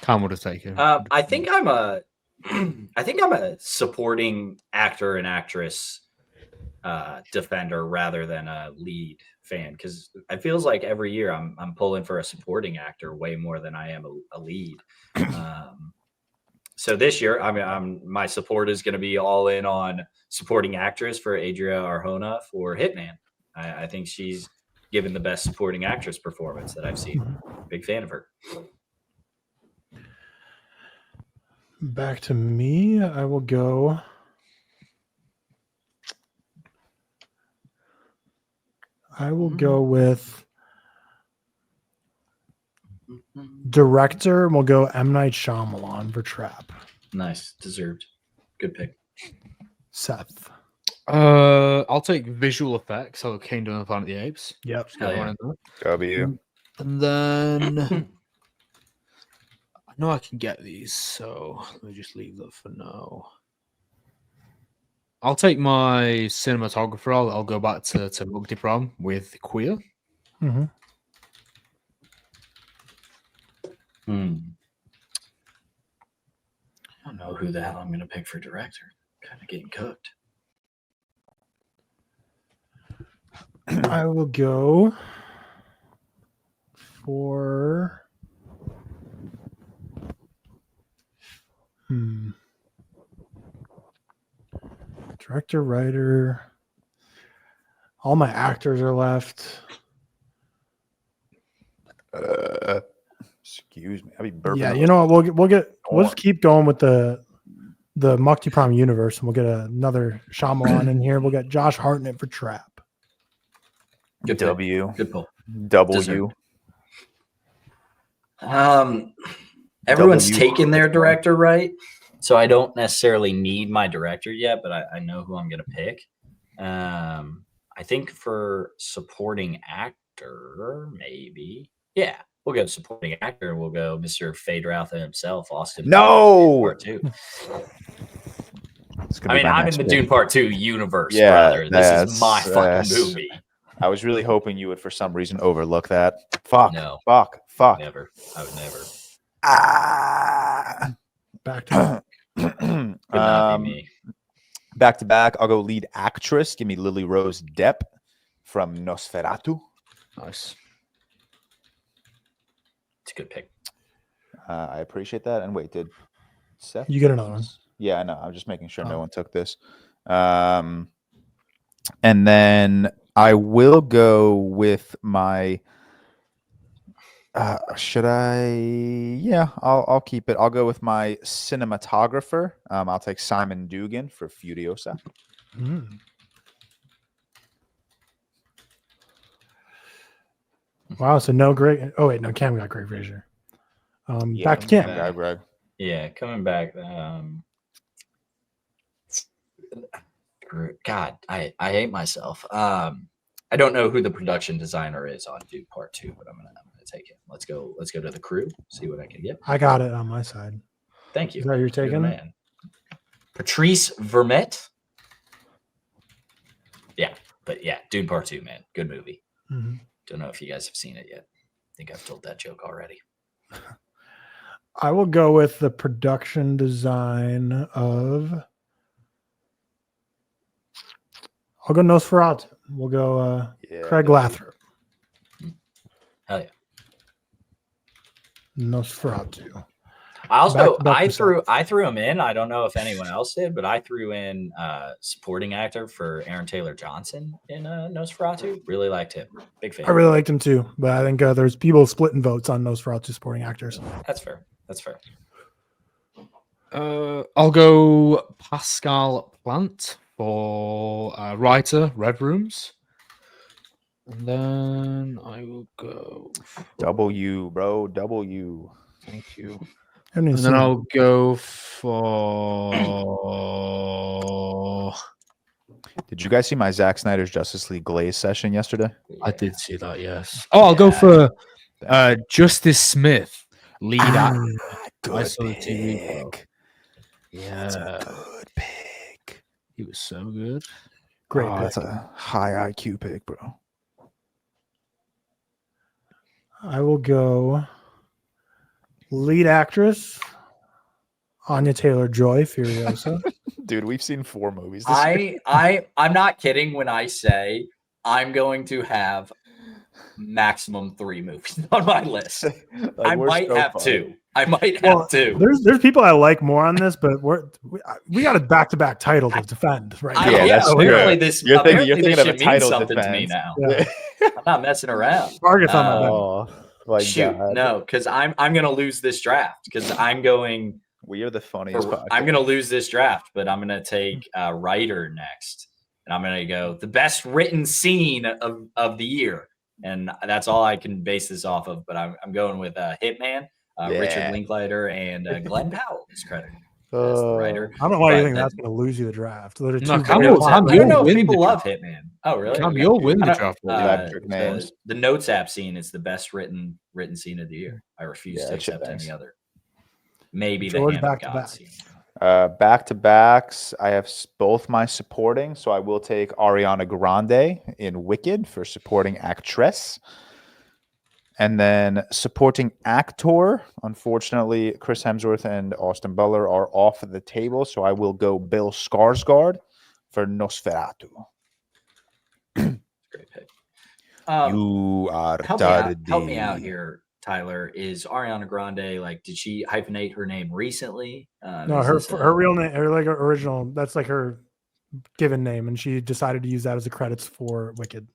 Cam would have taken. I think I'm a supporting actor and actress defender rather than a lead fan, because it feels like every year I'm pulling for a supporting actor way more than I am a lead. So this year, my support is going to be all in on supporting actress for Adria Arjona for Hitman. I think she's given the best supporting actress performance that I've seen. Big fan of her. Back to me. I will go. With director. We'll go M. Night Shyamalan for Trap. Nice, deserved. Good pick. Seth. I'll take visual effects. So Kingdom of the Planet of the Apes. Yep. W. And then I know I can get these, so let me just leave that for now. I'll take my cinematographer. I'll go back to Mugdi Prom with Queer. Mm-hmm. I don't know who the hell I'm going to pick for director. Kind of getting cooked. I will go for director, writer. All my actors are left. Excuse me. I'll be burping. Yeah, you know what? We'll just keep going with the Mukti Prom universe, and we'll get another Shyamalan in here. We'll get Josh Hartnett for Trap. Good W. Pick. Good pull. W. Everyone's taken their director, right? So I don't necessarily need my director yet, but I know who I'm going to pick. I think for supporting actor, maybe. Yeah, we'll go supporting actor. We'll go Mr. Fade Routha himself, Austin. No! Part 2. I'm in the Dune Part 2 universe, yeah, brother. This is my fucking movie. I was really hoping you would, for some reason, overlook that. Fuck. No. Fuck. Never. I would never. Back to Could not be me. Back to back. I'll go lead actress. Give me Lily Rose Depp from Nosferatu. Nice. It's a good pick. I appreciate that. And wait, did Seth? You get another one. Yeah, I know. I'm just making sure no one took this. And then I will go with my. Should I? Yeah, I'll keep it. I'll go with my cinematographer. I'll take Simon Dugan for Furiosa. Wow, so no great. Oh wait, no, Cam got Great Fraser. Back to Cam. Greg. Yeah, coming back. God, I hate myself. I don't know who the production designer is on Dune Part 2, but I'm gonna take it. Let's go to the crew. See what I can get. I got it on my side. Thank you. Is that you're taking? Man. Patrice Vermette. Yeah, but yeah, Dune Part 2, man, good movie. Mm-hmm. Don't know if you guys have seen it yet. I think I've told that joke already. I will go with the production design of. I'll go Nosferatu. We'll go Craig Lathrop. Hell yeah. Nosferatu. I also Back I threw him in. I don't know if anyone else did, but I threw in supporting actor for Aaron Taylor Johnson in Nosferatu. Really liked him. Big fan. I really liked him too, but I think there's people splitting votes on Nosferatu supporting actors. That's fair. I'll go Pascal Plant for writer, Red Rooms. And then I will go W, bro. W. Thank you. And then I'll go for. Did you guys see my Zack Snyder's Justice League Glaze session yesterday? I did see that, yes. Oh, I'll go for Justice Smith, lead actor. Good pick. Yeah. That's a good pick. He was so good. Great pick. That's a high IQ pick, bro. I will go Lead actress, Anya Taylor-Joy, Furiosa. Dude, we've seen 4 movies this year. I'm not kidding when I say I'm going to have maximum 3 movies on my list. I might have 2. I might have 2. There's people I like more on this, but we got a back-to-back title to defend right now. that's true. Apparently this You're thinking this of a should mean title something to me defense. now. Yeah. I'm not messing around. Target's on my back. Oh, my Shoot, God. no, because I'm gonna lose this draft because I'm going. We are the funniest podcast. I'm gonna lose this draft, but I'm gonna take writer next, and I'm gonna go the best written scene of the year, and that's all I can base this off of. But I'm going with Hitman, Richard Linklater, and Glenn Powell is credited as the writer. I don't know why you think that's going to lose you the draft. No, I don't know if people love Hitman. Oh, really? You'll win the draft. The Notes app scene is the best written scene of the year. I refuse to accept any other. Maybe George, the Hand of God scene. Back-to-backs. I have both my supporting, so I will take Ariana Grande in Wicked for supporting actress. And then supporting actor, unfortunately, Chris Hemsworth and Austin Butler are off the table, so I will go Bill Skarsgård for Nosferatu. Great pick. You are help me out here, Tyler. Is Ariana Grande did she hyphenate her name recently? No, her real name, her original. That's her given name, and she decided to use that as the credits for Wicked.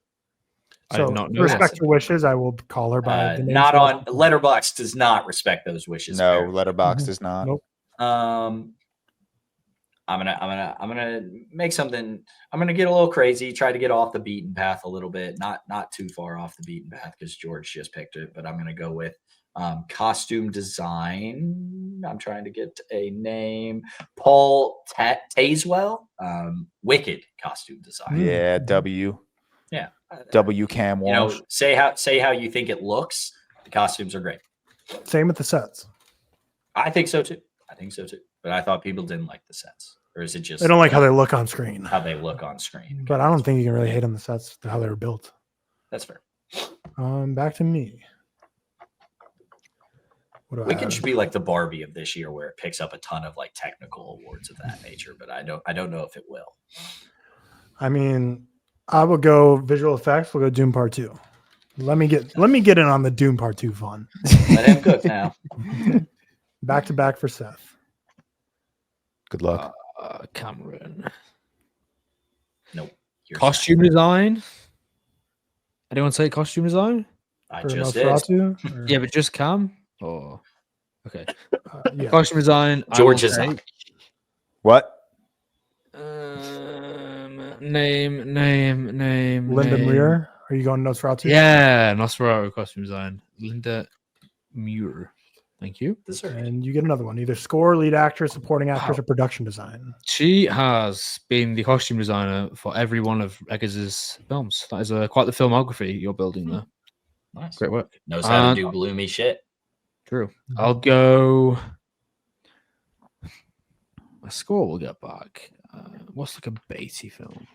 So, respect her wishes. I will call her by the name. Not on Letterboxd does not respect those wishes. No, Letterboxd does not. Nope. I'm gonna make something. I'm gonna get a little crazy. Try to get off the beaten path a little bit. Not too far off the beaten path because George just picked it. But I'm gonna go with costume design. I'm trying to get a name. Paul Tazewell. Wicked costume design. Yeah, W. Yeah. W Cam Walsh. Say how you think it looks. The costumes are great. Same with the sets. I think so too. But I thought people didn't like the sets, or is it just they don't like how they look on screen? How they look on screen. But I don't think you can really hate on the sets, how they were built. That's fair. Back to me. Wicked should be like the Barbie of this year, where it picks up a ton of technical awards of that nature. But I don't know if it will. I mean, I will go visual effects. We'll go Doom Part 2. Let me get in on the Doom Part 2 fun. Let him cook now. Back to back for Seth. Good luck. Cameron. Nope. Costume design. Anyone say costume design? I just did. Yeah, but just Cam. Oh, okay. Yeah. Costume design. George is on. What? Name. Linda Muir. Are you going Nosferatu? Yeah, Nosferatu costume design. Linda Muir. Thank you. And you get another one. Either score, lead actress, supporting actress, or production design. She has been the costume designer for every one of Eggers' films. That is quite the filmography you're building there. Nice. Great work. Knows how to do gloomy shit. True. I'll go. My score will get back. What's a Beatty film?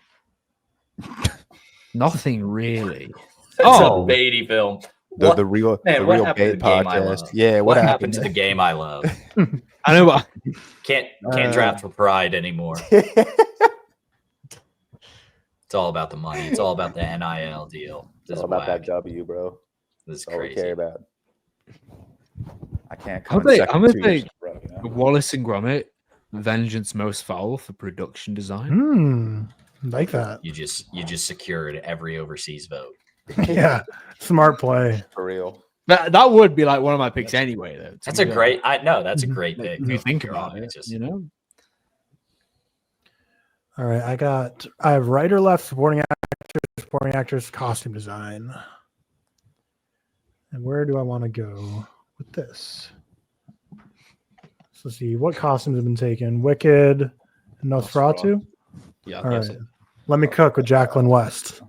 Nothing really. It's a Beatty film. The real Bait podcast. Yeah, what happened to the game I love? I know what can't draft for pride anymore. It's all about the money. It's all about the NIL deal. It's all about that W, bro. This is all crazy. We care about. I can't. I'm gonna take Wallace and Gromit, Vengeance Most Fowl for production design. Like that. You just secured every overseas vote. Yeah, smart play for real. That would be one of my picks anyway. Though that's a great. That's a great pick. If you think about it, All right, I have writer left, supporting actress, costume design. And where do I want to go with this? So let's see what costumes have been taken. Wicked and Nosferatu. Yeah. All right. Let me cook with Jacqueline West.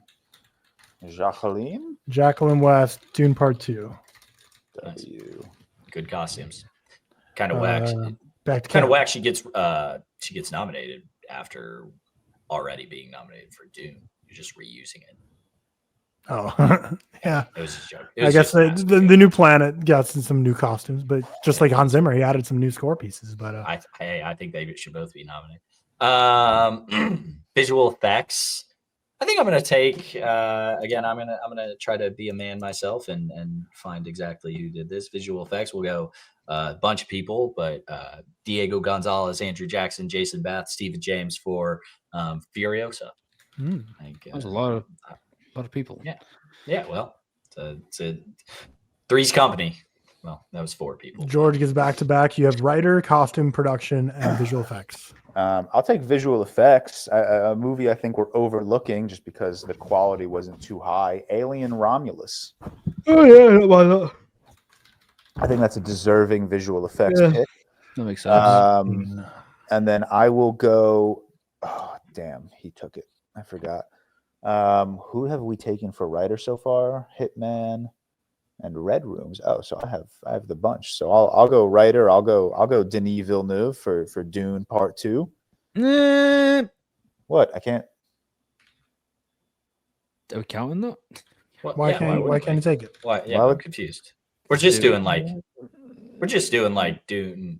Jacqueline West, Dune Part 2. W. Good costumes. Kind of whack. Kind of whack. She gets nominated after already being nominated for Dune. You're just reusing it. Oh, yeah. It was a joke. I guess the new planet got some new costumes, but just like Hans Zimmer, he added some new score pieces. But I think they should both be nominated. Visual effects. I think I'm gonna take again. I'm gonna try to be a man myself and find exactly who did this. Visual effects. We'll go a bunch of people, but Diego Gonzalez, Andrew Jackson, Jason Bath, Stephen James for Furiosa. I think That's a lot of people. Yeah. Well, it's a Three's Company. Well, that was 4 people. George gets back to back. You have writer, costume, production, and visual effects. I'll take visual effects. A movie I think we're overlooking just because the quality wasn't too high. Alien Romulus. Oh yeah, why not? I think that's a deserving visual effects pick. That makes sense. And then I will go. Oh damn, he took it. I forgot. Who have we taken for writer so far? Hitman and Red Rooms. Oh, so I have the bunch. So I'll go writer. I'll go Denis Villeneuve for Dune Part 2. What? I can't. Are we counting that? Why can't you take it? Why? Yeah, I'm confused. We're just doing Dune.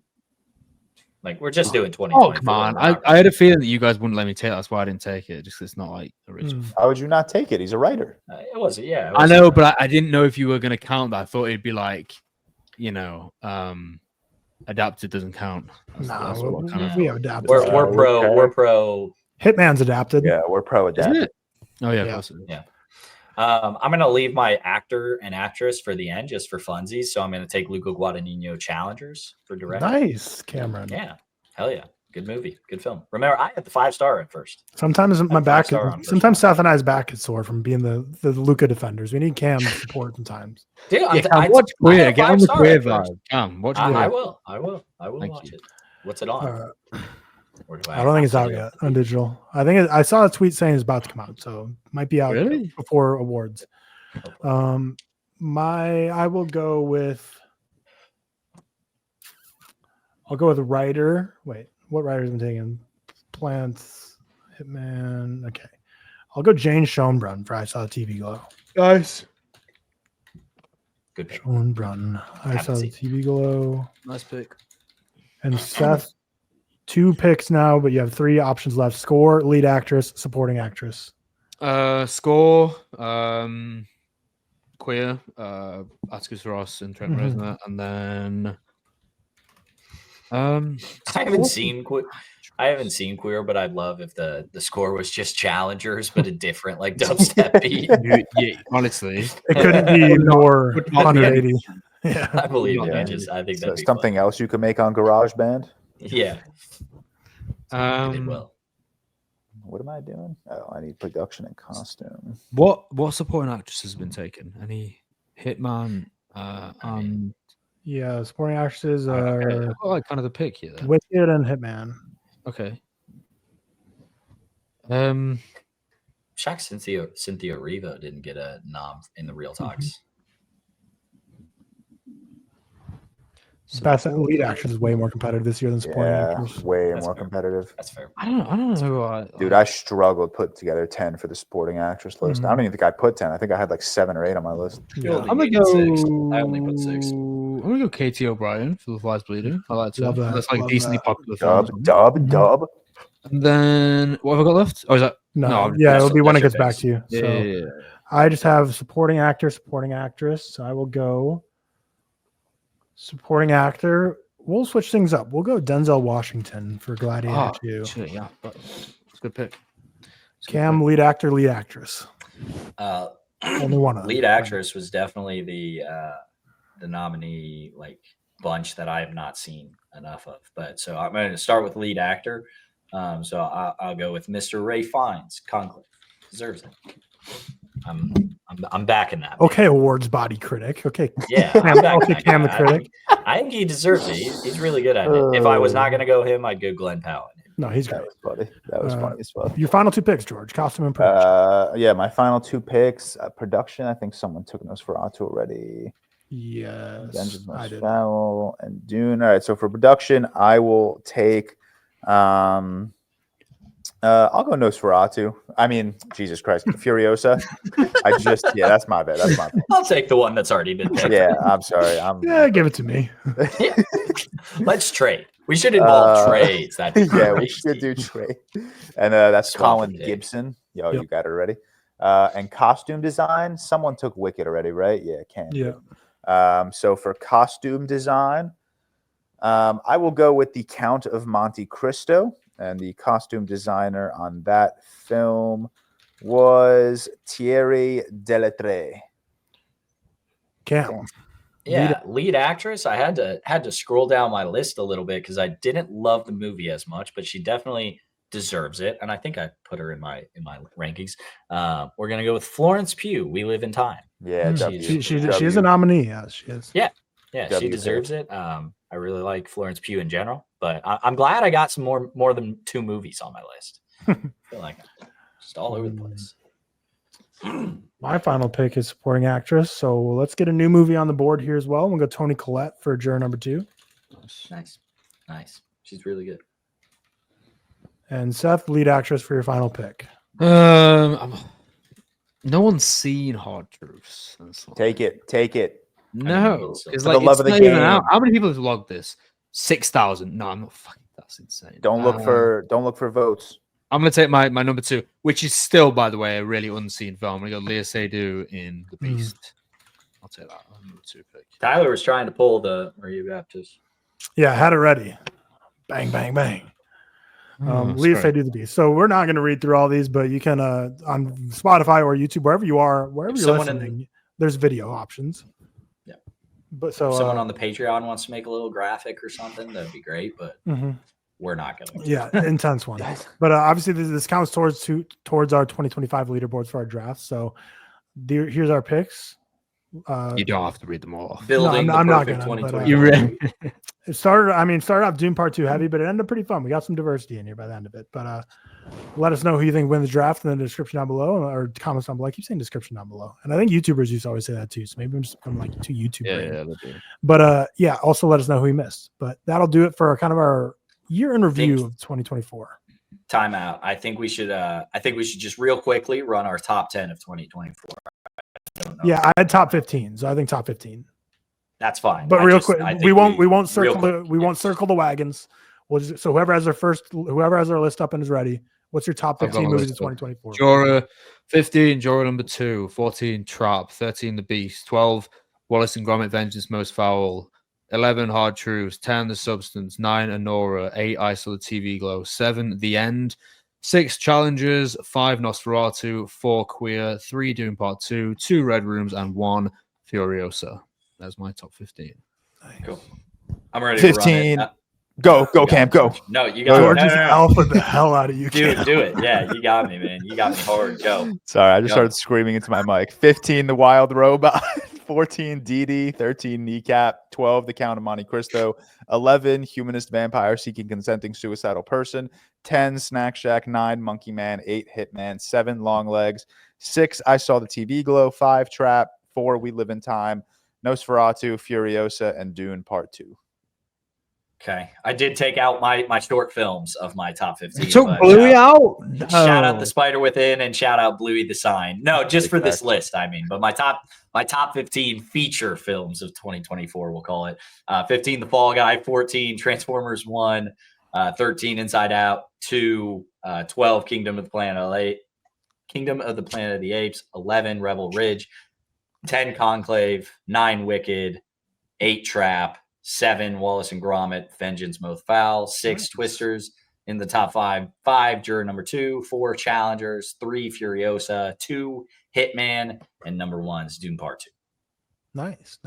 Like we're just doing 20. Oh come on! I had a feeling that you guys wouldn't let me take it. That's why I didn't take it. Just 'cause it's not like original. Why would you not take it? He's a writer. It wasn't. Yeah, I know, but I didn't know if you were going to count that. I thought it'd be like, adapted doesn't count. We have adapted. We're pro. Hitman's adapted. Yeah, we're pro adapted. Oh yeah, yeah. I'm gonna leave my actor and actress for the end, just for funsies. So I'm gonna take Luca Guadagnino Challengers for director. Nice, Cameron. Yeah, hell yeah, good movie, good film. Remember, I had the 5-star at first. Sometimes my back. Sometimes Seth and I's back is sore from being the Luca defenders. We need Cam support sometimes. Dude, watch Queer. Get on the Queer vibe. Watch Queer. I will watch it. What's it on? I don't think it's out yet on digital. I saw a tweet saying it's about to come out, so it might be out before awards. I will go with. I'll go with a writer. Wait, what writers am I taking? Plants, Hitman. Okay, I'll go Jane Schoenbrunn for I Saw the TV Glow. Nice. Good pick. Schoenbrunn. I Saw the TV Glow. Nice pick. And Seth. 2 picks now, but you have 3 options left: score, lead actress, supporting actress. Score, Queer, Atticus Ross and Trent Reznor, and then I haven't seen Queer, but I'd love if the score was just Challengers, but a different like dubstep beat. Yeah, honestly, it couldn't be more 180. Yeah, I believe it. I think that's something else you could make on GarageBand. Yeah. What am I doing? Oh, I need production and costume. What supporting actress has been taken? Any Hitman? Yeah, supporting actresses are like kind of the pick here. Wicked and Hitman. Okay. Shocked Cynthia Erivo didn't get a nom in the ReelToks. Best lead actress is way more competitive this year than supporting actress. Way more competitive. That's fair. I don't know. Dude, I struggled to put together 10 for the supporting actress list. I don't even think I put 10. I think I had like 7 or 8 on my list. Yeah. I'm gonna go 6. I only put 6. I'm gonna go Katie O'Brien for The Flies Bleeding. I like that. That's like decently popular. Dub. And then what have I got left? Oh, is that no? Yeah, it'll be when it gets back to you. So I just have supporting actor, supporting actress. So I will go. Supporting actor, we'll switch things up. We'll go Denzel Washington for Gladiator 2. Shit, yeah, but it's a good pick. Cam, lead actor, lead actress. Only one of them. Lead actress was definitely the nominee like bunch that I have not seen enough of. But so I'm going to start with lead actor. So I'll go with Mr. Ray Fiennes. Conclave deserves it. I'm backing that. Okay, awards body critic. Okay. Yeah. Cam the critic. I think he deserves it. He's really good at it. If I was not going to go him, I'd go Glenn Powell. No, he's great. That was funny as well. Your final 2 picks, George. Costume and production. Yeah, my final 2 picks. Production, I think someone took Nosferatu already. Yes. Most Fowl and Dune. All right, so for production, I will take I'll go Nosferatu. I mean, Jesus Christ, Furiosa. That's my bet. That's my bet. I'll take the one that's already been picked. Yeah, I'm sorry. Yeah, give it to me. Yeah. Let's trade. We should involve trades. We should do trade. And that's Swap Colin it. Gibson. Yep. You got it already. And costume design, someone took Wicked already, right? Yeah, Cam. Yeah. So for costume design, I will go with the Count of Monte Cristo, and the costume designer on that film was Thierry Delettre. Cam. Yeah, lead actress. I had to scroll down my list a little bit because I didn't love the movie as much, but she definitely deserves it, and I think I put her in my rankings. We're gonna go with Florence Pugh. We Live in Time. Yeah, she is a nominee. Yeah, she is. Yeah, she deserves it. I really like Florence Pugh in general, but I'm glad I got some more than 2 movies on my list. I feel like I'm just all over the place. My final pick is supporting actress. So let's get a new movie on the board here as well. We'll go Toni Collette for juror number 2. Nice. She's really good. And Seth, lead actress for your final pick. No one's seen Hard Truths. Take it. No, because For the love of the game. How many people have logged this? 6,000. No, I'm not fucking. That's insane. Don't look for votes. I'm gonna take my number 2, which is still, by the way, a really unseen film. I'm gonna go Lea Seydoux in The Beast. I'll take that. Number 2 pick. Tyler was trying to pull the Maria Baptist. Yeah, I had it ready. Bang, bang, bang. Lea Seydoux, The Beast. So we're not going to read through all these, but you can on Spotify or YouTube, wherever you're listening, there's video options. Yeah. But so if someone on the Patreon wants to make a little graphic or something, that'd be great. But we're not going to. Yeah, intense one. But obviously, this counts towards our 2025 leaderboards for our draft. So here's our picks. You don't have to read them all. Building I'm not gonna. 2020. You ready? It started off Dune Part 2 heavy, but it ended up pretty fun. We got some diversity in here by the end of it. But let us know who you think win the draft in the description down below, or comments down below. I keep saying description down below. And I think YouTubers used to always say that too. So maybe I'm just becoming like too YouTube. Yeah. But also let us know who you missed. But that'll do it for our year in review of 2024. Timeout. I think we should just real quickly run our top 10 of 2024. Yeah, I had top 15, so I think top 15. That's fine. But real quick, we won't circle the wagons. So whoever has their list up and is ready, what's your top 15 movies of 2024? Jorah 15, Jorah number 2, 14, Trap, 13, The Beast, 12, Wallace and Gromit, Vengeance, Most Fowl, 11, Hard Truths, 10, The Substance, 9, Anora, 8, I Saw the TV Glow, 7, The End, 6, Challengers, 5, Nosferatu, 4, Queer, 3, Dune Part 2, 2, Red Rooms, and 1, Furiosa. That's my top 15. Cool. I'm ready 15. to run it. Go, Cam, go. No, you got George is alpha the hell out of you. Do it. Yeah, you got me, man. You got me hard. Go. Sorry, I just started screaming into my mic. 15, The Wild Robot. 14, Dee 13, Kneecap. 12, The Count of Monte Cristo. 11, Humanist Vampire Seeking Consenting Suicidal Person. 10, Snack Shack. 9, Monkey Man. 8, Hitman. 7, Long Legs. 6, I Saw the TV Glow. 5, Trap. 4, We Live in Time. Nosferatu, Furiosa, and Dune Part 2. Okay. I did take out my short films of my top 15. You took Bluey out? No. Shout out The Spider Within and shout out Bluey the Sign. No, just for this list, I mean. But my top 15 feature films of 2024, we'll call it. 15, The Fall Guy. 14, Transformers 1. 13, Inside Out. 2, 12, Kingdom of the Planet of the Apes. 11, Rebel Ridge. 10, Conclave. 9, Wicked. 8, Trap. 7, Wallace and Gromit, Vengeance, Most Fowl. 6, Twisters in the top 5. 5, Juror number 2. 4, Challengers. 3, Furiosa. 2, Hitman. And number 1 is Dune Part 2. Nice.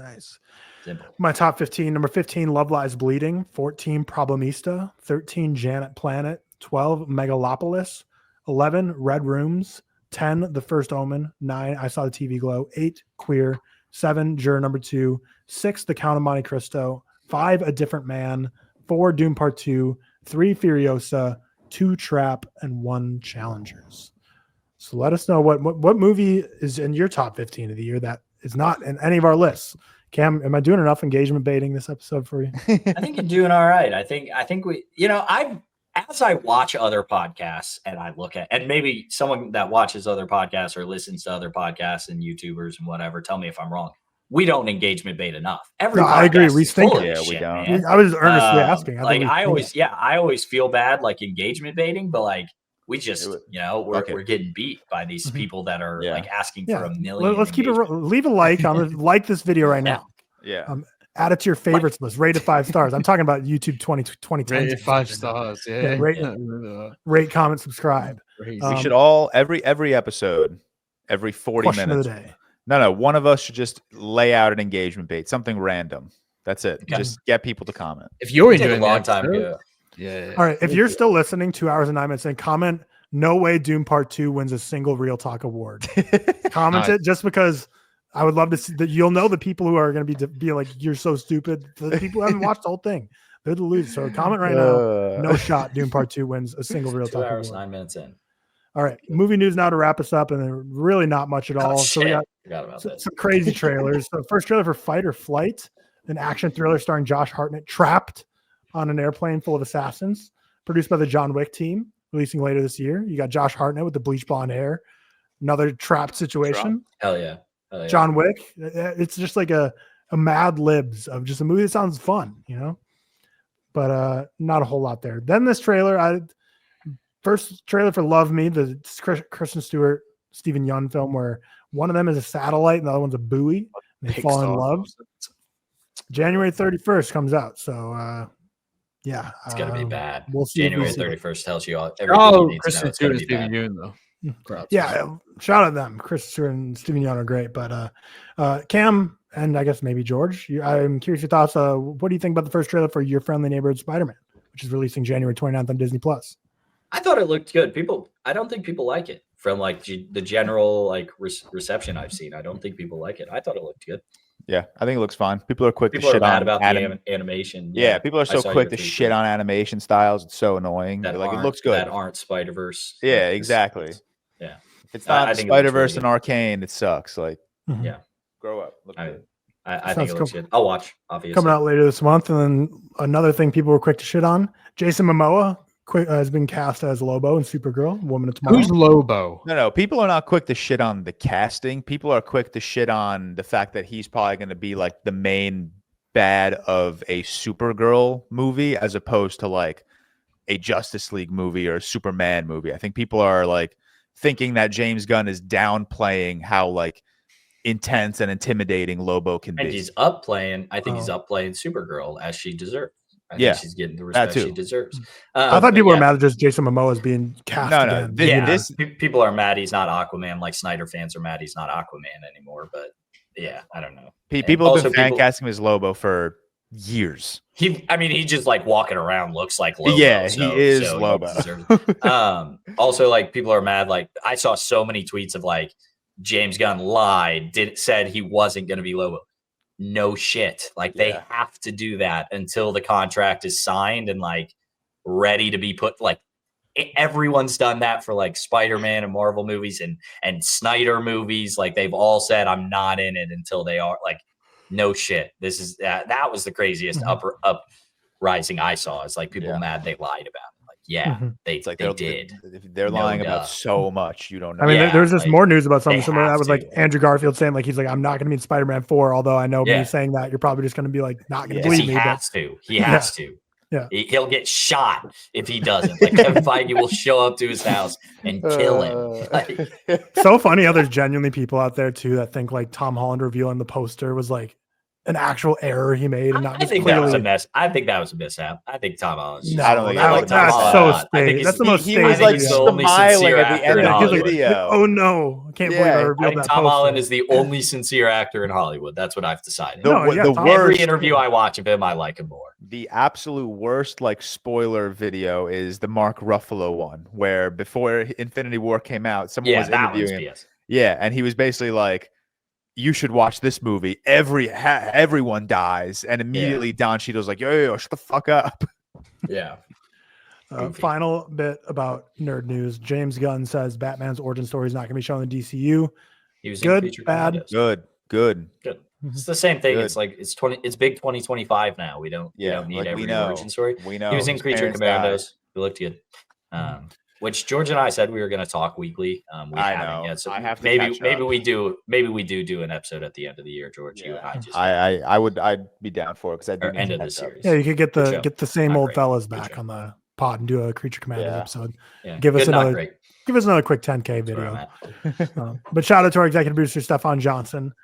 Simple. My top 15. Number 15, Love Lies Bleeding. 14, Problemista. 13, Janet Planet. 12, Megalopolis. 11, Red Rooms. 10, The First Omen. 9, I Saw the TV Glow. 8, Queer. 7, Juror number 2. 6, The Count of Monte Cristo. 5, A Different Man. 4, Dune Part 2. 3, Furiosa. 2, Trap, and 1, Challengers. So let us know what movie is in your top 15 of the year that is not in any of our lists. Cam, am I doing enough engagement baiting this episode for you? I think you're doing all right. I think we, as I watch other podcasts and I look at, and maybe someone that watches other podcasts or listens to other podcasts and YouTubers and whatever, tell me if I'm wrong. We don't engagement bait enough. Every I agree. podcast We is think full of it. this Yeah, we shit, don't. man. I was earnestly asking. I always feel bad like engagement baiting, but like we just, we're getting beat by these people that are like asking for a million. Let's keep it. Leave a like on like this video right now. Yeah. Add it to your favorites list. Rate it 5 stars. I'm talking about YouTube 2010. Rate it 5 stars. Yeah. Rate, comment, subscribe. We should all every episode, every 40 question minutes. Of the day. No, one of us should just lay out an engagement bait, something random. That's it. Okay. Just get people to comment. If you're enjoying a long time ago. Yeah. All right. If you're still listening, 2 hours and 9 minutes, and comment, no way Doom Part 2 wins a single ReelTok award. Comment it just because I would love to see that. You'll know the people who are going to be like, you're so stupid. The people who haven't watched the whole thing, they're the losers. So comment right now. No shot. Doom Part 2 wins a single ReelTok 2 hours, award. 9 minutes in. All right. Movie news now to wrap us up, and then really not much at all. So we got some crazy trailers. So first trailer for Fight or Flight, an action thriller starring Josh Hartnett, trapped on an airplane full of assassins, produced by the John Wick team, releasing later this year. You got Josh Hartnett with the bleach blonde hair, another trapped situation. Hell yeah. John Wick. It's just like a Mad Libs of just a movie that sounds fun, but not a whole lot there. Then this trailer, first trailer for Love Me, the Kristen Stewart, Stephen Yeun film, where one of them is a satellite and the other one's a buoy. And they fall in love. January 31st comes out. So, yeah. It's going to be bad. We'll see. January 31st tells you all everything you need Kristen Stewart and Stephen Yeun, though. Yeah, shout out them. Chris Stewart and Stephen Yeun are great, but Cam and I guess maybe George, I'm curious your thoughts. What do you think about the first trailer for Your Friendly Neighborhood Spider-Man, which is releasing January 29th on Disney Plus? I thought it looked good. I don't think people like it from like the general like reception I've seen. I don't think people like it. I thought it looked good. Yeah, I think it looks fine. People are quick to shit mad on about the animation. Yeah, people are so quick to shit on animation styles. It's so annoying. Like it looks good. That aren't Spider-Verse. Yeah, exactly. Yeah. If it's not Spider-Verse and Arcane, it sucks. Like, yeah. Grow up. Look good. I think it looks good. I'll watch, obviously. Coming out later this month. And then another thing people were quick to shit on, Jason Momoa has been cast as Lobo in Supergirl, Woman of Tomorrow. Who's Lobo? No. People are not quick to shit on the casting. People are quick to shit on the fact that he's probably going to be like the main bad of a Supergirl movie as opposed to like a Justice League movie or a Superman movie. I think people are like thinking that James Gunn is downplaying how like intense and intimidating Lobo can be. And he's up playing. I think he's up playing Supergirl as she deserves. I think she's getting the respect she deserves. I thought people were mad at just Jason Momoa is being cast. No. People are mad he's not Aquaman. Like Snyder fans are mad he's not Aquaman anymore. But yeah, I don't know. People have been fan casting him as Lobo for years. He just like walking around looks like Lobo. Yeah, he is Lobo. Also, like people are mad. Like I saw so many tweets of like James Gunn lied, said he wasn't going to be Lobo. No shit. Like they have to do that until the contract is signed and like ready to be put. Like everyone's done that for like Spider-Man and Marvel movies and Snyder movies. Like they've all said, I'm not in it until they are. Like, no shit. This is that was the craziest uprising I saw. It's like people mad they lied about it. They did. They're lying about so much. You don't know. I mean, there's just more news about something similar. That was like Andrew Garfield saying like he's like, I'm not going to be in Spider-Man 4. Although I know me saying that you're probably just going to be like not going to believe me. He has to. Yeah, he'll get shot if he doesn't. Like Kevin Feige will show up to his house and kill him. Like, so funny how there's genuinely people out there too that think like Tom Holland revealing the poster was like an actual error he made, and not. I think that was a mess. I think that was a mishap. I think Tom Holland. I don't think that's so staged. That's the most staged. He was like smiling at the end of the video. Oh no! I can't believe I revealed that. Tom Holland is the only sincere actor in Hollywood. That's what I've decided. Every interview I watch of him, I like him more. The absolute worst like spoiler video is the Mark Ruffalo one, where before Infinity War came out, someone was interviewing him. Yeah, and he was basically like, you should watch this movie. Everyone dies, and immediately Don Cheadle's like, yo, shut the fuck up. Yeah. Final bit about nerd news. James Gunn says Batman's origin story is not going to be shown in the DCU. He was good, bad, good. It's the same thing. Good. It's like it's big 2025 now. We don't need every origin story. We know he was in Creature Commandos. It looked good. Which George and I said we were going to talk weekly. We I haven't know. yet, so I have to maybe catch up. we do an episode at the end of the year, George. You and I just I'd be down for it because I do or need end to of the catch up. series. Yeah, you could get Good show. the same Not old great. fellas Good back show. on the pod and do a Creature Commanders episode. Yeah. Give us Good, not another great. give us another quick 10K That's where I'm video. at. But shout out to our executive producer Stefan Johnson,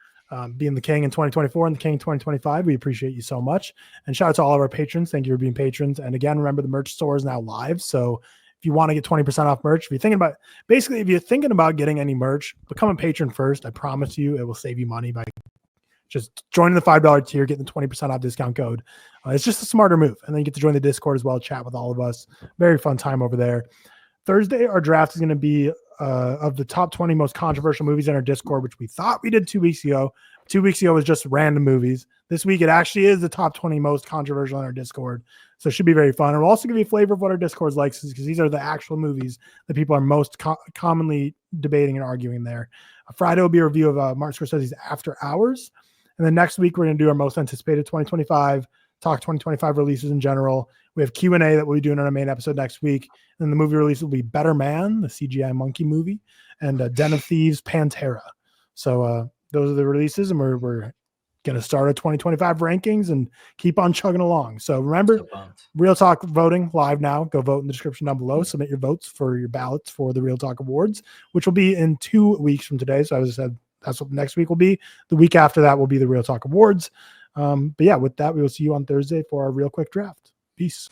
being the king in 2024 and the king in 2025. We appreciate you so much. And shout out to all of our patrons. Thank you for being patrons. And again, remember the merch store is now live. So if you want to get 20% off merch, if you're thinking about getting any merch, become a patron first. I promise you, it will save you money by just joining the $5 tier, getting the 20% off discount code. It's just a smarter move. And then you get to join the Discord as well, chat with all of us. Very fun time over there. Thursday, our draft is going to be of the top 20 most controversial movies in our Discord, which we thought we did 2 weeks ago. 2 weeks ago was just random movies. This week, it actually is the top 20 most controversial in our Discord. So it should be very fun. And we'll also give you a flavor of what our Discord likes, because these are the actual movies that people are most commonly debating and arguing there. Friday will be a review of Martin Scorsese's After Hours. And then next week, we're going to do our most anticipated 2025, talk 2025 releases in general. We have Q&A that we'll be doing on our main episode next week. And the movie release will be Better Man, the CGI monkey movie, and Den of Thieves, Pantera. So those are the releases, and we're going to start our 2025 rankings and keep on chugging along. So remember, ReelTok voting live now. Go vote in the description down below. Submit your votes for your ballots for the ReelTok Awards, which will be in 2 weeks from today. So as I said, that's what next week will be. The week after that will be the ReelTok Awards. But yeah, with that, we will see you on Thursday for our real quick draft. Peace.